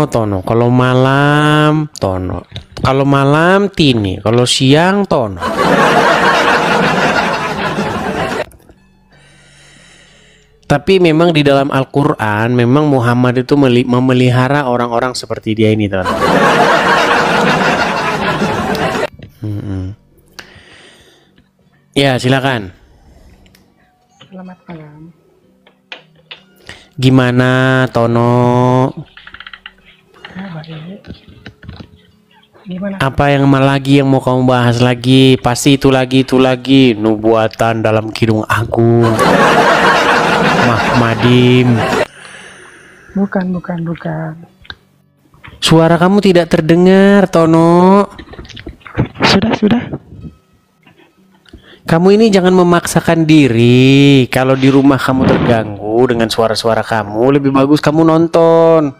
Tono. Kalau malam Tono. Kalau malam Tini. Kalau siang Tono. Tapi memang di dalam Al-Quran, memang Muhammad itu memelihara orang-orang seperti dia ini, teman. Ya, silakan. Selamat malam. Gimana, Tono? Baik. Gimana? Apa yang lagi yang mau kamu bahas lagi? Pasti itu lagi. Nubuatan dalam Kidung Agung. Mahmadim. Bukan. Suara kamu tidak terdengar, Tono. Sudah. Kamu ini jangan memaksakan diri. Kalau di rumah kamu terganggu dengan suara-suara kamu, lebih bagus kamu nonton.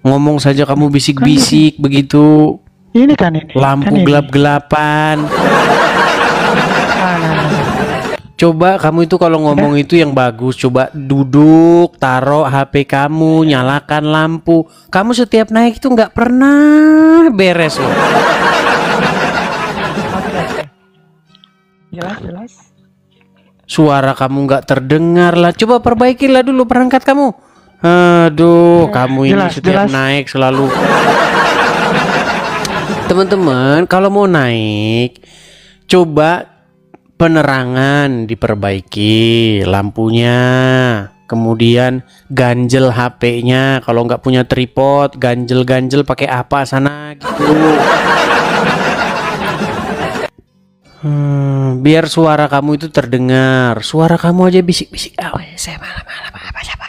Ngomong saja kamu bisik-bisik begitu. Ini kan ini. Lampu gelap-gelapan. Coba kamu itu kalau ngomong itu yang bagus. Coba duduk, taruh HP kamu, nyalakan lampu. Kamu setiap naik itu nggak pernah beres loh. Jelas. Suara kamu nggak terdengar lah. Coba perbaikilah dulu perangkat kamu. Aduh, kamu ini setiap naik selalu. Teman-teman, kalau mau naik, coba penerangan diperbaiki, lampunya, kemudian ganjel HP-nya. Kalau nggak punya tripod, ganjel pakai apa sana gitu. Biar suara kamu itu terdengar. Suara kamu aja bisik-bisik. Saya malam-malam apa siapa.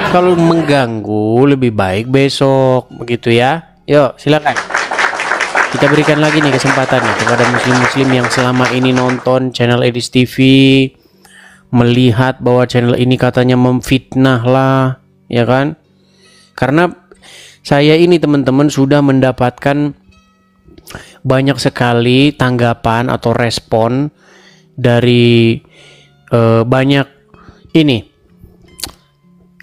Kalau mengganggu lebih baik besok, begitu ya. Yuk, silakan. Kita berikan lagi nih kesempatan nih kepada muslim-muslim yang selama ini nonton channel Edis TV, melihat bahwa channel ini katanya memfitnah lah, ya kan? Karena saya ini teman-teman sudah mendapatkan banyak sekali tanggapan atau respon dari banyak ini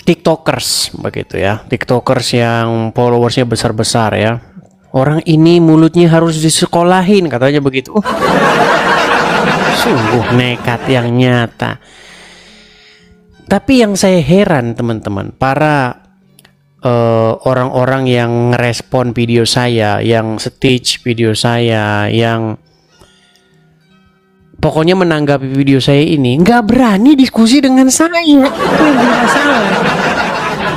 TikTokers begitu ya, TikTokers yang followersnya besar-besar ya. Orang ini mulutnya harus disekolahin katanya begitu. Sungguh nekat yang nyata. Tapi yang saya heran teman-teman, para orang-orang yang ngerespon video saya, yang stage video saya, yang pokoknya menanggapi video saya ini nggak berani diskusi dengan saya. Itu yang jadi masalah.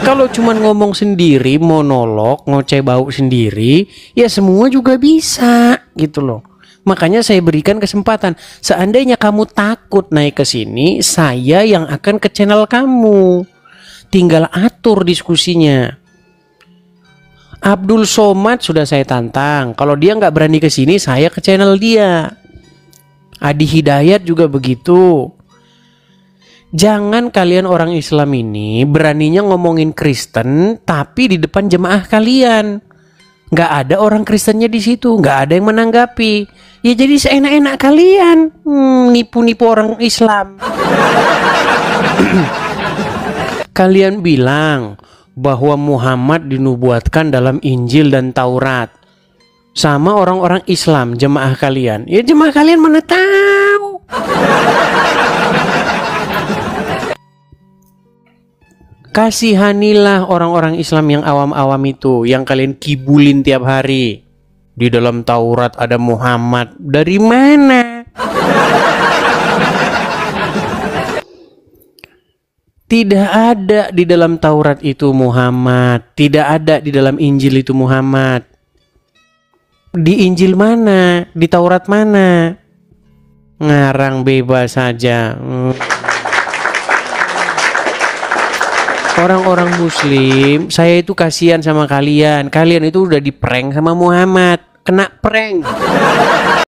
Kalau cuman ngomong sendiri, monolog, ngoceh bau sendiri, ya semua juga bisa gitu loh. Makanya saya berikan kesempatan. Seandainya kamu takut naik ke sini, saya yang akan ke channel kamu. Tinggal atur diskusinya. Abdul Somad sudah saya tantang. Kalau dia nggak berani ke sini, saya ke channel dia. Adi Hidayat juga begitu. Jangan kalian orang Islam ini beraninya ngomongin Kristen, tapi di depan jemaah kalian nggak ada orang Kristennya di situ, nggak ada yang menanggapi. Ya jadi seenak-enak kalian nipu-nipu orang Islam. Kalian bilang bahwa Muhammad dinubuatkan dalam Injil dan Taurat sama orang-orang Islam, jemaah kalian. Ya jemaah kalian mana tahu. Kasihanilah orang-orang Islam yang awam-awam itu, yang kalian kibulin tiap hari. Di dalam Taurat ada Muhammad. Dari mana? Tidak ada di dalam Taurat itu Muhammad. Tidak ada di dalam Injil itu Muhammad. Di Injil mana? Di Taurat mana? Ngarang bebas saja. Orang-orang muslim, saya itu kasihan sama kalian. Kalian itu udah di prank sama Muhammad. Kena prank.